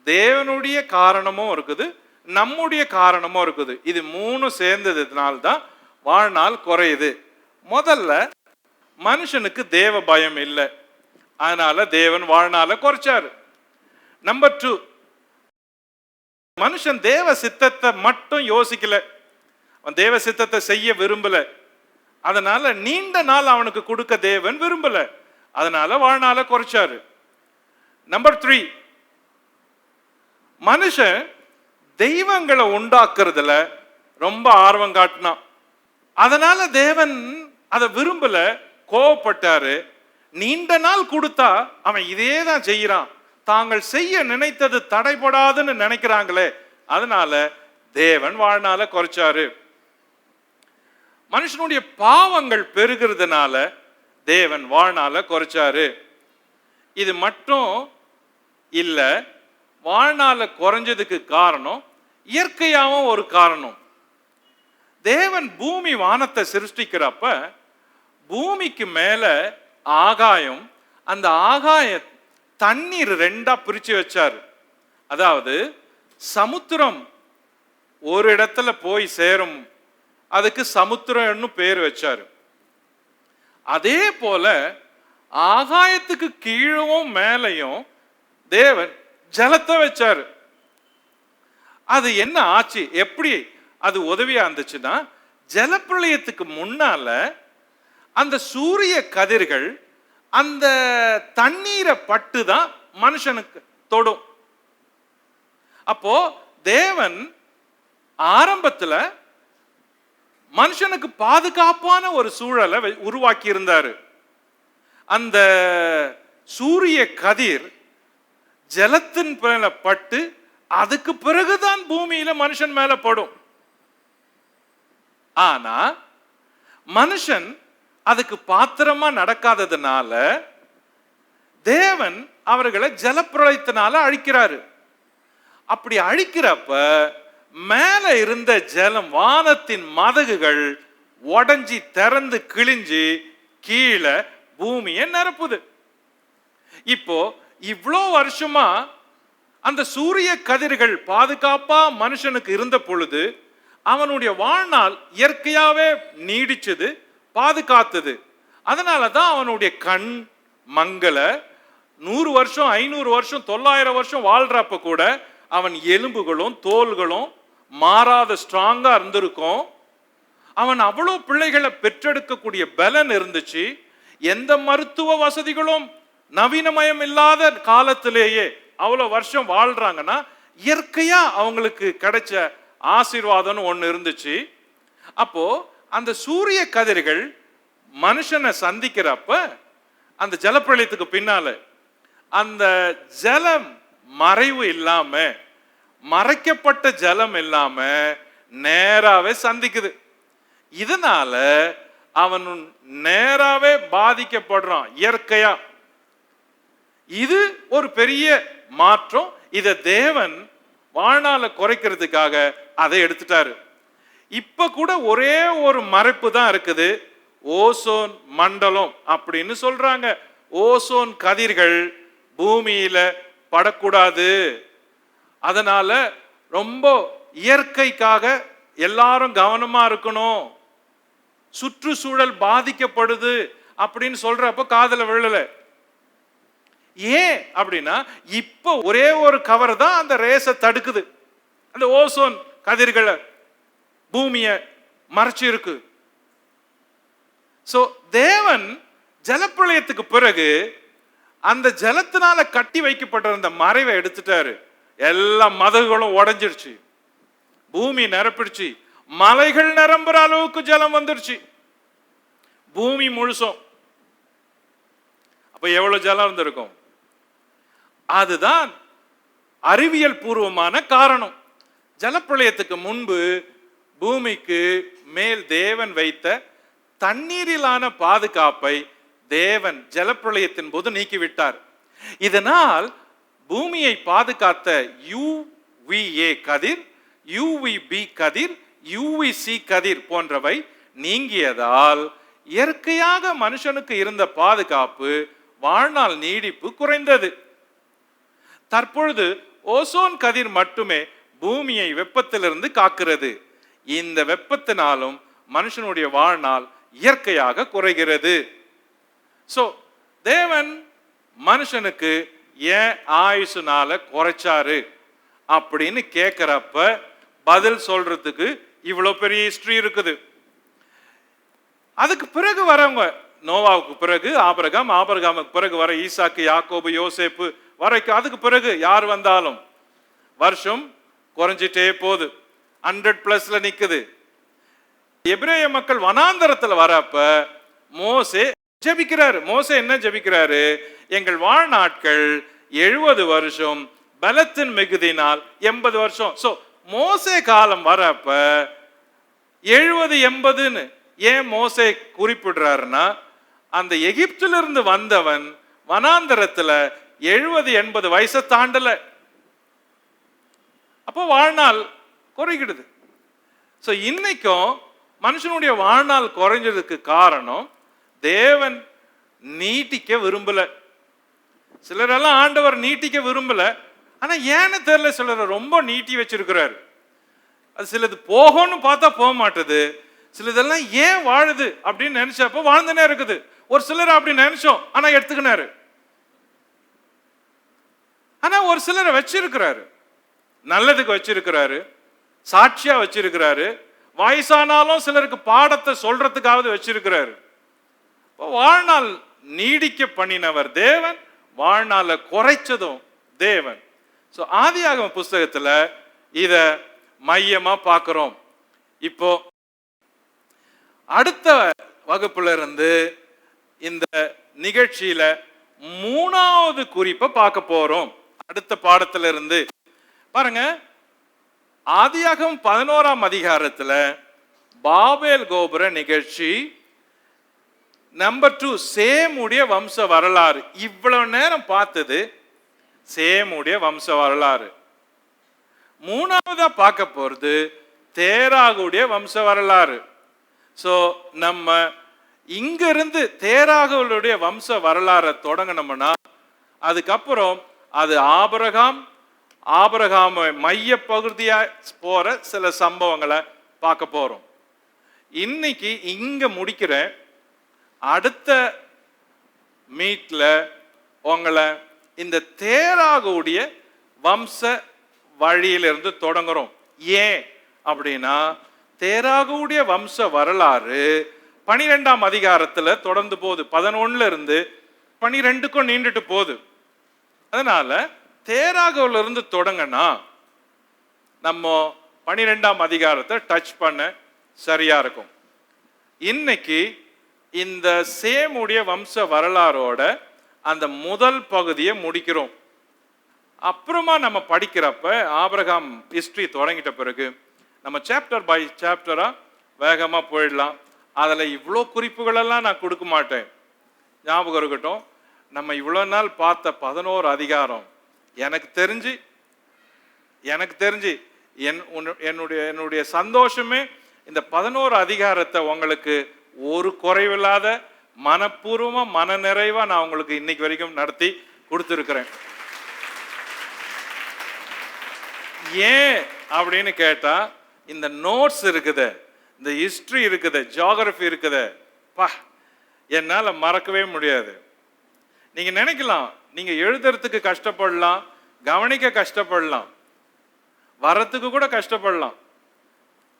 தேவனுடைய காரணமும் இருக்குது, நம்முடைய காரணமும் இருக்குது. இது மூணு சேர்ந்ததுனால்தான் வாழ்நாள் குறையுது. முதல்ல மனுஷனுக்கு தேவ பயம் இல்லை, அதனால தேவன் வாழ்நாளை குறைச்சாரு. நம்பர் 2, மனுஷன் தேவ சித்தத்தை மட்டும் யோசிக்கல, அவன் தேவ சித்தத்தை செய்ய விரும்பல, அதனால நீண்ட நாள் அவனுக்கு கொடுக்க தேவன் விரும்பல, அதனால வாழ்நாளை குறைச்சாரு. நம்பர் 3, மனுஷன் தெய்வங்களை உண்டாக்குறதுல ரொம்ப ஆர்வம் காட்டினான், அதனால தேவன் அதை விரும்பல, கோவப்பட்டாரு. நீண்ட நாள் கொடுத்தா அவன் இதே தான் செய்யறான், தாங்கள் செய்ய நினைத்தது தடைபடாதுன்னு நினைக்கிறாங்களே, அதனால தேவன் வாழ்நாள குறைச்சாரு. மனுஷனுடைய பாவங்கள் பெருகிறதுனால தேவன் வாழ்நாள குறைச்சாரு. இது மட்டும் இல்ல, வாழ்நாள குறைஞ்சதுக்கு காரணம் இயற்கையாவும் ஒரு காரணம். தேவன் பூமி வானத்தை சிருஷ்டிக்கிறப்ப பூமிக்கு மேல ஆகாயம், அந்த ஆகாய தண்ணீர் ரெண்டா பிரிச்சு வச்சாரு. அதாவது சமுத்திரம் ஒரு இடத்துல போய் சேரும், அதுக்கு சமுத்திரம்னு பேர் வச்சாரு. அதே போல ஆகாயத்துக்கு கீழவும் மேலையும் தேவன் ஜலத்தை வச்சாரு. அது என்ன ஆச்சு, எப்படி அது உதவியா இருந்துச்சுன்னா, ஜலப்பிரளயத்துக்கு முன்னால அந்த சூரிய கதிர்கள் அந்த தண்ணீரை பட்டு தான் மனுஷனுக்கு தொடும். அப்போ தேவன் ஆரம்பத்துல மனுஷனுக்கு பாதுகாப்பான ஒரு சூழலை உருவாக்கி இருந்தாரு. அந்த சூரிய கதிர் ஜலத்தின் மேல பட்டு அதுக்கு பிறகுதான் பூமியில மனுஷன் மேல படும். ஆனா மனுஷன் அதுக்கு பாத்திரமா நடக்காததுனால தேவன் அவர்களை ஜலப்பிரளயத்தினால அழிக்கிறாரு. அப்படி அழிக்கிறப்ப மேல இருந்த ஜலம், வானத்தின் மதகுகள் உடைஞ்சி திறந்து கிழிஞ்சு கீழே பூமியை நிரப்புது. இப்போ இவ்வளோ வருஷமா அந்த சூரிய கதிர்கள் பாதுகாப்பா மனுஷனுக்கு இருந்த பொழுது அவனுடைய வாழ்நாள் இயற்கையாவே நீடிச்சது, பாதுகாத்தது. அதனாலதான் அவனுடைய கண் மங்கள 100 வருஷம் 500 வருஷம் 900 வருஷம் வாழ்றப்ப கூட அவன் எலும்புகளும் தோள்களும் மாறாத ஸ்ட்ராங்கா இருந்திருக்கும். அவன் அவ்வளோ பிள்ளைகளை பெற்றெடுக்கக்கூடிய பலன் இருந்துச்சு. எந்த மருத்துவ வசதிகளும் நவீனமயம் இல்லாத காலத்திலேயே அவ்வளோ வருஷம் வாழ்றாங்கன்னா இயற்கையா அவங்களுக்கு கிடைச்ச ஆசீர்வாதம்னு ஒன்று இருந்துச்சு. அப்போ அந்த சூரிய கதிர்கள் மனுஷனை சந்திக்கிறப்ப அந்த ஜலப்பிரளயத்துக்கு பின்னால அந்த ஜலம் மறைவு இல்லாம, மறைக்கப்பட்ட ஜலம் இல்லாம நேராவே சந்திக்குது. இதனால அவன் நேராவே பாதிக்கப்படுறான் இயற்கையா. இது ஒரு பெரிய மாற்றம். இத தேவன் வாழ்நாள குறைக்கிறதுக்காக அதை எடுத்துட்டாரு. இப்ப கூட ஒரே ஒரு மறைப்பு தான் இருக்குது, ஓசோன் மண்டலம் அப்படின்னு சொல்றாங்க. ஓசோன் கதிர்கள் பூமியில படக்கூடாது, அதனால ரொம்ப இயற்கைக்காக எல்லாரும் கவனமா இருக்கணும், சுற்றுச்சூழல் பாதிக்கப்படுது அப்படின்னு சொல்றப்ப காதல விழல. ஏன் அப்படின்னா இப்ப ஒரே ஒரு கவர் தான் அந்த ரேஸை தடுக்குது. அந்த ஓசோன் கதிர்களை பூமியை மறைச்சு இருக்கு. சோ தேவன் ஜலப்பிரளயத்துக்கு பிறகு அந்த ஜலத்தினால கட்டி வைக்கப்பட்டிருந்த மறைவை எடுத்துட்டாரு. எல்லா மதகுகளும் உடைஞ்சிருச்சு, பூமி நிரப்பிடுச்சு, மலைகள் நிரம்புற அளவுக்கு ஜலம் வந்துருச்சு பூமி முழுசும். அப்ப எவ்வளவு ஜலம் இருந்திருக்கும்? அதுதான் அறிவியல் பூர்வமான காரணம். ஜலப்பிரளயத்துக்கு முன்பு பூமிக்கு மேல் தேவன் வைத்த தண்ணீரிலான பாதுகாப்பை தேவன் ஜலப்பிரளயத்தின் போது நீக்கிவிட்டார். இதனால் பூமியை பாதுகாத்த UVA கதிர், UVB கதிர், UVC கதிர் போன்றவை நீங்கியதால் இயற்கையாக மனுஷனுக்கு இருந்த பாதுகாப்பு, வாழ்நாள் நீடிப்பு குறைந்தது. தற்பொழுது ஓசோன் கதிர் மட்டுமே பூமியை வெப்பத்திலிருந்து காக்கிறது. இந்த வெப்பத்தினாலும் மனுஷனுடைய வாழ்நாள் இயற்கையாக குறைகிறது. சோ தேவன் மனுஷனுக்கு ஏன் ஆயுசுனால குறைச்சாரு அப்படின்னு கேட்கிறப்ப பதில் சொல்றதுக்கு இவ்வளவு பெரிய ஹிஸ்டரி இருக்குது. அதுக்கு பிறகு வரவங்க, நோவாவுக்கு பிறகு ஆபிரகாம், ஆபிரகாமுக்கு பிறகு வர ஈசாக்கு, யாக்கோபு, யோசேப்பு வரைக்கும், அதுக்கு பிறகு யார் வந்தாலும் வருஷம் குறைஞ்சிட்டே போகுது, 100+ நிக்குது. எபிரேய மக்கள் வனாந்தரத்துல வரப்ப மோசே ஜெபிக்கிறாரு. மோசே என்ன ஜெபிக்கிறாரு? எங்கள் வாழ்நாட்கள் 70 வருஷம், பலத்தின் மிகுதினால் 80 வருஷம். சோ மோசே காலம் வரப்ப 70 80ன்னு ஏன் மோசே குறிப்பிடுறாருன்னா, அந்த எகிப்திலிருந்து வந்தவன் வனாந்தரத்துல 70 80 வயசை தாண்டல. அப்போ வாழ்நாள் குறைகிடுது. சோ இன்னைக்கும் மனுஷனுடைய வாழ்நாள் குறைஞ்சதுக்கு காரணம் தேவன் நீட்டிக்க விரும்பல. சிலரெல்லாம் ஆண்டவர் நீட்டிக்க விரும்பல, ஆனா ஏன்னு தெரியல, சிலரை ரொம்ப நீட்டி வச்சிருக்கிறாரு. அது சிலது போகும்னு பார்த்தா போக மாட்டுது, சிலதெல்லாம் ஏன் வாழுது அப்படின்னு நினைச்சப்ப வாழ்ந்துனே இருக்குது. ஒரு சிலர் அப்படி நினைச்சோம் ஆனா எடுத்துக்கினாரு. ஆனா ஒரு சிலரை வச்சிருக்கிறாரு, நல்லதுக்கு வச்சிருக்கிறாரு, சாட்சியா வச்சிருக்கிறாரு, வயசானாலும் சிலருக்கு பாடத்தை சொல்றதுக்காவது வச்சிருக்கிறாரு. வாழ்நாள் நீடிக்க பண்ணினவர் தேவன், வாழ்நாள குறைச்சதும் தேவன். சோ ஆதியாகம புஸ்தகத்துல இத மையமா பார்க்கிறோம். இப்போ அடுத்த வகுப்புல இருந்து இந்த நிகழ்ச்சியில 3வது குறிப்பை பார்க்க போறோம். அடுத்த பாடத்துல இருந்து பாருங்க, ஆதியாகமம் 11ஆம் அதிகாரத்துல பாபேல் கோபுர நிகழ்ச்சி. நம்பர் 2 சேமுடைய வம்ச வரலாறு. இவ்வளவு நேரம் பார்த்தது சேமுடைய வம்ச வரலாறு. 3வதா பார்க்க போறது தேராகுடைய வம்ச வரலாறு. சோ நம்ம இங்க இருந்து தேராகுடைய வம்ச வரலாறை தொடங்கணும்னா அதுக்கப்புறம் அது ஆபிரகாம் மைய பகுதியா போற சில சம்பவங்களை பார்க்க போறோம். இன்னைக்கு இங்க முடிக்கிறேன். அடுத்த மீட்ல உங்களை இந்த தேராகுடைய வம்ச வழியிலிருந்து தொடங்குறோம். ஏன் அப்படின்னா தேராகுடைய வம்ச வரலாறு 12ஆம் அதிகாரத்துல தொடர்ந்து போகுது. 11ல இருந்து 12க்கும் நீண்டுட்டு போகுது. அதனால தேராகுல இருந்து தொடங்கினா நம்ம 12ஆம் அதிகாரத்தை டச் பண்ண சரியா இருக்கும். இன்னைக்கு இந்த சேமுடைய வம்ச வரலாறோட அந்த முதல் பகுதியை முடிக்கிறோம். அப்புறமா நம்ம படிக்கிறப்ப ஆபிரகாம் ஹிஸ்டரி தொடங்கிட்ட பிறகு நம்ம சாப்டர் பை சாப்டரா வேகமா போயிடலாம். அதுல இவ்வளோ குறிப்புகளெல்லாம் நான் கொடுக்க மாட்டேன். ஞாபகம் இருக்கட்டும், நம்ம இவ்வளோ நாள் பார்த்த 11 அதிகாரம் எனக்கு தெரிஞ்சு என்னுடைய சந்தோஷமே இந்த 11 அதிகாரத்தை உங்களுக்கு ஒரு குறைவில்லாத மனப்பூர்வமா மன நிறைவா நான் உங்களுக்கு இன்னைக்கு வரைக்கும் நடத்தி கொடுத்துருக்கிறேன். ஏன் அப்படின்னு கேட்டா, இந்த நோட்ஸ் இருக்குது, இந்த ஹிஸ்டரி இருக்குது, ஜியோகிராஃபி இருக்குது, பா என்னால மறக்கவே முடியாது. நீங்க நினைக்கலாம், நீங்க எழுதுறதுக்கு கஷ்டப்படலாம், கவனிக்க கஷ்டப்படலாம், வரத்துக்கு கூட கஷ்டப்படலாம்.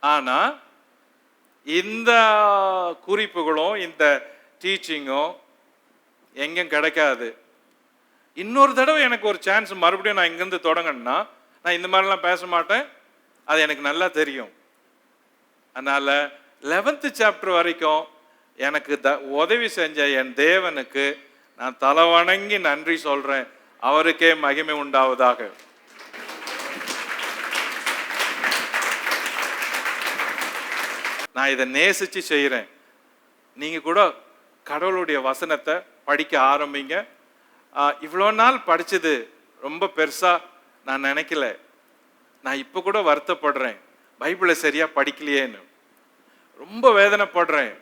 ஆனா இந்த குறிப்புகளும் இந்த டீச்சிங்கும் எங்கேயும் கிடைக்காது. இன்னொரு தடவை எனக்கு ஒரு சான்ஸ் மறுபடியும் நான் இங்கிருந்து தொடங்கணும்னா நான் இந்த மாதிரிலாம் பேச மாட்டேன், அது எனக்கு நல்லா தெரியும். அதனால 11th சாப்டர் வரைக்கும் எனக்கு உதவி செஞ்ச என் தேவனுக்கு நான் தலை வணங்கி நன்றி சொல்றேன். அவருக்கே மகிமை உண்டாவதாக. நான் இதை நேசிச்சு செய்கிறேன். நீங்க கூட கடவுளுடைய வசனத்தை படிக்க ஆரம்பிங்க. இவ்வளோ நாள் படிச்சது ரொம்ப பெருசா நான் நினைக்கல. நான் இப்போ கூட வருத்தப்படுறேன், பைபிளை சரியா படிக்கலையேன்னு. ரொம்ப வேதனைப்படுறேன்,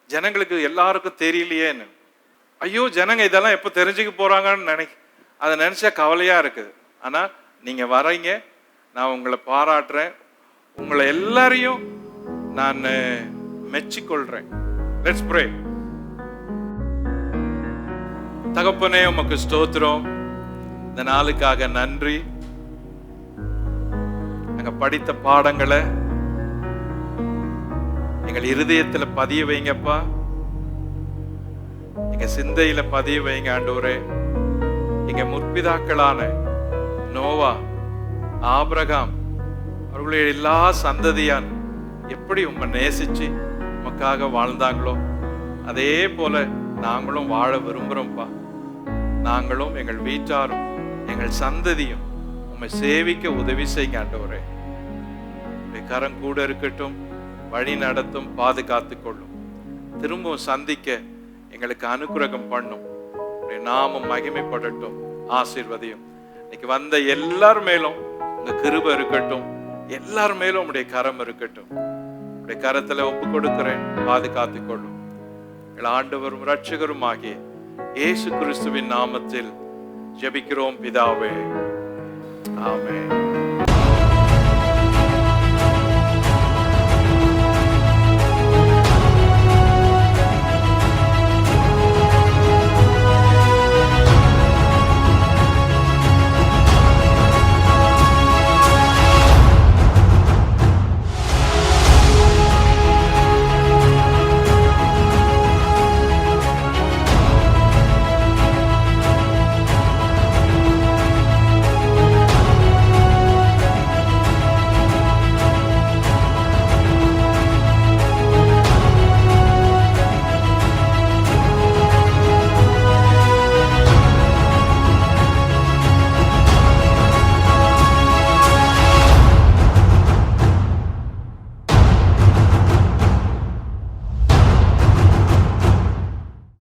ஜனங்களுக்கு எல்லாருக்கும் தெரியலையேன்னு. ஐயோ, ஜனங்க இதெல்லாம் எப்போ தெரிஞ்சுக்க போறாங்கன்னு அதை நினைச்சா கவலையா இருக்குது. ஆனா நீங்க வரீங்க, நான் உங்களை பாராட்டுறேன், உங்களை எல்லாரையும் நான் மெச்சிக்கொள்றேன். Let's pray. தகப்பனே, உமக்கு ஸ்தோத்திரம், இந்த நாளுக்காக நன்றி. நாங்க படித்த பாடங்களை எங்கள் இருதயத்துல பதிய வைங்கப்பா, எங்க சிந்தையில பதிய வைங்க ஆண்டவரே. எங்க முற்பிதாக்களான நோவா, ஆபிரகாம் அவர்களுடைய எல்லா சந்ததியான் எப்படி உம்மை நேசிச்சு உமக்காக வாழ்ந்தாங்களோ அதே போல நாங்களும் வாழ விரும்புறோம்ப்பா. நாங்களும் எங்கள் வீட்டாரும் எங்கள் சந்ததியும் உம்மை சேவிக்க உதவி செய்யுங்க ஆண்டவரே. உம்முடைய கரம் கூட இருக்கட்டும், வழி நடத்தும், பாதுகாத்து கொள்ளும். திரும்பவும் சந்திக்க எங்களுக்கு அனுக்கிரகம் பண்ணும். உம்முடைய நாமம் மகிமைப்படட்டும், ஆசீர்வதியும். இன்னைக்கு வந்த எல்லார் மேலும் உங்க கிருபை இருக்கட்டும், எல்லார் மேலும் உம்முடைய கரம் இருக்கட்டும். உம்முடைய கரத்துல ஒப்பு கொடுக்கிறேன், பாதுகாத்து கொள்ளும். எங்கள் ஆண்டவரும் இரட்சகரும் ஆகிய இயேசு கிறிஸ்துவின் நாமத்தில் ஜெபிக்கிறோம் பிதாவே, ஆமென்.